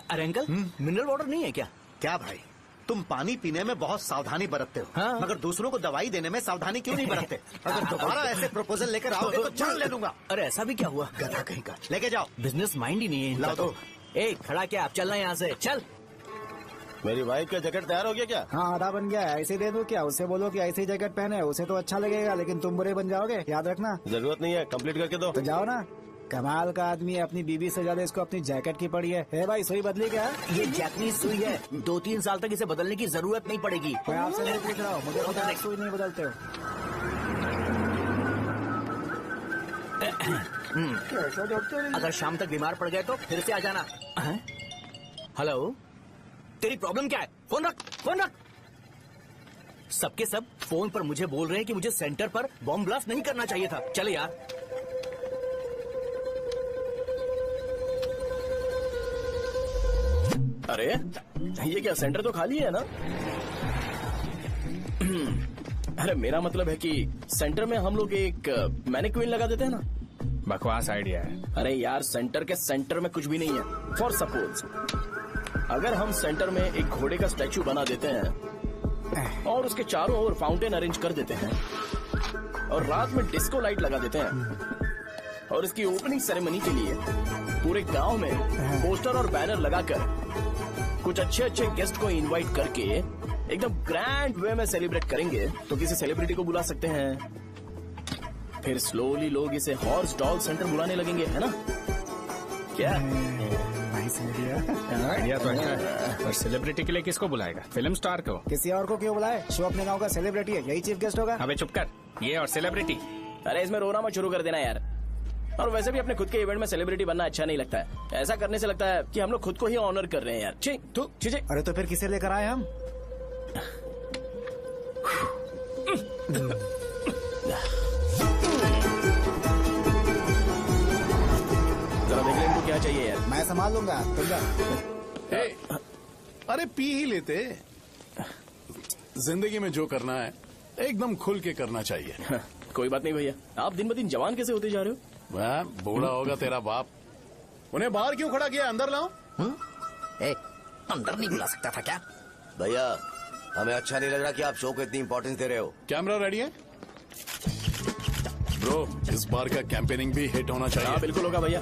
Speaker 13: अरे अंकल, मिनरल वाटर नहीं है क्या?
Speaker 8: क्या भाई, तुम पानी पीने में बहुत सावधानी बरतते हो,
Speaker 13: हाँ?
Speaker 8: मगर दूसरों को दवाई देने में सावधानी क्यों नहीं बरतते? अगर दोबारा ऐसे प्रपोजल लेकर आओगे तो जान ले लूंगा।
Speaker 13: अरे ऐसा भी क्या हुआ?
Speaker 8: गधा कहीं का, लेके जाओ।
Speaker 13: बिजनेस माइंड ही नहीं है इनका
Speaker 8: लाओ
Speaker 13: तो। ए खड़ा क्या, आप चलना यहाँ से, चल।
Speaker 5: मेरी वाइफ का जैकेट तैयार हो गया क्या?
Speaker 6: हाँ आधा बन गया है, ऐसे दे दो क्या? उससे बोलो कि ऐसे ही जैकेट पहने, उसे तो अच्छा लगेगा लेकिन तुम बुरे बन जाओगे, याद रखना।
Speaker 5: जरूरत नहीं है, कंप्लीट करके दो।
Speaker 6: तो जाओ ना। कमाल का आदमी है, अपनी बीवी से ज्यादा इसको अपनी जैकेट की पड़ी है। भाई सुई बदली क्या?
Speaker 13: ये जैपनीज सुई है, 2-3 साल तक इसे बदलने की जरूरत नहीं पड़ेगी।
Speaker 6: मैं आपसे नहीं पूछ रहा हूँ, मुझे पता है सुई नहीं बदलते हो।
Speaker 13: अगर शाम तक बीमार पड़ गए तो फिर से आ जाना। हेलो, तेरी प्रॉब्लम क्या है? फोन रख, फोन रख। सबके सब फोन पर मुझे बोल रहे हैं कि मुझे सेंटर पर बॉम्ब ब्लास्ट नहीं करना चाहिए था। चले यार।
Speaker 1: अरे ये क्या, सेंटर तो खाली है ना? अरे मेरा मतलब है कि सेंटर में हम लोग एक मैनिक्विन लगा देते हैं ना।
Speaker 7: बकवास आइडिया है।
Speaker 1: अरे यार, सेंटर के सेंटर में कुछ भी नहीं है। फॉर सपोज अगर हम सेंटर में एक घोड़े का स्टैचू बना देते हैं और उसके चारों ओर फाउंटेन अरेंज कर देते हैं और रात में डिस्को लाइट लगा देते हैं और इसकी ओपनिंग सेरेमनी के लिए पूरे गांव में पोस्टर और बैनर लगाकर कुछ अच्छे अच्छे गेस्ट को इनवाइट करके एकदम ग्रैंड वे में सेलिब्रेट करेंगे तो किसी सेलिब्रिटी को बुला सकते हैं। फिर स्लोली लोग इसे हॉर्स डॉल सेंटर बुलाने लगेंगे, है ना? क्या
Speaker 7: आइडिया तो अच्छा है, और सेलिब्रिटी के लिए किसको बुलाएगा? फिल्म स्टार को।
Speaker 6: किसी और को क्यों बुलाए? शो अपने गांव का सेलिब्रिटी है, यही चीफ गेस्ट होगा।
Speaker 7: अबे चुप कर, ये और सेलिब्रिटी।
Speaker 1: अरे इसमें रोना मत शुरू कर देना यार। और वैसे भी अपने खुद के इवेंट में सेलिब्रिटी बनना अच्छा नहीं लगता है। ऐसा करने से लगता है कि हम लोग खुद को ही ऑनर कर रहे हैं यार। छी।
Speaker 6: अरे तो फिर किसे लेकर आए हम?
Speaker 1: जरा देख ले इनको क्या चाहिए यार।
Speaker 6: मैं संभाल लूंगा, तुम जा।
Speaker 10: अरे पी ही लेते। जिंदगी में जो करना है एकदम खुल के करना चाहिए।
Speaker 1: कोई बात नहीं भैया, आप दिन ब दिन जवान कैसे होते जा रहे हो?
Speaker 10: वह बूढ़ा होगा तेरा बाप। उन्हें बाहर क्यों खड़ा किया? अंदर लाओ।
Speaker 9: अंदर नहीं बुला सकता था क्या? भैया हमें अच्छा नहीं लग रहा कि आप शो को इतनी इंपॉर्टेंस दे रहे हो।
Speaker 10: कैमरा रेडी है ब्रो? इस बार का कैंपेनिंग भी हिट होना चाहिए।
Speaker 1: हाँ बिल्कुल होगा भैया।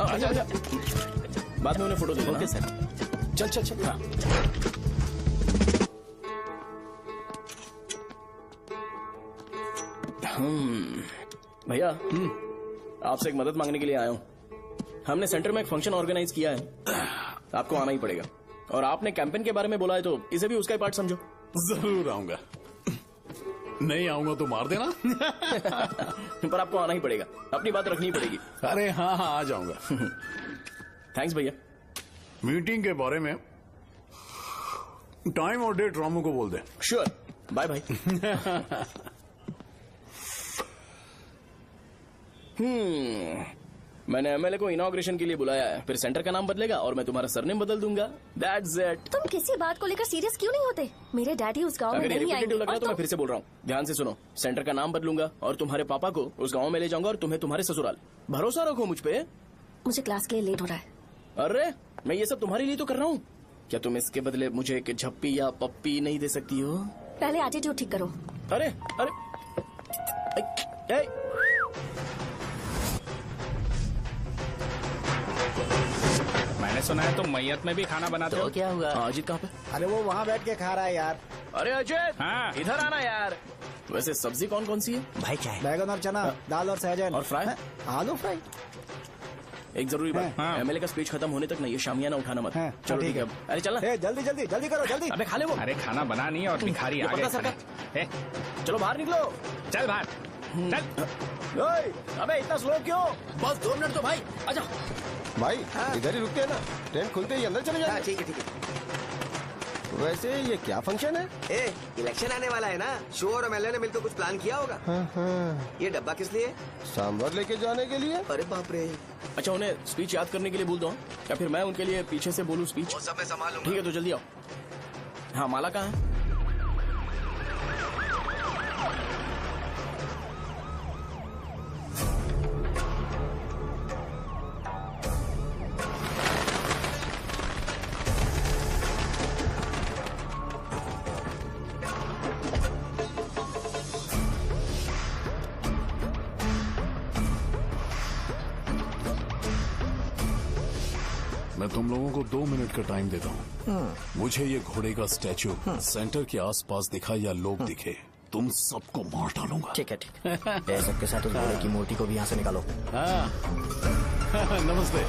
Speaker 1: अच्छा बाद में उन्हें फोटो दे देना। Okay sir. चल। हाँ। भैया आपसे एक मदद मांगने के लिए आया हूँ। हमने सेंटर में एक फंक्शन ऑर्गेनाइज किया है, आपको आना ही पड़ेगा। और आपने कैंपेन के बारे में बोला है तो इसे भी उसका ही पार्ट समझो।
Speaker 10: जरूर आऊंगा। नहीं आऊंगा तो मार देना।
Speaker 1: पर आपको आना ही पड़ेगा, अपनी बात रखनी पड़ेगी।
Speaker 10: अरे हाँ आ जाऊंगा।
Speaker 1: थैंक्स भैया।
Speaker 10: मीटिंग के बारे में टाइम और डेट रामू को बोल दे।
Speaker 1: श्योर, बाय भाई। मैंने एमएलए को इनॉग्रेशन के लिए बुलाया है, फिर सेंटर का नाम बदलेगा और मैं तुम्हारा सरनेम बदल दूंगा। That's it.
Speaker 11: तुम किसी बात को लेकर सीरियस क्यों नहीं होते? मेरे डैडी उस गांव में
Speaker 1: अगर ये
Speaker 11: नहीं आएंगे।
Speaker 1: लग रहा है तो मैं फिर से बोल रहा हूँ, ध्यान से सुनो। सेंटर का नाम बदलूंगा और तुम्हारे पापा को उस गाँव में ले जाऊंगा और तुम्हें तुम्हारे ससुराल। भरोसा रखो मुझ पे।
Speaker 11: मुझे क्लास के लिए लेट हो रहा है।
Speaker 1: अरे मैं ये सब तुम्हारे लिए तो कर रहा हूँ, क्या तुम इसके बदले मुझे एक झप्पी या पप्पी नहीं दे सकती हो?
Speaker 11: पहले एटीट्यूड ठीक करो।
Speaker 1: अरे
Speaker 7: मैंने सुना है तुम मैयत में भी खाना बनाते हो।
Speaker 15: क्या हुआ?
Speaker 1: अजीत कहाँ पे?
Speaker 6: अरे वो वहाँ बैठ के खा रहा है यार।
Speaker 1: अरे अजीत,
Speaker 7: हाँ
Speaker 1: इधर आना यार। वैसे सब्जी कौन कौन सी है?
Speaker 13: भाई क्या है?
Speaker 6: बैगन और चना, दाल और सहजन
Speaker 1: और फ्राई,
Speaker 6: आलू फ्राई।
Speaker 1: एक जरूरी बात, एमएलए का स्पीच खत्म होने तक ना ये शामियाना उठाना मत। चलो ठीक है। अरे चलना।
Speaker 6: जल्दी जल्दी जल्दी करो, जल्दी।
Speaker 1: अबे खा ले वो।
Speaker 7: अरे खाना बना नहीं और भिखारी आ गए।
Speaker 1: चलो बाहर निकलो।
Speaker 7: चल बाहर चल।
Speaker 1: अबे इतना स्लो क्यों?
Speaker 15: बस 2 मिनट तो भाई, आजा।
Speaker 5: भाई इधर ही रुकते हैं ना, ट्रेन खुलते ही अंदर चले जाए।
Speaker 9: ठीक है।
Speaker 5: वैसे ये क्या फंक्शन है?
Speaker 9: इलेक्शन आने वाला है ना, शो और एमएलए ने मिलकर कुछ प्लान किया होगा। ये डब्बा किस लिए?
Speaker 5: सांभर लेके जाने के लिए।
Speaker 9: अरे बाप रे।
Speaker 1: अच्छा उन्हें स्पीच याद करने के लिए बोल दो, या फिर मैं उनके लिए पीछे से बोलूं स्पीच?
Speaker 9: वो सब मैं संभालूंगा।
Speaker 1: ठीक है तो जल्दी आओ। हाँ माला कहाँ है?
Speaker 10: मैं तुम लोगों को 2 मिनट का टाइम देता हूँ। मुझे ये घोड़े का स्टैचू सेंटर के आसपास दिखा या लोग दिखे, तुम सबको मार डालूंगा।
Speaker 2: ठीक है ठीक है। सबके साथ उस घोड़े की मूर्ति को भी यहाँ से निकालो।
Speaker 10: नमस्ते।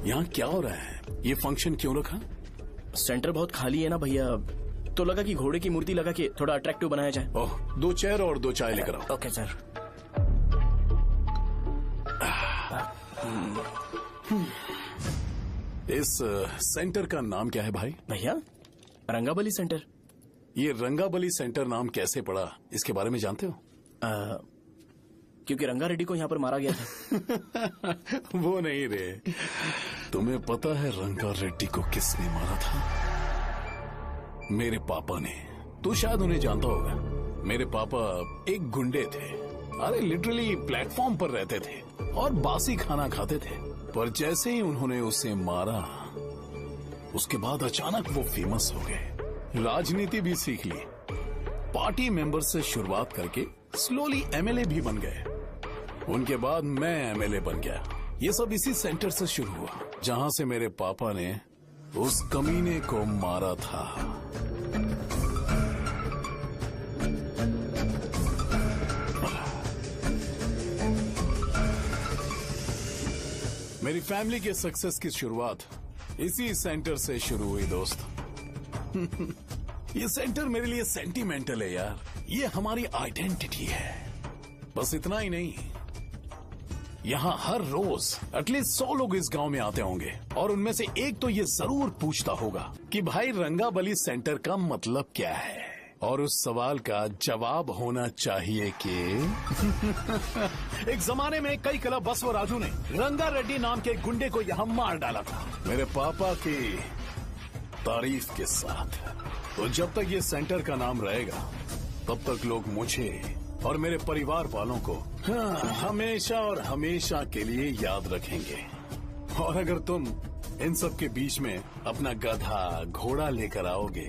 Speaker 10: यहाँ क्या हो रहा है? ये फंक्शन क्यों रखा?
Speaker 1: सेंटर बहुत खाली है ना भैया, तो लगा कि घोड़े की मूर्ति लगा के थोड़ा अट्रैक्टिव बनाया जाए।
Speaker 10: ओह, 2 चेयर और 2 चाय लेकर आओ।
Speaker 2: Okay sir.
Speaker 10: इस सेंटर का नाम क्या है भाई?
Speaker 1: भैया रंगाबली सेंटर।
Speaker 10: ये रंगाबली सेंटर नाम कैसे पड़ा, इसके बारे में जानते हो?
Speaker 1: क्योंकि रंगा रेड्डी को यहाँ पर मारा गया था।
Speaker 10: वो नहीं रे, तुम्हें पता है रंगा रेड्डी को किसने मारा था? मेरे पापा ने। तू शायद उन्हें जानता होगा। मेरे पापा एक गुंडे थे। अरे लिटरली प्लेटफॉर्म पर रहते थे और बासी खाना खाते थे। पर जैसे ही उन्होंने उसे मारा, उसके बाद अचानक वो फेमस हो गए। राजनीति भी सीख ली, पार्टी मेंबर से शुरुआत करके स्लोली एमएलए भी बन गए। उनके बाद मैं एमएलए बन गया। ये सब इसी सेंटर से शुरू हुआ, जहां से मेरे पापा ने उस कमीने को मारा था। मेरी फैमिली के सक्सेस की शुरुआत इसी सेंटर से शुरू हुई दोस्त। ये सेंटर मेरे लिए सेंटिमेंटल है यार। ये हमारी आइडेंटिटी है। बस इतना ही नहीं, यहाँ हर रोज एटलीस्ट 100 लोग इस गांव में आते होंगे और उनमें से एक तो ये जरूर पूछता होगा कि भाई रंगाबली सेंटर का मतलब क्या है। और उस सवाल का जवाब होना चाहिए कि एक जमाने में कई क्लब बसव राजू ने रंगा रेड्डी नाम के गुंडे को यहाँ मार डाला था, मेरे पापा की तारीफ के साथ। तो जब तक ये सेंटर का नाम रहेगा, तब तक लोग मुझे और मेरे परिवार वालों को हमेशा और हमेशा के लिए याद रखेंगे। और अगर तुम इन सब के बीच में अपना गधा घोड़ा लेकर आओगे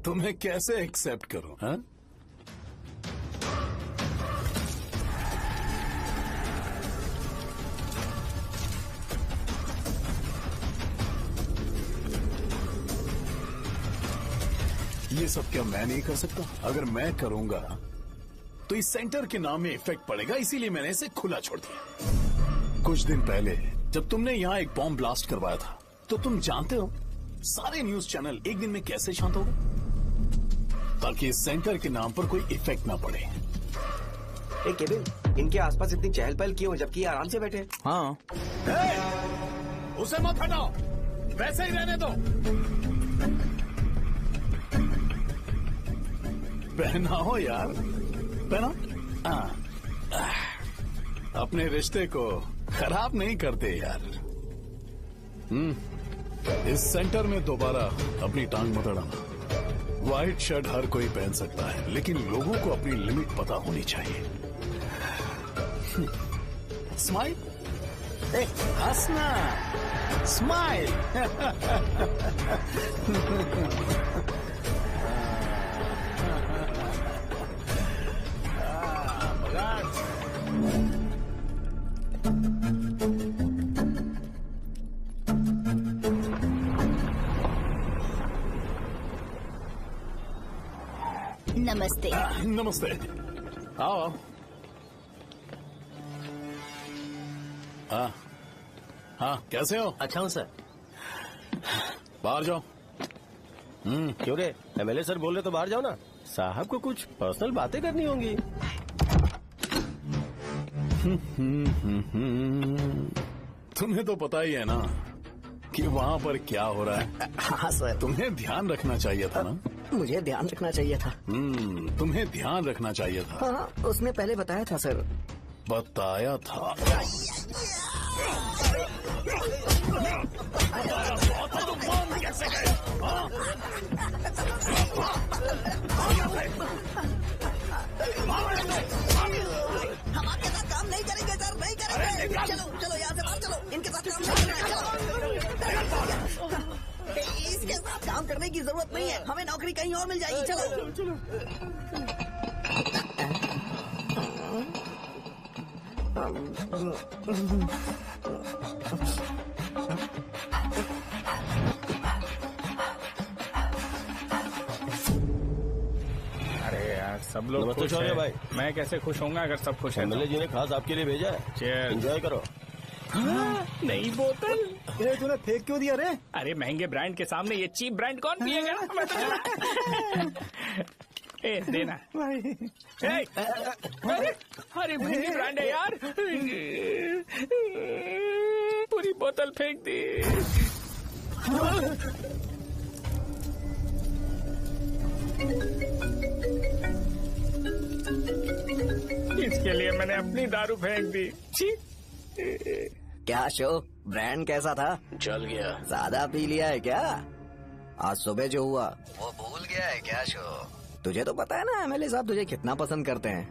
Speaker 10: तो मैं कैसे एक्सेप्ट करूं? हाँ? ये सब क्या मैं नहीं कर सकता? अगर मैं करूंगा तो इस सेंटर के नाम में इफेक्ट पड़ेगा, इसीलिए मैंने इसे खुला छोड़ दिया। कुछ दिन पहले जब तुमने यहाँ एक बॉम्ब ब्लास्ट करवाया था, तो तुम जानते हो सारे न्यूज चैनल एक दिन में कैसे शांत हो गए, ताकि इस सेंटर के नाम पर कोई इफेक्ट ना पड़े।
Speaker 9: केविन, इनके आसपास इतनी चहल पहल क्यों, जबकि ये आराम से बैठे?
Speaker 13: हाँ।
Speaker 10: उसे मत हटाओ, वैसे ही रहने दो। पहनाओ यार, पहनाओ। अपने रिश्ते को खराब नहीं करते यार। इस सेंटर में दोबारा अपनी टांग मत अड़ाना। व्हाइट शर्ट हर कोई पहन सकता है, लेकिन लोगों को अपनी लिमिट पता होनी चाहिए। स्माइल, हंसना, स्माइल।
Speaker 3: नमस्ते।
Speaker 10: नमस्ते, आओ। हाँ, कैसे हो?
Speaker 5: अच्छा हूँ सर।
Speaker 10: बाहर जाओ।
Speaker 5: क्यों रे, एमएलए सर बोल रहे तो बाहर जाओ ना। साहब को कुछ पर्सनल बातें करनी होंगी।
Speaker 10: तुम्हें तो पता ही है ना कि वहाँ पर क्या हो रहा है।
Speaker 2: हाँ सर।
Speaker 10: तुम्हें ध्यान रखना चाहिए था ना।
Speaker 2: मुझे ध्यान रखना चाहिए था।
Speaker 10: तुम्हें ध्यान रखना चाहिए था।
Speaker 2: हाँ, उसने पहले बताया था सर।
Speaker 10: बताया था? कैसे गए?
Speaker 13: की जरूरत नहीं है, हमें नौकरी कहीं और मिल जाएगी। चलो चलो।
Speaker 7: अरे यार सब लोग
Speaker 5: नमस्ते
Speaker 7: खुश
Speaker 5: शौर्य
Speaker 7: हैं।
Speaker 5: भाई।
Speaker 7: मैं कैसे खुश होऊंगा अगर सब खुश हैं?
Speaker 5: एमएलए जी ने खास आपके लिए भेजा है, एंजॉय करो।
Speaker 7: नई बोतल।
Speaker 6: ये तूने फेंक क्यों दिया रे?
Speaker 7: अरे महंगे ब्रांड के सामने ये चीप ब्रांड कौन पिएगा? ए देना। अरे महंगी ब्रांड है यार, पूरी बोतल फेंक दी। इसके लिए मैंने अपनी दारू फेंक दी। छी।
Speaker 2: क्या शो, ब्रांड कैसा था?
Speaker 15: चल गया।
Speaker 2: ज्यादा पी लिया है क्या? आज सुबह जो हुआ वो भूल गया है क्या शो? तुझे तो पता है ना एमएलए साहब तुझे कितना पसंद करते हैं।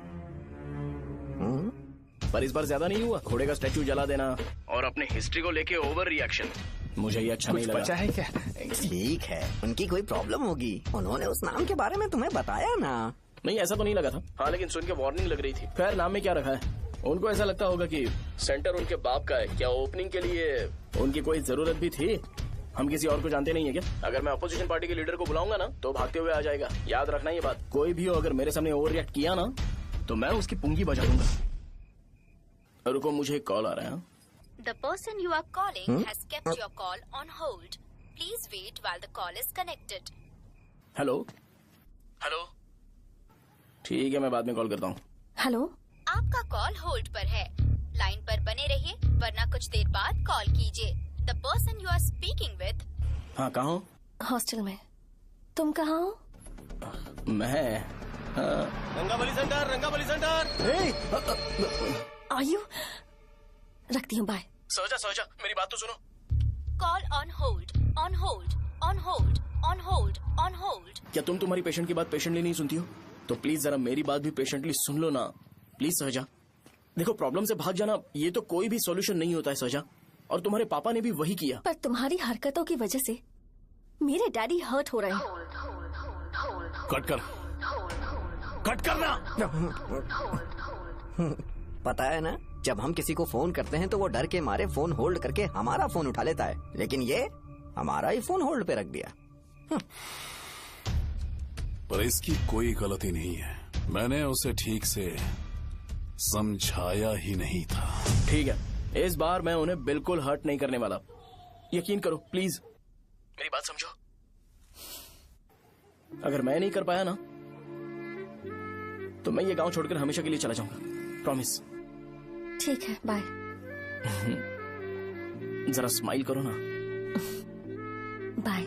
Speaker 1: पर इस बार ज्यादा नहीं हुआ? घोड़े का स्टैचू जला देना और अपने हिस्ट्री को लेके ओवर रिएक्शन, मुझे ये अच्छा नहीं लगा।
Speaker 7: बचा है क्या?
Speaker 2: ठीक है, उनकी कोई प्रॉब्लम होगी, उन्होंने उस नाम के बारे में तुम्हें बताया ना?
Speaker 1: नहीं ऐसा तो नहीं लगा था। हाँ लेकिन सुन के वार्निंग लग रही थी। खैर नाम में क्या रखा है? उनको ऐसा लगता होगा कि सेंटर उनके बाप का है। क्या ओपनिंग के लिए उनकी कोई जरूरत भी थी? हम किसी और को जानते नहीं है क्या? अगर मैं अपोजिशन पार्टी के लीडर को बुलाऊंगा ना तो भागते हुए आ जाएगा। याद रखना ये बात। कोई भी हो अगर मेरे सामने ओवर रिएक्ट किया ना तो मैं उसकी पुंगी बजा दूंगा। रुको मुझे एक कॉल आ रहा है।
Speaker 17: The person you are calling has kept your call on hold. Please wait while the call is connected.
Speaker 1: Hello hello, ठीक है मैं बाद में कॉल करता हूँ।
Speaker 11: हेलो,
Speaker 17: आपका कॉल होल्ड पर है, लाइन पर बने रहिए वरना कुछ देर बाद कॉल कीजिए। The person you are speaking with.
Speaker 1: हाँ कहाँ हो?
Speaker 11: हॉस्टल में। तुम कहाँ हो?
Speaker 1: मैं
Speaker 5: रंगाबली सेंटर, रंगाबली सेंटर।
Speaker 11: आयु, रखती हूँ, बाय।
Speaker 1: सोचा मेरी बात तो सुनो।
Speaker 17: Call on hold, on hold, on hold, on hold, on hold.
Speaker 1: क्या तुम तुम्हारी पेशेंट की बात पेशेंटली नहीं सुनती हो? तो प्लीज जरा मेरी बात भी पेशेंटली सुन लो ना। प्लीज सहजा, देखो प्रॉब्लम से भाग जाना ये तो कोई भी सॉल्यूशन नहीं होता है सहजा, और तुम्हारे पापा ने भी वही किया।
Speaker 11: पर तुम्हारी हरकतों की वजह से मेरे डैडी हर्ट हो रहे हैं।
Speaker 10: कट कर, कट करना।
Speaker 2: पता है ना, जब हम किसी को फोन करते हैं तो वो डर के मारे फोन होल्ड करके हमारा फोन उठा लेता है, लेकिन ये हमारा ही फोन होल्ड पे रख दिया।
Speaker 10: पर इसकी कोई गलती नहीं है, मैंने उसे ठीक से समझाया ही नहीं था।
Speaker 1: ठीक है, इस बार मैं उन्हें बिल्कुल हर्ट नहीं करने वाला, यकीन करो प्लीज, मेरी बात समझो। अगर मैं नहीं कर पाया ना तो मैं ये गांव छोड़कर हमेशा के लिए चला जाऊंगा, प्रॉमिस।
Speaker 11: ठीक है, बाय।
Speaker 1: जरा स्माइल करो ना।
Speaker 11: बाय।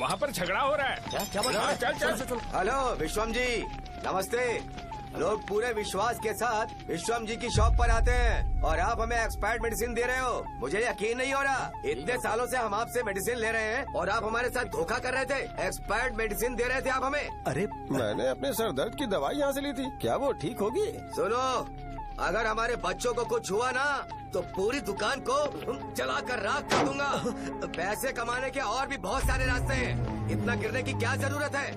Speaker 7: वहाँ पर झगड़ा हो रहा है।
Speaker 9: क्या बात?
Speaker 7: चल।
Speaker 9: हेलो विश्वम जी, नमस्ते। लोग पूरे विश्वास के साथ विश्वम जी की शॉप पर आते हैं और आप हमें एक्सपायर्ड मेडिसिन दे रहे हो। मुझे यकीन नहीं हो रहा, इतने सालों से हम आपसे मेडिसिन ले रहे हैं और आप हमारे साथ धोखा कर रहे थे। एक्सपायर्ड मेडिसिन दे रहे थे आप हमें।
Speaker 5: अरे मैंने अपने सर दर्द की दवाई यहाँ से ली थी, क्या वो ठीक होगी?
Speaker 9: सुनो, अगर हमारे बच्चों को कुछ हुआ ना तो पूरी दुकान को जला कर राख कर दूंगा। पैसे कमाने के और भी बहुत सारे रास्ते हैं, इतना गिरने की क्या जरूरत है?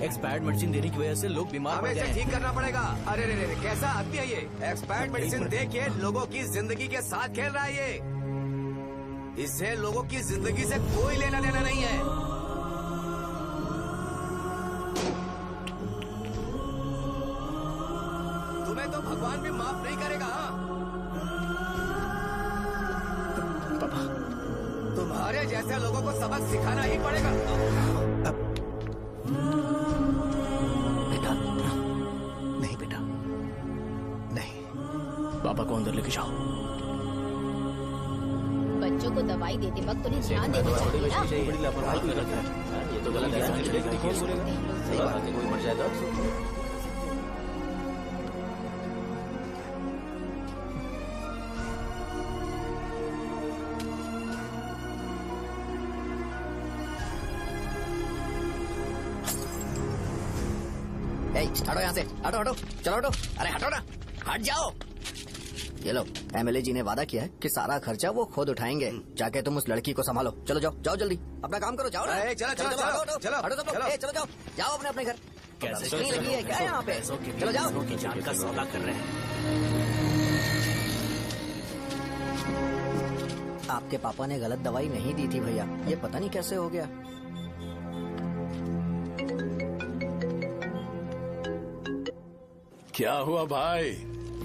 Speaker 13: एक्सपायर्ड मेडिसिन देने की वजह से लोग बीमार पड़
Speaker 9: हमें
Speaker 13: गए
Speaker 9: इसे
Speaker 13: हैं।
Speaker 9: ठीक करना पड़ेगा। अरे रे रे, कैसा आदमी है ये? एक्सपायर्ड मेडिसिन दे के लोगों की जिंदगी के साथ खेल रहा है ये। इससे लोगों की जिंदगी से कोई लेना देना नहीं है। तुम्हें तो भगवान भी माफ नहीं करेगा। तुम्हारे जैसे लोगों को सबक सिखाना ही पड़ेगा।
Speaker 2: नहीं बेटा, नहीं।
Speaker 1: पापा को अंदर लेके जाओ।
Speaker 17: बच्चों को दवाई देते वक्त उन्हें ध्यान देना चाहिए ना।
Speaker 15: बड़ी लापरवाही की गलत है, ये तो गलत है। सही बात है, कोई मर जाए तो
Speaker 2: हटो यहाँ से, हटो हटो, चलो हटो। अरे हटो ना। हट जाओ। ये लो, एमएलए जी ने वादा किया है कि सारा खर्चा वो खुद उठाएंगे। जाके तुम उस लड़की को संभालो। चलो जाओ, जाओ जल्दी, अपना काम करो। जाओ ना।
Speaker 9: चलो, चलो, चलो,
Speaker 2: हटो,
Speaker 9: चलो,
Speaker 2: हटो,
Speaker 9: चलो,
Speaker 2: हटो सब लोग।
Speaker 9: चलो।
Speaker 2: चलो जाओ, जाओ अपने घर।
Speaker 13: कैसे
Speaker 2: नहीं लगी है क्या यहाँ पे? चलो जाओ।
Speaker 13: की जान का सौदा कर रहे हैं।
Speaker 2: आपके पापा ने गलत दवाई नहीं दी थी भैया, ये पता नहीं कैसे हो गया।
Speaker 10: क्या हुआ भाई?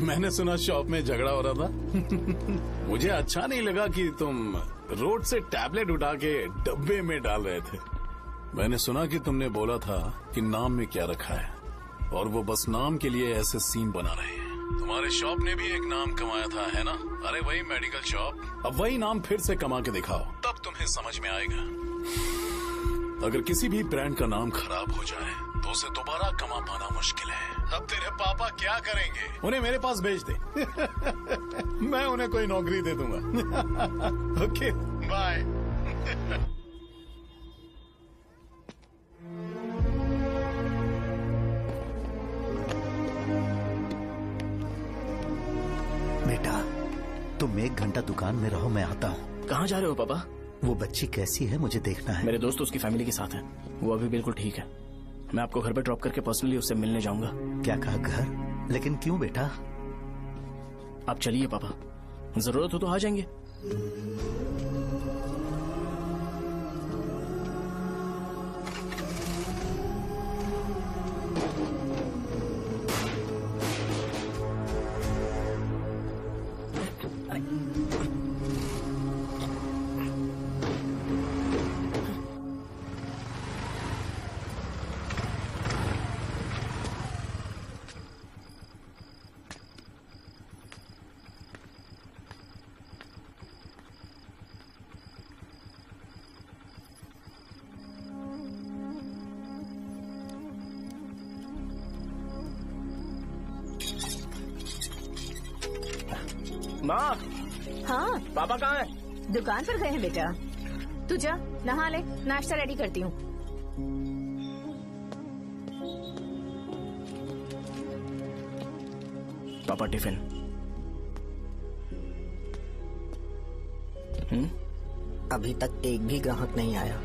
Speaker 10: मैंने सुना शॉप में झगड़ा हो रहा था। मुझे अच्छा नहीं लगा कि तुम रोड से टैबलेट उठा के डब्बे में डाल रहे थे। मैंने सुना कि तुमने बोला था कि नाम में क्या रखा है, और वो बस नाम के लिए ऐसे सीन बना रहे हैं। तुम्हारे शॉप ने भी एक नाम कमाया था, है ना? अरे वही मेडिकल शॉप। अब वही नाम फिर से कमा के दिखाओ, तब तुम्हें समझ में आएगा। अगर किसी भी ब्रांड का नाम खराब हो जाए तो उसे दोबारा कमा पाना मुश्किल है। अब तेरे पापा क्या करेंगे? उन्हें मेरे पास भेज दे। मैं उन्हें कोई नौकरी दे दूंगा। Okay, bye.
Speaker 8: बेटा, तुम 1 घंटा दुकान में रहो, मैं आता हूँ।
Speaker 1: कहाँ जा रहे हो पापा?
Speaker 8: वो बच्ची कैसी है मुझे देखना है।
Speaker 1: मेरे दोस्त उसकी फैमिली के साथ है, वो अभी बिल्कुल ठीक है। मैं आपको घर पे ड्रॉप करके पर्सनली उससे मिलने जाऊंगा।
Speaker 8: क्या कहा घर? लेकिन क्यों बेटा?
Speaker 1: आप चलिए पापा, जरूरत हो तो आ जाएंगे। माँ।
Speaker 3: हाँ
Speaker 1: पापा कहाँ हैं?
Speaker 3: दुकान पर गए हैं बेटा। तू जा नहा ले, नाश्ता रेडी करती हूँ।
Speaker 1: पापा टिफिन।
Speaker 2: अभी तक एक भी ग्राहक नहीं आया।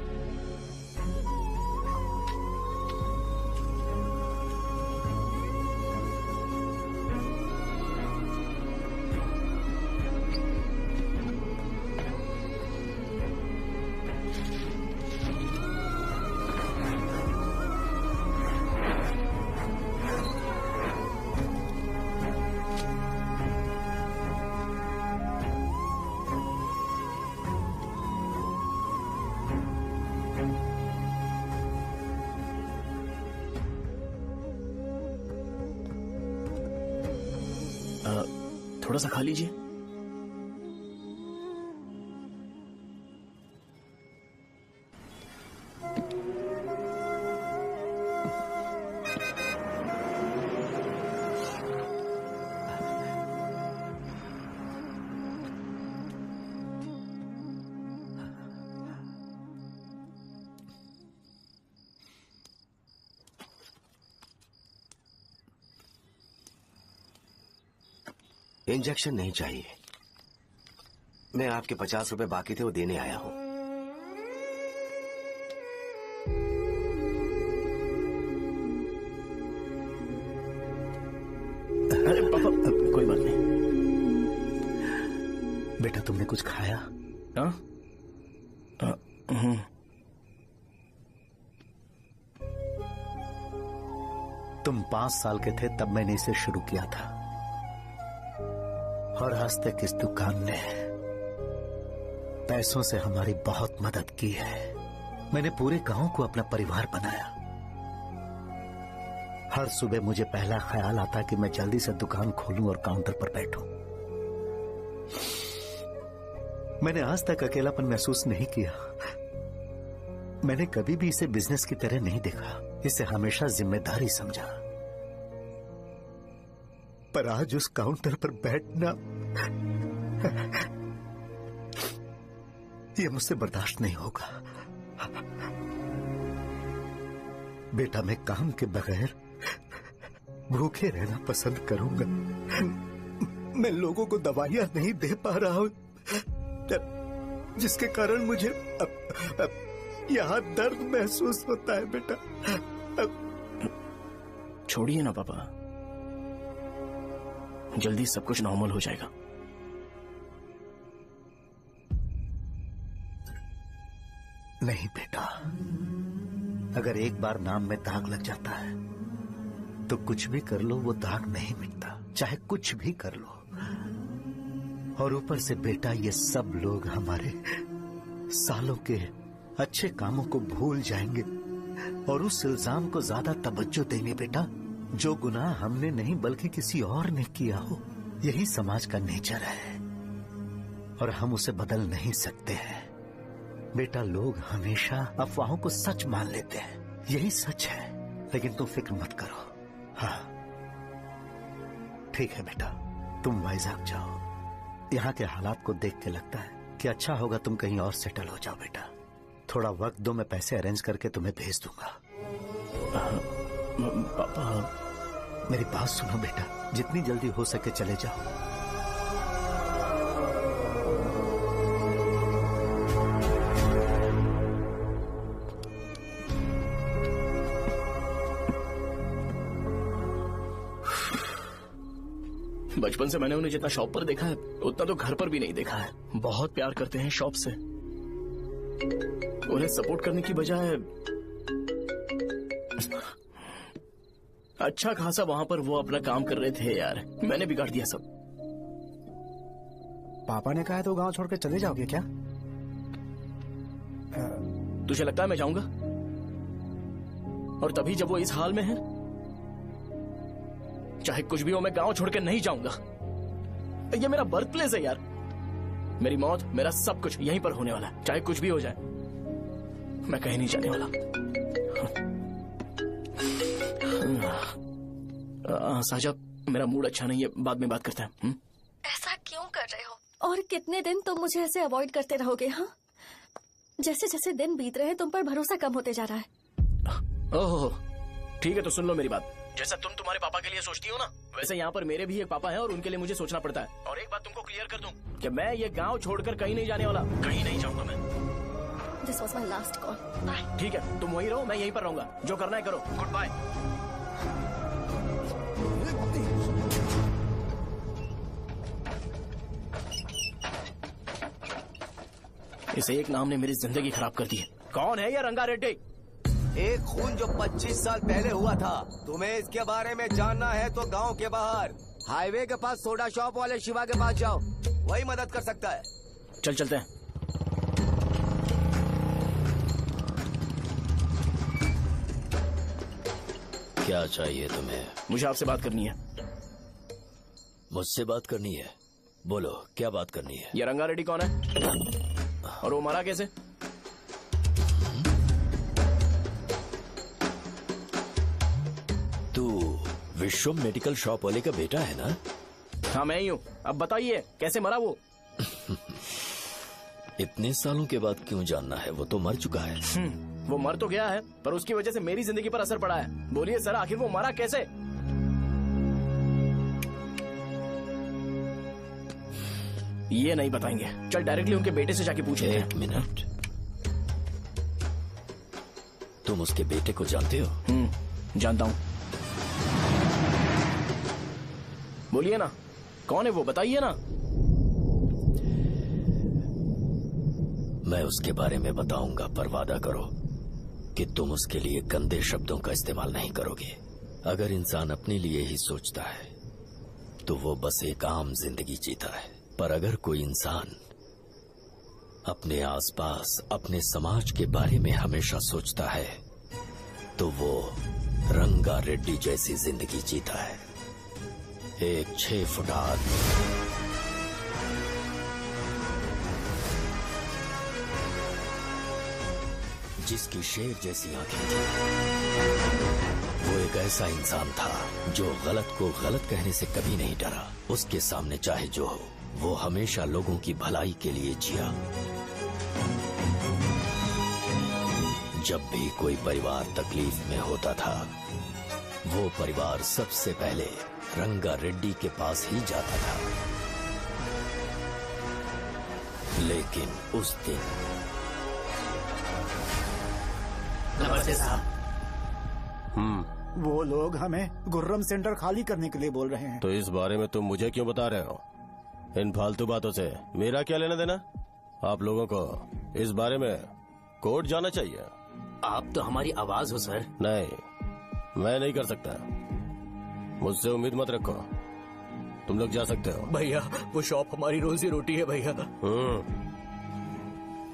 Speaker 1: थोड़ा सा खा लीजिए।
Speaker 9: इंजेक्शन नहीं चाहिए। मैं आपके 50 रुपए बाकी थे, वो देने आया हूं।
Speaker 1: अरे पापा, कोई बात नहीं।
Speaker 8: बेटा तुमने कुछ खाया?
Speaker 1: हाँ?
Speaker 8: तुम 5 साल के थे तब मैंने इसे शुरू किया था, और आज तक इस दुकान ने पैसों से हमारी बहुत मदद की है। मैंने पूरे गांव को अपना परिवार बनाया। हर सुबह मुझे पहला ख्याल आता कि मैं जल्दी से दुकान खोलूं और काउंटर पर बैठूं। मैंने आज तक अकेलापन महसूस नहीं किया। मैंने कभी भी इसे बिजनेस की तरह नहीं देखा, इसे हमेशा जिम्मेदारी समझा। पर आज उस काउंटर पर बैठना ये मुझसे बर्दाश्त नहीं होगा। बेटा मैं काम के बगैर
Speaker 6: भूखे रहना पसंद करूंगा। मैं लोगों को दवाइयां नहीं दे पा रहा हूं, जिसके कारण मुझे अब यहाँ दर्द महसूस होता है बेटा।
Speaker 1: छोड़िए ना पापा, जल्दी सब कुछ नॉर्मल हो जाएगा।
Speaker 6: नहीं बेटा, अगर एक बार नाम में दाग लग जाता है तो कुछ भी कर लो वो दाग नहीं मिटता, चाहे कुछ भी कर लो। और ऊपर से बेटा ये सब लोग हमारे सालों के अच्छे कामों को भूल जाएंगे और उस इल्जाम को ज्यादा तवज्जो देंगे बेटा जो गुनाह हमने नहीं बल्कि किसी और ने किया हो। यही समाज का नेचर है और हम उसे बदल नहीं सकते हैं बेटा। लोग हमेशा अफवाहों को सच मान लेते हैं, यही सच है। लेकिन तुम फिक्र मत करो। हाँ ठीक है बेटा, तुम वाइजैक जाओ। यहाँ के हालात को देख के लगता है कि अच्छा होगा तुम कहीं और सेटल हो जाओ बेटा। थोड़ा वक्त दो, मैं पैसे अरेंज करके तुम्हें भेज दूंगा।
Speaker 1: पापा
Speaker 6: मेरी बात सुनो बेटा, जितनी जल्दी हो सके चले जाओ।
Speaker 1: बचपन से मैंने उन्हें जितना शॉप पर देखा है उतना तो घर पर भी नहीं देखा है। बहुत प्यार करते हैं शॉप से। उन्हें सपोर्ट करने की बजाय अच्छा खासा वहां पर वो अपना काम कर रहे थे यार। मैंने बिगाड़ दिया सब।
Speaker 6: पापा ने कहा तो गांव छोड़कर चले जाओगे क्या?
Speaker 1: तुझे लगता है मैं जाऊंगा? और तभी जब वो इस हाल में है, चाहे कुछ भी हो मैं गांव छोड़कर नहीं जाऊंगा। ये मेरा बर्थ प्लेस है यार। मेरी मौत, मेरा सब कुछ यहीं पर होने वाला है। चाहे कुछ भी हो जाए मैं कहीं नहीं जाने वाला। साजा, मेरा मूड अच्छा नहीं है, बाद में बात करते हैं।
Speaker 11: ऐसा क्यों कर रहे हो? और कितने दिन तुम मुझे ऐसे अवॉइड करते रहोगे? हाँ, जैसे जैसे दिन बीत रहे हैं तुम पर भरोसा कम होते जा रहा है।
Speaker 1: ओह ठीक है, तो सुन लो मेरी बात। जैसा तुम तुम्हारे पापा के लिए सोचती हो ना, वैसे यहाँ पर मेरे भी एक पापा हैं और उनके लिए मुझे सोचना पड़ता है। और एक बात तुमको क्लियर कर दूं कि मैं ये गांव छोड़कर कहीं नहीं जाने वाला, कहीं नहीं जाऊंगा मैं।
Speaker 11: This was my last call. Bye.
Speaker 1: ठीक है, तुम वहीं रहो, मैं यहीं पर रहूंगा। जो करना है करो। Good bye. इस एक नाम ने मेरी जिंदगी खराब कर दी है। कौन है ये रंगा रेड्डी?
Speaker 9: एक खून जो 25 साल पहले हुआ था। तुम्हें इसके बारे में जानना है तो गांव के बाहर हाईवे के पास सोडा शॉप वाले शिवा के पास जाओ, वही मदद कर सकता है।
Speaker 1: चल चलते हैं।
Speaker 14: क्या चाहिए तुम्हें?
Speaker 1: मुझे आपसे बात करनी है।
Speaker 14: मुझसे बात करनी है? बोलो क्या बात करनी है?
Speaker 1: ये रंगा रेड्डी कौन है और वो मरा कैसे?
Speaker 14: तू विश्वम मेडिकल शॉप वाले का बेटा है ना?
Speaker 1: हाँ मैं ही हूँ। अब बताइए कैसे मरा वो?
Speaker 14: इतने सालों के बाद क्यों जानना है? वो तो मर चुका है।
Speaker 1: वो मर तो गया है पर उसकी वजह से मेरी जिंदगी पर असर पड़ा है। बोलिए सर, आखिर वो मरा कैसे? ये नहीं बताएंगे। चल डायरेक्टली उनके बेटे से जाके पूछे।
Speaker 14: एक मिनट, तुम उसके बेटे को जानते हो?
Speaker 1: जानता हूँ। बोलिए ना, कौन है वो? बताइए ना।
Speaker 14: मैं उसके बारे में बताऊंगा, पर वादा करो कि तुम उसके लिए गंदे शब्दों का इस्तेमाल नहीं करोगे। अगर इंसान अपने लिए ही सोचता है तो वो बस एक आम जिंदगी जीता है, पर अगर कोई इंसान अपने आसपास, अपने समाज के बारे में हमेशा सोचता है तो वो रंगा रेड्डी जैसी जिंदगी जीता है। एक 6 फुट आदमी, जिसकी शेर जैसी आंखें थी। वो एक ऐसा इंसान था जो गलत को गलत कहने से कभी नहीं डरा। उसके सामने चाहे जो हो, वो हमेशा लोगों की भलाई के लिए जिया। जब भी कोई परिवार तकलीफ में होता था वो परिवार सबसे पहले रंगा रेड्डी के पास ही जाता था, लेकिन उस दिन
Speaker 18: नमस्ते साहब।
Speaker 19: वो लोग हमें गुर्रम सेंटर खाली करने के लिए बोल रहे हैं।
Speaker 5: तो इस बारे में तुम मुझे क्यों बता रहे हो? इन फालतू बातों से मेरा क्या लेना देना? आप लोगों को इस बारे में कोर्ट जाना चाहिए।
Speaker 15: आप तो हमारी आवाज हो सर।
Speaker 5: नहीं, मैं नहीं कर सकता। मुझसे उम्मीद मत रखो। तुम लोग जा सकते हो।
Speaker 13: भैया वो शॉप हमारी रोजी रोटी है भैया।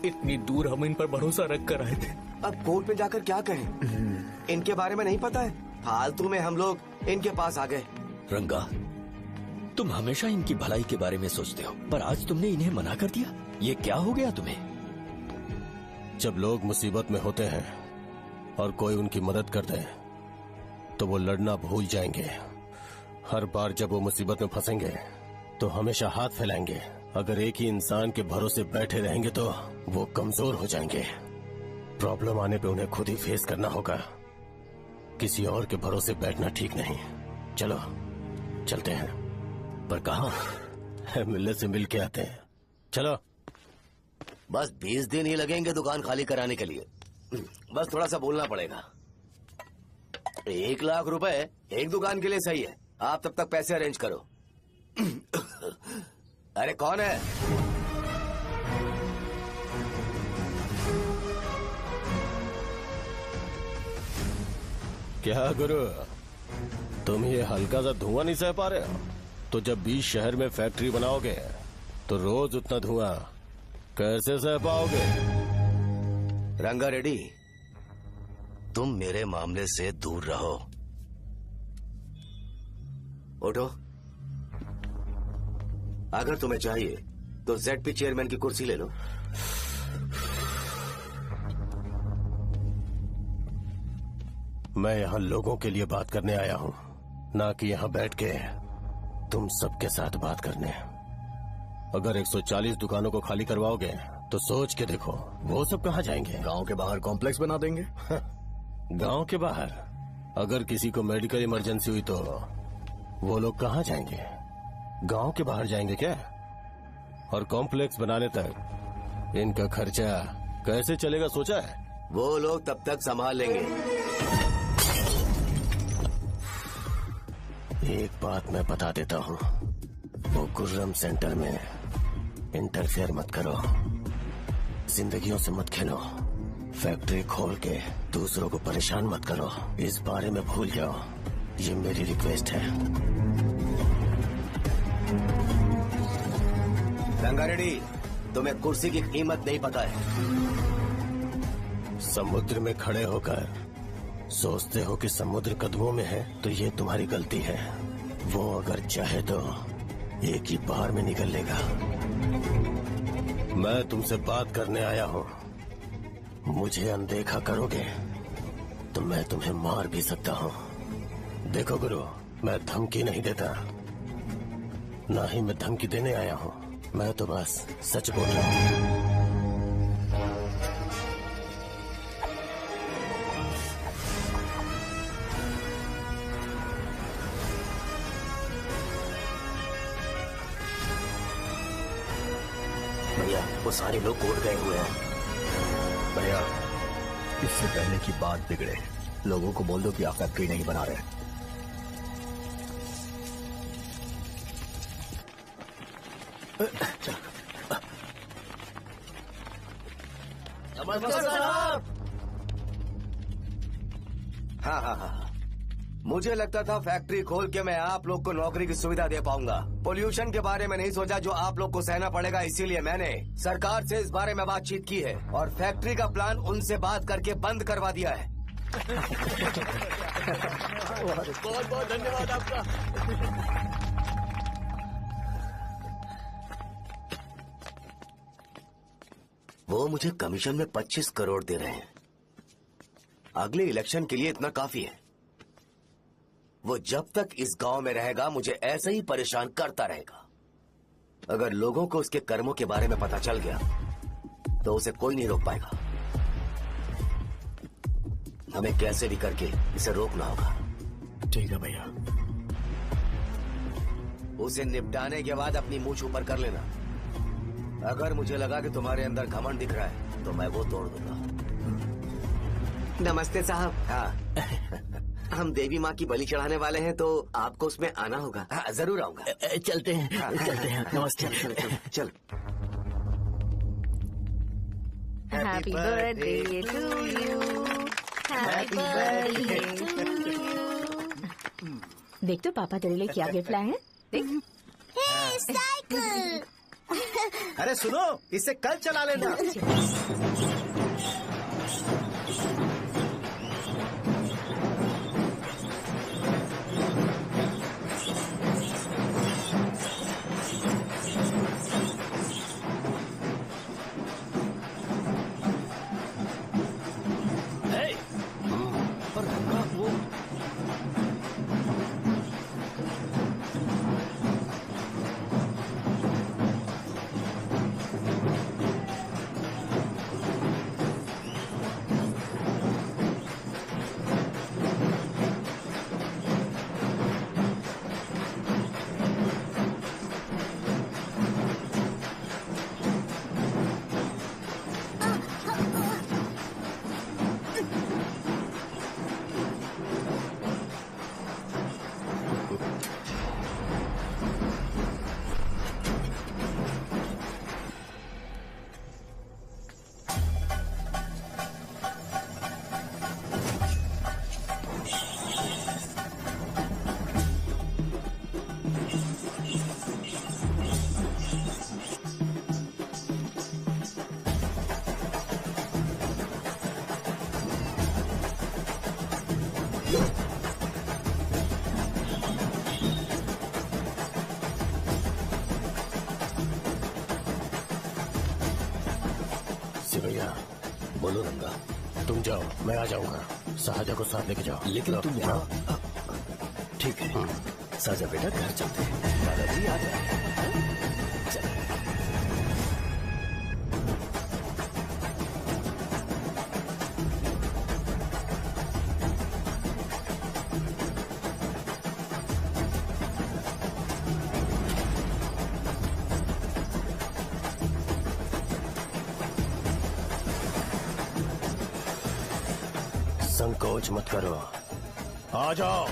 Speaker 13: इतनी दूर हम इन पर भरोसा रख कर आए थे।
Speaker 9: अब कोर्ट में जाकर क्या कहें? इनके बारे में नहीं पता है। फालतू में हम लोग इनके पास आ गए।
Speaker 14: रंगा, तुम हमेशा इनकी भलाई के बारे में सोचते हो, पर आज तुमने इन्हें मना कर दिया। ये क्या हो गया तुम्हें?
Speaker 5: जब लोग मुसीबत में होते हैं और कोई उनकी मदद करते हैं तो वो लड़ना भूल जाएंगे। हर बार जब वो मुसीबत में फंसेंगे तो हमेशा हाथ फैलाएंगे। अगर एक ही इंसान के भरोसे बैठे रहेंगे तो वो कमजोर हो जाएंगे। प्रॉब्लम आने पे उन्हें खुद ही फेस करना होगा। किसी और के भरोसे बैठना ठीक नहीं। चलो चलते हैं।
Speaker 14: पर कहाँ?
Speaker 5: मिलने से मिल के आते हैं। चलो।
Speaker 15: बस 20 दिन ही लगेंगे दुकान खाली कराने के लिए।
Speaker 9: बस थोड़ा सा बोलना पड़ेगा।
Speaker 15: 1 लाख रुपए
Speaker 9: एक दुकान के लिए सही है। आप तब तक पैसे अरेंज करो। अरे कौन है?
Speaker 5: क्या गुरु, तुम ये हल्का सा धुआं नहीं सह पा रहे हो? तो जब 20 शहर में फैक्ट्री बनाओगे तो रोज उतना धुआं कैसे सह पाओगे?
Speaker 9: रंगा रेड्डी, तुम मेरे मामले से दूर रहो। उठो। अगर तुम्हें चाहिए तो ZP चेयरमैन की कुर्सी ले लो।
Speaker 5: मैं यहाँ लोगों के लिए बात करने आया हूँ, ना कि यहाँ बैठ के तुम सबके साथ बात करने। अगर 140 दुकानों को खाली करवाओगे तो सोच के देखो वो सब कहाँ जाएंगे?
Speaker 2: गांव के बाहर कॉम्प्लेक्स बना देंगे।
Speaker 5: गांव के बाहर? अगर किसी को मेडिकल इमरजेंसी हुई तो वो लोग कहाँ जाएंगे? गांव के बाहर जाएंगे क्या? और कॉम्प्लेक्स बनाने तक इनका खर्चा कैसे चलेगा सोचा है?
Speaker 9: वो लोग तब तक संभाल लेंगे।
Speaker 5: एक बात मैं बता देता हूँ, वो गुर्रम सेंटर में इंटरफेयर मत करो। जिंदगियों से मत खेलो। फैक्ट्री खोल के दूसरों को परेशान मत करो। इस बारे में भूल जाओ। ये मेरी रिक्वेस्ट है।
Speaker 9: रंगा रेड्डी, तुम्हें कुर्सी की कीमत नहीं पता है।
Speaker 5: समुद्र में खड़े होकर सोचते हो कि समुद्र कदमों में है तो ये तुम्हारी गलती है। वो अगर चाहे तो एक ही बार में निकल लेगा। मैं तुमसे बात करने आया हूँ। मुझे अनदेखा करोगे तो मैं तुम्हें मार भी सकता हूँ। देखो गुरु, मैं धमकी नहीं देता, ना ही मैं धमकी देने आया हूँ। मैं तो बस सच बोल रहा हूँ।
Speaker 15: भैया वो सारे लोग कोर्ट गए हुए हैं।
Speaker 6: भैया, इससे पहले की बात बिगड़े, लोगों को बोल दो कि आप फैक्ट्री नहीं बना रहे।
Speaker 15: नमस्ते साहब।
Speaker 9: हाँ। मुझे लगता था फैक्ट्री खोल के मैं आप लोग को नौकरी की सुविधा दे पाऊंगा। पोल्यूशन के बारे में नहीं सोचा जो आप लोग को सहना पड़ेगा, इसीलिए मैंने सरकार से इस बारे में बातचीत की है और फैक्ट्री का प्लान उनसे बात करके बंद करवा दिया है।
Speaker 15: बहुत बहुत धन्यवाद आपका।
Speaker 9: वो मुझे कमीशन में 25 करोड़ दे रहे हैं। अगले इलेक्शन के लिए इतना काफी है। वो जब तक इस गांव में रहेगा मुझे ऐसे ही परेशान करता रहेगा। अगर लोगों को उसके कर्मों के बारे में पता चल गया तो उसे कोई नहीं रोक पाएगा। हमें कैसे भी करके इसे रोकना होगा।
Speaker 14: ठीक है भैया।
Speaker 9: उसे निपटाने के बाद अपनी मूंछ ऊपर कर लेना। अगर मुझे लगा कि तुम्हारे अंदर घमंड दिख रहा है तो मैं वो तोड़ दूंगा। नमस्ते साहब। हाँ हम देवी माँ की बलि चढ़ाने वाले हैं, तो आपको उसमें आना होगा। हाँ, जरूर आऊंगा।
Speaker 14: चलते हैं।
Speaker 9: हाँ,
Speaker 14: चलते हैं। नमस्ते।
Speaker 9: चल।
Speaker 3: Happy birthday to you, happy birthday to you. देख तो पापा तेरे लिए क्या गिफ्ट लाए हैं। देख।
Speaker 11: साइकिल।
Speaker 8: अरे सुनो, इसे कल चला लेना।
Speaker 5: भैया बोलो रंगा, तुम जाओ मैं आ जाऊंगा। साजा को साथ लेके जाओ।
Speaker 14: लेकिन तुम यहाँ। ठीक है साजा बेटा, घर चलते हैं। दादाजी आ जाए। चल।
Speaker 5: संकोच मत करो, आ जाओ।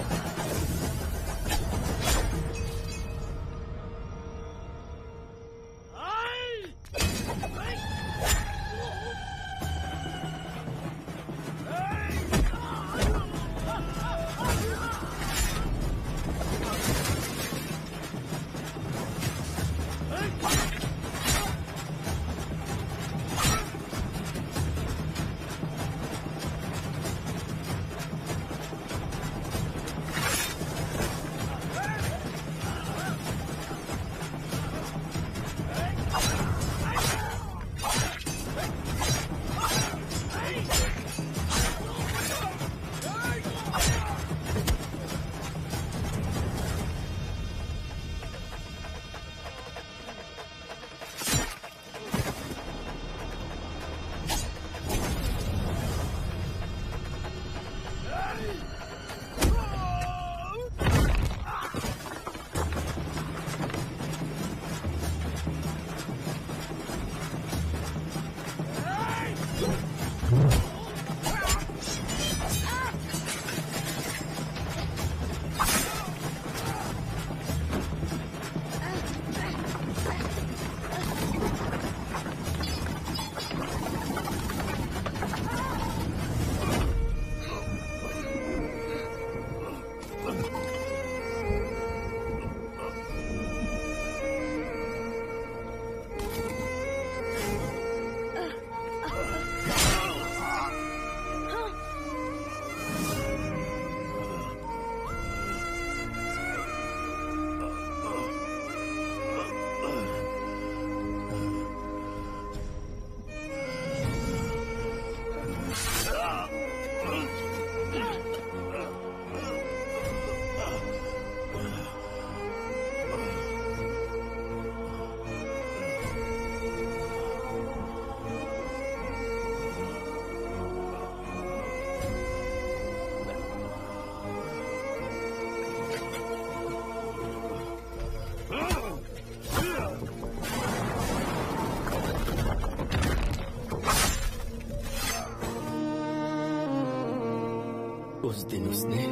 Speaker 14: उस दिन उसने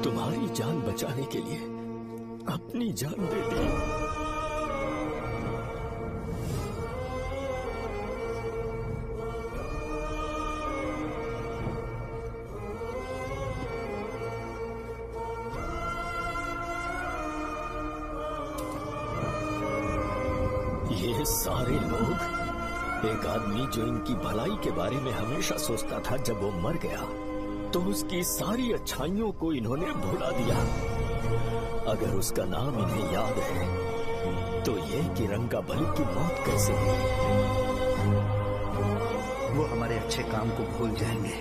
Speaker 14: तुम्हारी जान बचाने के लिए अपनी जान दे दी। ये सारे लोग, एक आदमी जो इनकी भलाई के बारे में हमेशा सोचता था, जब वो मर गया तो उसकी सारी अच्छाइयों को इन्होंने भुला दिया। अगर उसका नाम इन्हें याद है तो ये कि रंगाबली की मौत कैसे हुई।
Speaker 6: वो हमारे अच्छे काम को भूल जाएंगे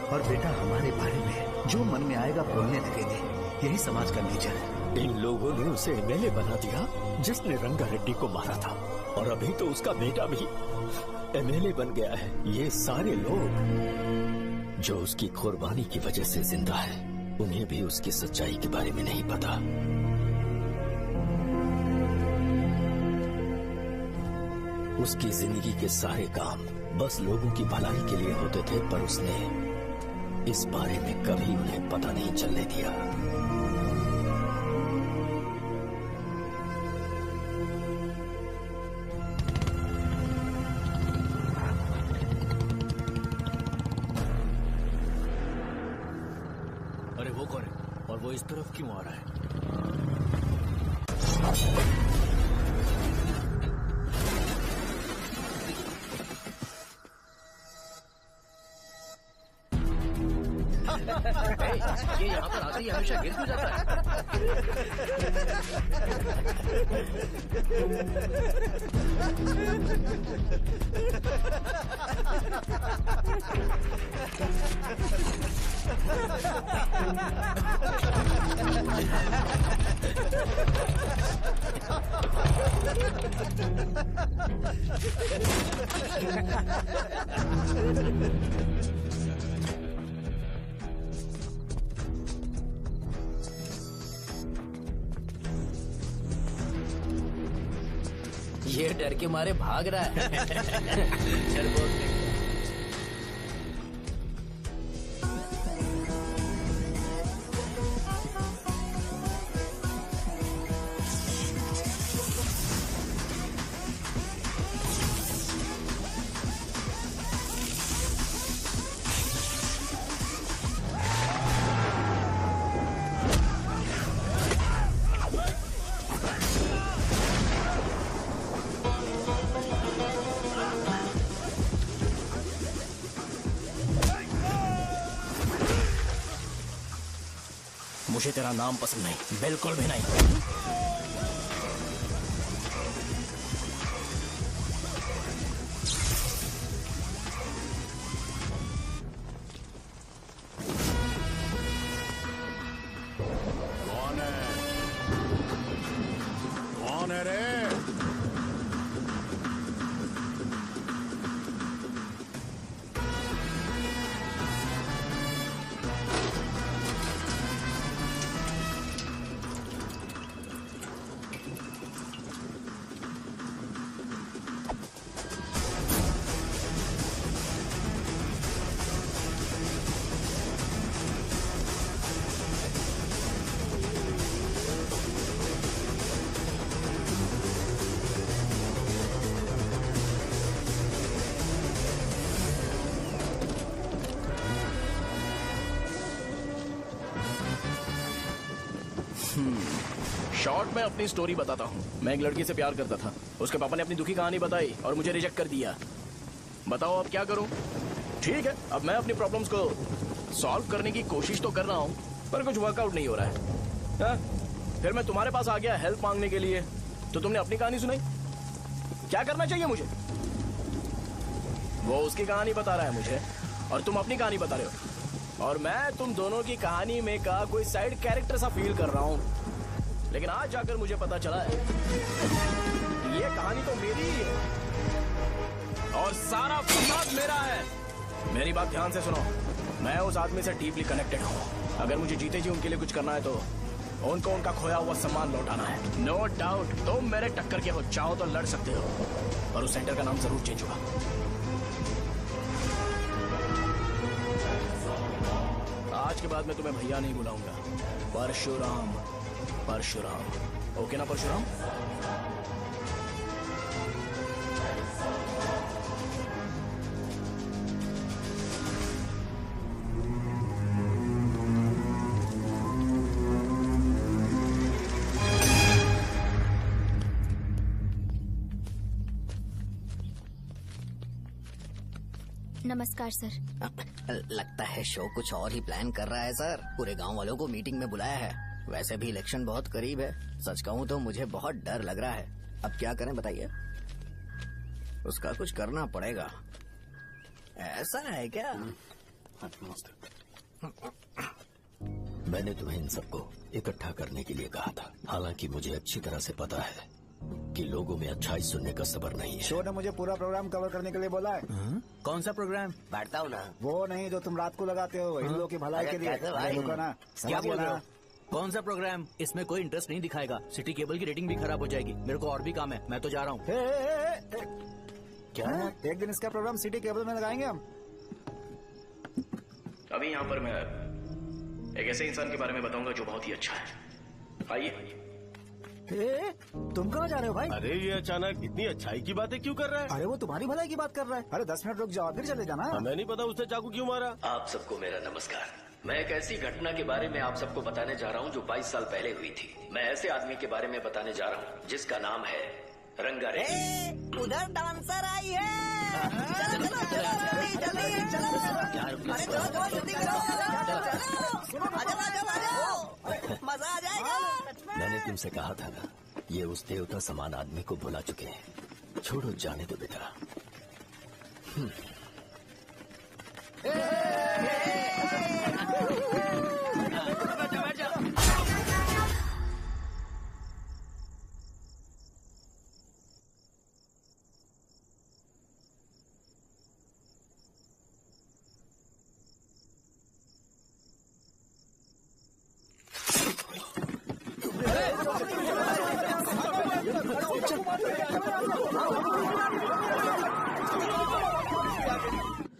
Speaker 6: और बेटा हमारे बारे में जो मन में आएगा बोलने लगेंगे। यही समाज का नेचर है।
Speaker 14: इन लोगों ने उसे एमएलए बना दिया जिसने रंगा रेड्डी को मारा था, और अभी तो उसका बेटा भी एमएलए बन गया है। ये सारे लोग जो उसकी कुर्बानी की वजह से जिंदा है, उन्हें भी उसकी सच्चाई के बारे में नहीं पता। उसकी जिंदगी के सारे काम बस लोगों की भलाई के लिए होते थे, पर उसने इस बारे में कभी उन्हें पता नहीं चलने दिया।
Speaker 13: अरे वो कौन है और वो इस तरफ क्यों आ रहा है?
Speaker 15: ये यहाँ पर आते ही हमेशा गिर क्यों जाता है? ये डर के मारे भाग रहा है। डरपोक नहीं। मुझे तेरा नाम पसंद नहीं, बिल्कुल भी नहीं।
Speaker 10: कौन है? कौन है रे?
Speaker 1: शॉर्ट में अपनी स्टोरी बताता हूँ। मैं एक लड़की से प्यार करता था। उसके पापा ने अपनी दुखी कहानी बताई और मुझे रिजेक्ट कर दिया। बताओ अब क्या करूँ? ठीक है, अब मैं अपनी प्रॉब्लम्स को सॉल्व करने की कोशिश तो कर रहा हूँ, पर कुछ वर्कआउट नहीं हो रहा है। फिर मैं तुम्हारे पास आ गया हेल्प मांगने के लिए, तो तुमने अपनी कहानी सुनाई। क्या करना चाहिए मुझे? वो उसकी कहानी बता रहा है मुझे और तुम अपनी कहानी बता रहे हो, और मैं तुम दोनों की कहानी में का कोई साइड कैरेक्टर सा फील कर रहा हूँ। लेकिन आज जाकर मुझे पता चला है ये कहानी तो मेरी ही है और सारा फसाद मेरा है। मेरी बात ध्यान से सुनो, मैं उस आदमी से डीपली कनेक्टेड हूँ। अगर मुझे जीते जी उनके लिए कुछ करना है तो उनको उनका खोया हुआ सम्मान लौटाना है। नो डाउट तुम मेरे टक्कर के हो, चाहो तो लड़ सकते हो, और उस सेंटर का नाम जरूर चेंज होगा। आज के बाद मैं तुम्हें भैया नहीं बुलाऊंगा, परशुराम। परशुराम, ओके ना परशुराम?
Speaker 11: नमस्कार सर।
Speaker 2: लगता है शो कुछ और ही प्लान कर रहा है सर। पूरे गांव वालों को मीटिंग में बुलाया है। वैसे भी इलेक्शन बहुत करीब है। सच कहूँ तो मुझे बहुत डर लग रहा है। अब क्या करें बताइए? उसका कुछ करना पड़ेगा। ऐसा है क्या?
Speaker 14: मैंने तुम्हें इन सबको इकट्ठा करने के लिए कहा था। हालांकि मुझे अच्छी तरह से पता है कि लोगों में अच्छाई सुनने का सब्र नहीं है।
Speaker 19: शो ने मुझे पूरा प्रोग्राम कवर करने के लिए बोला है।
Speaker 13: कौन सा प्रोग्राम?
Speaker 9: बैठता हूँ ना।
Speaker 19: वो नहीं जो तुम रात को लगाते हो, इन लोगों की भलाई के लिए। रुको ना,
Speaker 13: क्या बोल रहे हो? कौन सा प्रोग्राम? इसमें कोई इंटरेस्ट नहीं दिखाएगा। सिटी केबल की रेटिंग भी खराब हो जाएगी। मेरे को और भी काम है, मैं तो जा रहा हूँ।
Speaker 19: क्या? एक दिन इसका प्रोग्राम सिटी केबल में लगाएंगे हम।
Speaker 1: अभी यहाँ पर मैं एक ऐसे इंसान के बारे में बताऊंगा जो बहुत ही अच्छा है। आइए।
Speaker 19: तुम कहाँ जा रहे हो भाई?
Speaker 5: अरे ये अचानक इतनी अच्छाई की बातें क्यों कर रहा है?
Speaker 19: अरे वो तुम्हारी भलाई की बात कर रहा है। अरे 10 मिनट रुक जाओ, फिर चले जाना।
Speaker 5: हमें नहीं पता उसने चाकू क्यों मारा।
Speaker 15: आप सबको मेरा नमस्कार। मैं एक ऐसी घटना के बारे में आप सबको बताने जा रहा हूँ जो 22 साल पहले हुई थी। मैं ऐसे आदमी के बारे में बताने जा रहा हूँ जिसका नाम है रंगारेड्डी।
Speaker 4: उधर डांसर आई है। चलो चलो जल्दी जल्दी चलो। अरे चलो जल्दी करो। मजा आ जाएगा।
Speaker 14: मैंने तुमसे कहा था ना, ये उस देवता समान आदमी को बुला चुके हैं। छोड़ो, जाने दो बेटा।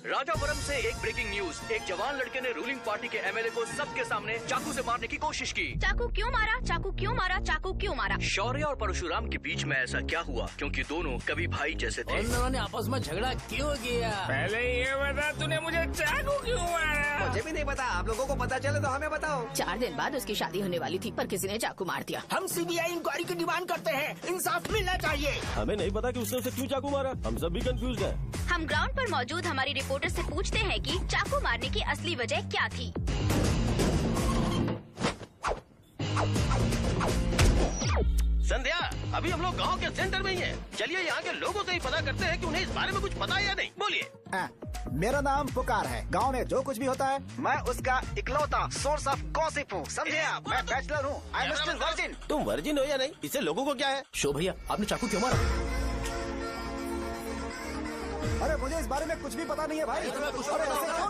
Speaker 16: राजापुरम से एक ब्रेकिंग न्यूज। एक जवान लड़के ने रूलिंग पार्टी के एमएलए को सबके सामने चाकू से मारने की कोशिश की।
Speaker 17: चाकू क्यों मारा? चाकू क्यों मारा? चाकू क्यों मारा?
Speaker 16: शौर्य और परशुराम के बीच में ऐसा क्या हुआ? क्योंकि दोनों कभी भाई जैसे थे।
Speaker 15: उन दोनों ने आपस में झगड़ा क्यों किया?
Speaker 7: पहले ये बता, तूने मुझे चाकू क्यों मारा?
Speaker 9: मुझे भी नहीं पता। आप लोगों को पता चले तो हमें बताओ।
Speaker 3: 4 दिन बाद उसकी शादी होने वाली थी, पर किसी ने चाकू मार दिया।
Speaker 12: हम सीबीआई इंक्वायरी की डिमांड करते हैं। इंसाफ मिलना चाहिए।
Speaker 5: हमें नहीं पता कि उसने उसे क्यों चाकू मारा। हम सब भी कंफ्यूज हैं।
Speaker 17: हम ग्राउंड पर मौजूद हमारी रिपोर्टर से पूछते हैं कि चाकू मारने की असली वजह क्या थी।
Speaker 5: संध्या, अभी हम लोग गांव के सेंटर में ही हैं। चलिए यहाँ के लोगों से ही पता करते हैं कि उन्हें इस बारे में कुछ पता है या नहीं। बोलिए।
Speaker 19: मेरा नाम पुकार है। गांव में जो कुछ भी होता है मैं उसका इकलौता सोर्स ऑफ गॉसिप हूँ। समझे आप? मैं बैचलर हूँ। I am still virgin.
Speaker 5: तुम वर्जिन हो या नहीं, इससे लोगों को क्या है?
Speaker 1: शो भैया, आपने चाकू क्यों मारा?
Speaker 19: अरे मुझे इस बारे में कुछ भी पता नहीं है भाई। अरे ऐसे क्यों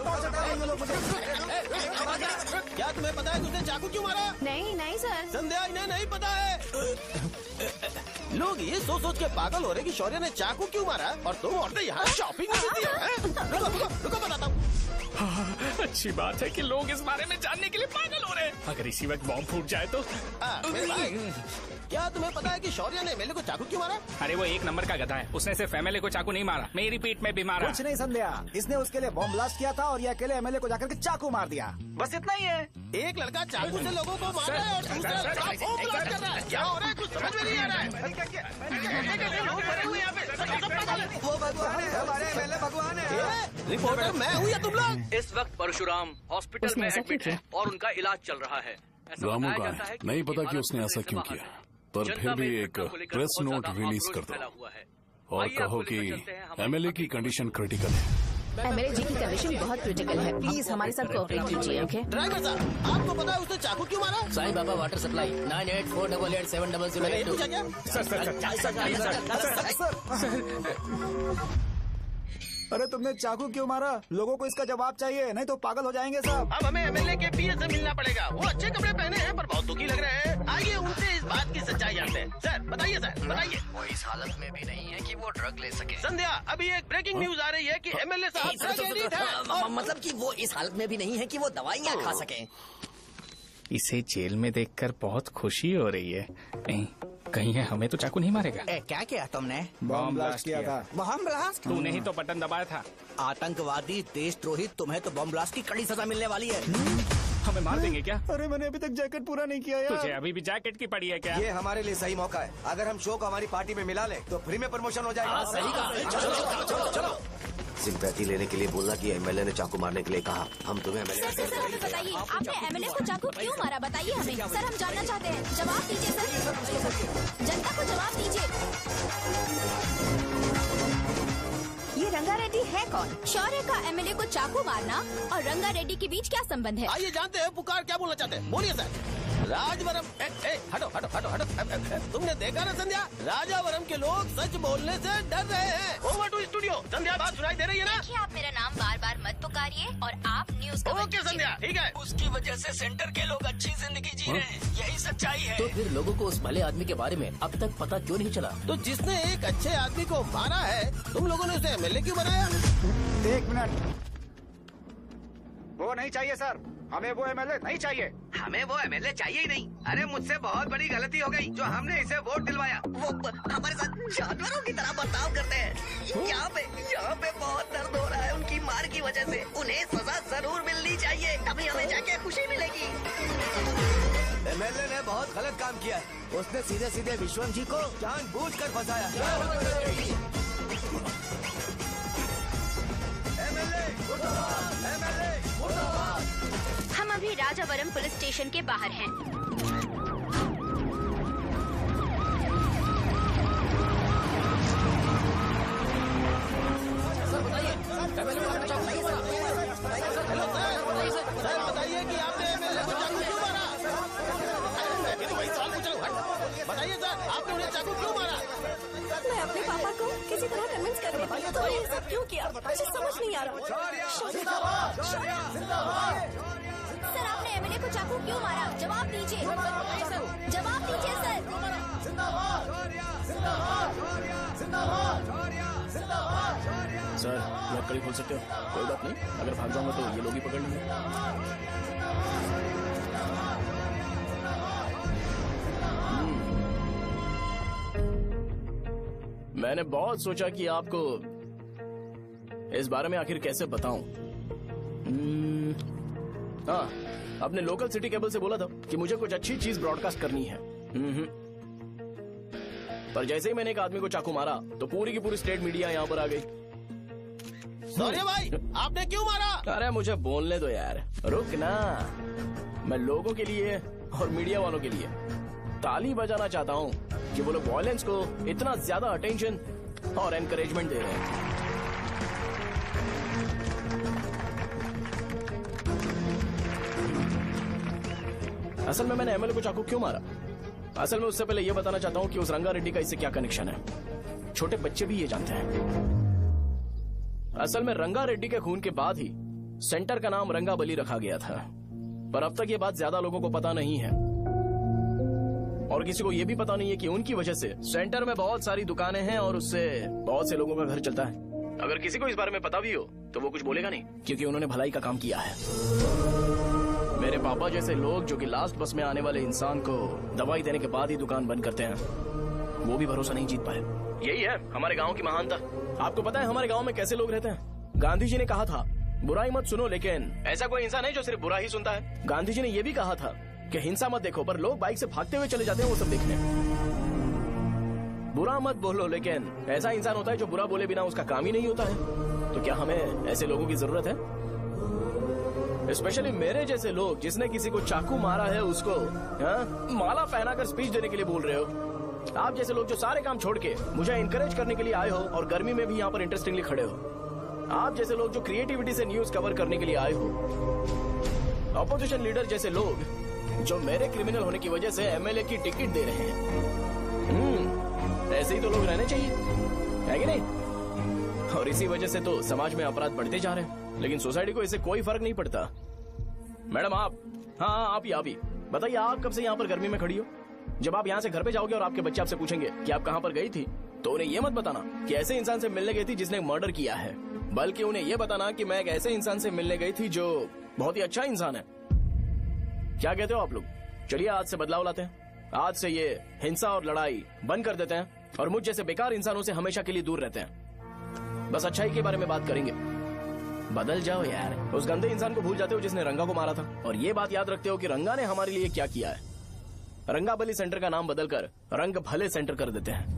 Speaker 19: टॉर्चर कर रहे हैं ये लोग मुझे?
Speaker 5: क्या तुम्हें पता है कि उसने चाकू क्यों मारा?
Speaker 3: नहीं नहीं सर।
Speaker 5: संध्या, इन्हें नहीं पता है। लोग ये सोच सोच के पागल हो रहे कि शौर्य ने चाकू क्यों मारा और तुम औरतें यहाँ शॉपिंग में बिजी हो। रुको बताता हूँ।
Speaker 7: अच्छी बात है कि लोग इस बारे में जानने के लिए पागल हो रहे हैं। अगर इसी वक्त बॉम्ब फूट जाए तो?
Speaker 5: मेरे भाई, क्या तुम्हें पता है कि शौर्य ने एमएलए को चाकू क्यों मारा?
Speaker 7: अरे वो एक नंबर का गधा है। उसने सिर्फ एमएलए को चाकू नहीं मारा, मेरी पीठ में भी मारा।
Speaker 19: कुछ नहीं संध्या, इसने उसके लिए बॉम्ब ब्लास्ट किया था और ये अकेले एमएलए को जाकर के चाकू मार दिया। बस इतना ही है।
Speaker 5: एक लड़का चाकू से लोगों को मार रहा है और दूसरा लड़का बॉम्ब ब्लास्ट कर रहा है। क्या हो रहा है? कुछ समझ में नहीं आ रहा है। लोग मरे हुए यहाँ पे।
Speaker 9: वो भगवान है, हमारे एमएलए भगवान है।
Speaker 5: रिपोर्टर मैं हूँ या तुम लोग?
Speaker 16: इस वक्त परशुराम हॉस्पिटल में एडमिट है और उनका इलाज चल रहा है।
Speaker 10: रामू का है, नहीं पता कि उसने ऐसा क्यों किया, पर फिर भी एक प्रेस नोट रिलीज कर दो और कहो कि एमएलए की कंडीशन क्रिटिकल है।
Speaker 3: एमएलए जी की कंडीशन बहुत क्रिटिकल है। प्लीज हमारे साथ कोऑपरेट कीजिए। ओके
Speaker 5: ड्राइवर साहब, आपको पता है उसने चाकू क्यों मारा?
Speaker 15: Sai Baba water supply 9848870082।
Speaker 7: Sir
Speaker 19: अरे तुमने चाकू क्यों मारा? लोगों को इसका जवाब चाहिए, नहीं तो पागल हो जाएंगे सब।
Speaker 20: अब हमें एमएलए के पीए से मिलना पड़ेगा। वो अच्छे कपड़े पहने हैं पर बहुत दुखी लग रहे हैं। आइए उनसे इस बात की सच्चाई जानते हैं। सर बताइए, सर बताइए।
Speaker 2: वो इस हालत में भी नहीं है कि वो ड्रग ले सके।
Speaker 20: संध्या, अभी एक ब्रेकिंग न्यूज आ रही है कि एमएलए साहब ड्रग एडिक्ट है।
Speaker 2: मतलब कि वो इस हालत में भी नहीं है कि वो दवाइयाँ खा सके।
Speaker 7: इसे जेल में देखकर बहुत खुशी हो रही है। कहीं है हमें तो चाकू नहीं मारेगा।
Speaker 13: क्या किया तुमने?
Speaker 19: बॉम्ब ब्लास्ट किया था।
Speaker 13: Bomb blast?
Speaker 7: तूने ही तो बटन दबाया था।
Speaker 13: आतंकवादी, देशद्रोही, तुम्हें तो बॉम्ब ब्लास्ट की कड़ी सजा मिलने वाली है।
Speaker 7: हमें मार देंगे क्या?
Speaker 19: अरे मैंने अभी तक जैकेट पूरा नहीं किया यार।
Speaker 7: तुझे अभी भी जैकेट की पड़ी है क्या?
Speaker 9: ये हमारे लिए सही मौका है। अगर हम शो को हमारी पार्टी में मिला लें तो फ्री में प्रमोशन हो जाएगा।
Speaker 1: सही कहा। चलो।
Speaker 9: सिंपैथी लेने के लिए बोला कि एमएलए ने चाकू मारने के लिए कहा। हम तुम्हें एमएलए
Speaker 17: सर हमें बताइए, आपने एमएलए को चाकू क्यों मारा? बताइए हमें। सर हम जानना चाहते हैं, जवाब दीजिए सर। जनता को जवाब दीजिए।
Speaker 3: ये रंगा रेड्डी है कौन?
Speaker 17: शौर्य का एमएलए को चाकू मारना और रंगा रेड्डी के बीच क्या संबंध है?
Speaker 20: आइए जानते हैं पुकार क्या बोलना चाहते हैं। बोलिए सर। राजवरम हटो। तुमने देखा ना संध्या, राजावरम के लोग सच बोलने से डर रहे हैं। Over to studio. संध्या बात सुनाई दे रही है ना?
Speaker 17: देखिए आप मेरा नाम बार बार मत पुकारिए और आप न्यूज
Speaker 20: ओके संध्या, ठीक है।
Speaker 14: उसकी वजह से सेंटर के लोग अच्छी जिंदगी जी रहे हैं, यही सच्चाई है।
Speaker 15: तो फिर लोगों को उस भले आदमी के बारे में अब तक पता क्यों नहीं चला?
Speaker 20: तो जिसने एक अच्छे आदमी को मारा है, तुम लोगों ने उसे एमएलए क्यों बनाया?
Speaker 19: 1 मिनट। वो नहीं चाहिए सर, हमें वो एमएलए नहीं चाहिए।
Speaker 9: हमें वो एमएलए चाहिए ही नहीं। अरे मुझसे बहुत बड़ी गलती हो गई जो हमने इसे वोट दिलवाया।
Speaker 2: वो हमारे साथ जानवरों की तरह बर्ताव करते हैं। यहाँ पे बहुत दर्द हो रहा है उनकी मार की वजह से। उन्हें सजा जरूर मिलनी चाहिए, तभी हमें जाके खुशी मिलेगी।
Speaker 9: एमएलए ने बहुत गलत काम किया। उसने सीधे सीधे विश्वम जी को जानबूझकर फंसाया।
Speaker 17: हम अभी राजावरम पुलिस स्टेशन के बाहर हैं।
Speaker 20: सर बताइए कि आपने एमएलए को चाकू क्यों मारा? तो वही सवाल पूछ रहा हूँ। बताइए सर, आपने उन्हें चाकू क्यों मारा?
Speaker 11: मैं अपने पापा को किसी तरह कन्विंस कर रही थी। तो ये सब क्यों किया मुझे समझ नहीं आ रहा।
Speaker 17: सर आपने एमएलए को चाकू क्यों मारा? जवाब दीजिए। जवाब दीजिए
Speaker 1: सर लॉक कड़ी खोल सकते हो? कोई बात नहीं, अगर भाग जाऊंगा तो ये लोग ही पकड़ लेंगे। मैंने बहुत सोचा कि आपको इस बारे में आखिर कैसे बताऊं। हाँ, अपने लोकल सिटी केबल से बोला था कि मुझे कुछ अच्छी चीज ब्रॉडकास्ट करनी है। पर जैसे ही मैंने एक आदमी को चाकू मारा तो पूरी की पूरी स्टेट मीडिया यहाँ पर आ गई।
Speaker 20: सॉरी भाई, आपने क्यों मारा?
Speaker 1: अरे मुझे बोलने दो यार, रुक ना। मैं लोगों के लिए और मीडिया वालों के लिए ताली बजाना चाहता हूँ कि वो लोग वायलेंस को इतना ज्यादा अटेंशन और एनकरेजमेंट दे रहे हैं। असल में मैंने एमएलए को चाकू क्यों मारा? असल में उससे पहले यह बताना चाहता हूँ कि उस रंगा रेड्डी का इससे क्या कनेक्शन है। छोटे बच्चे भी ये जानते हैं। असल में रंगा रेड्डी के खून के बाद ही सेंटर का नाम रंगा बली रखा गया था, पर अब तक ये बात ज्यादा लोगों को पता नहीं है और किसी को ये भी पता नहीं है कि उनकी वजह से सेंटर में बहुत सारी दुकानें हैं और उससे बहुत से लोगों का घर चलता है। अगर किसी को इस बारे में पता भी हो तो वो कुछ बोलेगा नहीं, क्योंकि उन्होंने भलाई का काम किया है। मेरे पापा जैसे लोग जो कि लास्ट बस में आने वाले इंसान को दवाई देने के बाद ही दुकान बंद करते हैं, वो भी भरोसा नहीं जीत पाए। यही है हमारे गांव की महानता। आपको पता है हमारे गांव में कैसे लोग रहते हैं? गांधी जी ने कहा था बुराई मत सुनो, लेकिन ऐसा कोई इंसान है जो सिर्फ बुरा ही सुनता है। गांधी जी ने यह भी कहा था कि हिंसा मत देखो, पर लोग बाइक से भागते हुए चले जाते हैं वो सब देखने। बुरा मत बोलो, लेकिन ऐसा इंसान होता है जो बुरा बोले बिना उसका काम ही नहीं होता है। तो क्या हमें ऐसे लोगों की जरूरत है? स्पेशली मेरे जैसे लोग जिसने किसी को चाकू मारा है उसको माला पहनाकर स्पीच देने के लिए बोल रहे हो। आप जैसे लोग जो सारे काम छोड़ के मुझे इंकरेज करने के लिए आए हो और गर्मी में भी यहाँ पर इंटरेस्टिंगली खड़े हो। आप जैसे लोग जो क्रिएटिविटी से न्यूज कवर करने के लिए आए हो। ऑपोजिशन लीडर जैसे लोग जो मेरे क्रिमिनल होने की वजह से एमएलए की टिकट दे रहे हैं। ऐसे ही तो लोग रहने चाहिए, है कि नहीं? और इसी वजह से तो समाज में अपराध बढ़ते जा रहे हैं, लेकिन सोसाइटी को इससे कोई फर्क नहीं पड़ता। मैडम आप, हाँ आप ही बताइए, आप कब से यहाँ पर गर्मी में खड़ी हो? जब आप यहाँ से घर पे जाओगे और आपके बच्चे आपसे पूछेंगे कि आप कहाँ पर गई थी, तो उन्हें ये मत बताना कि ऐसे इंसान से मिलने गई थी जिसने मर्डर किया है, बल्कि उन्हें ये बताना कि मैं एक ऐसे इंसान से मिलने गई थी जो बहुत ही अच्छा इंसान है। क्या कहते हो आप लोग? चलिए आज से बदलाव लाते हैं। आज से ये हिंसा और लड़ाई बंद कर देते हैं और मुझ जैसे बेकार इंसानों से हमेशा के लिए दूर रहते हैं। बस अच्छाई के बारे में बात करेंगे। बदल जाओ यार, उस गंदे इंसान को भूल जाते हो जिसने रंगा को मारा था, और ये बात याद रखते हो कि रंगा ने हमारे लिए क्या किया है। रंगाबली सेंटर का नाम बदलकर रंग भले सेंटर कर देते हैं।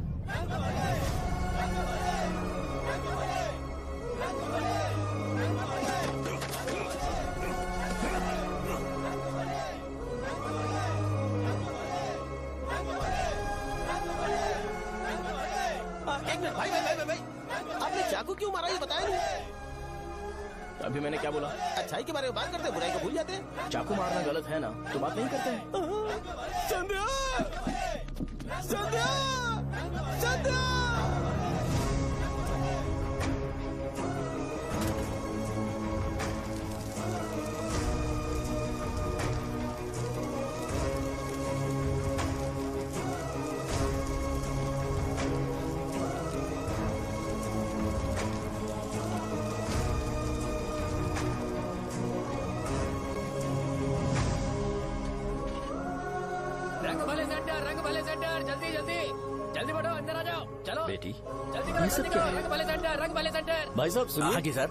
Speaker 20: एक मिनट भाई, आपने चाकू क्यों मारा ये बताया नहीं?
Speaker 1: अभी मैंने क्या बोला?
Speaker 20: अच्छाई के बारे में बात करते हैं, बुराई को भूल जाते हैं।
Speaker 1: चाकू मारना गलत है ना, तो बात नहीं करते हैं।
Speaker 20: संध्या! संध्या! संध्या!
Speaker 15: जल्दी बढ़ो, अंदर आ जाओ। चलो
Speaker 14: बेटी,
Speaker 15: जल्दी
Speaker 14: ये सब क्या है?
Speaker 15: रंग भले सेंटर, रंग भले सेंटर।
Speaker 14: भाई साहब सुनिए।
Speaker 13: हाँ जी सर।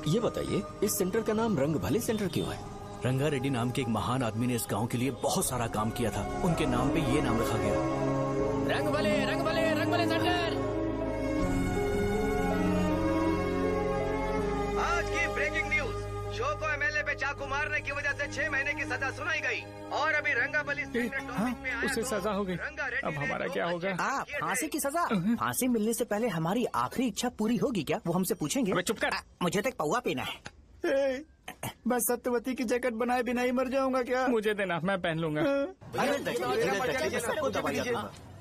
Speaker 14: ये बताइए, इस सेंटर का नाम रंग भले सेंटर क्यों है?
Speaker 13: रंगा रेड्डी नाम के एक महान आदमी ने इस गांव के लिए बहुत सारा काम किया था, उनके नाम पे ये नाम रखा गया।
Speaker 15: रंग भले, रंग भले, रंग भले सेंटर।
Speaker 9: आज की ब्रेकिंग न्यूज, शो को एमएलए पे चाकू मारने की वजह से 6 महीने की सजा सुनाई गई और अभी रंगाबली
Speaker 7: उसे सजा हो गई। अब हमारा क्या होगा?
Speaker 13: फांसी की सजा? फांसी मिलने से पहले हमारी आखिरी इच्छा पूरी होगी क्या? वो हमसे पूछेंगे।
Speaker 7: चुप कर।
Speaker 13: मुझे तो एक पौवा पीना है।
Speaker 12: बस सत्यवती की जैकेट बनाए बिना ही मर जाऊंगा क्या?
Speaker 7: मुझे देना, मैं पहन लूंगा।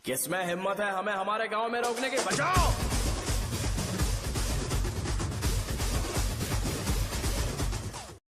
Speaker 1: किसमें हिम्मत है हमें हमारे गांव में रोकने की? बचाओ!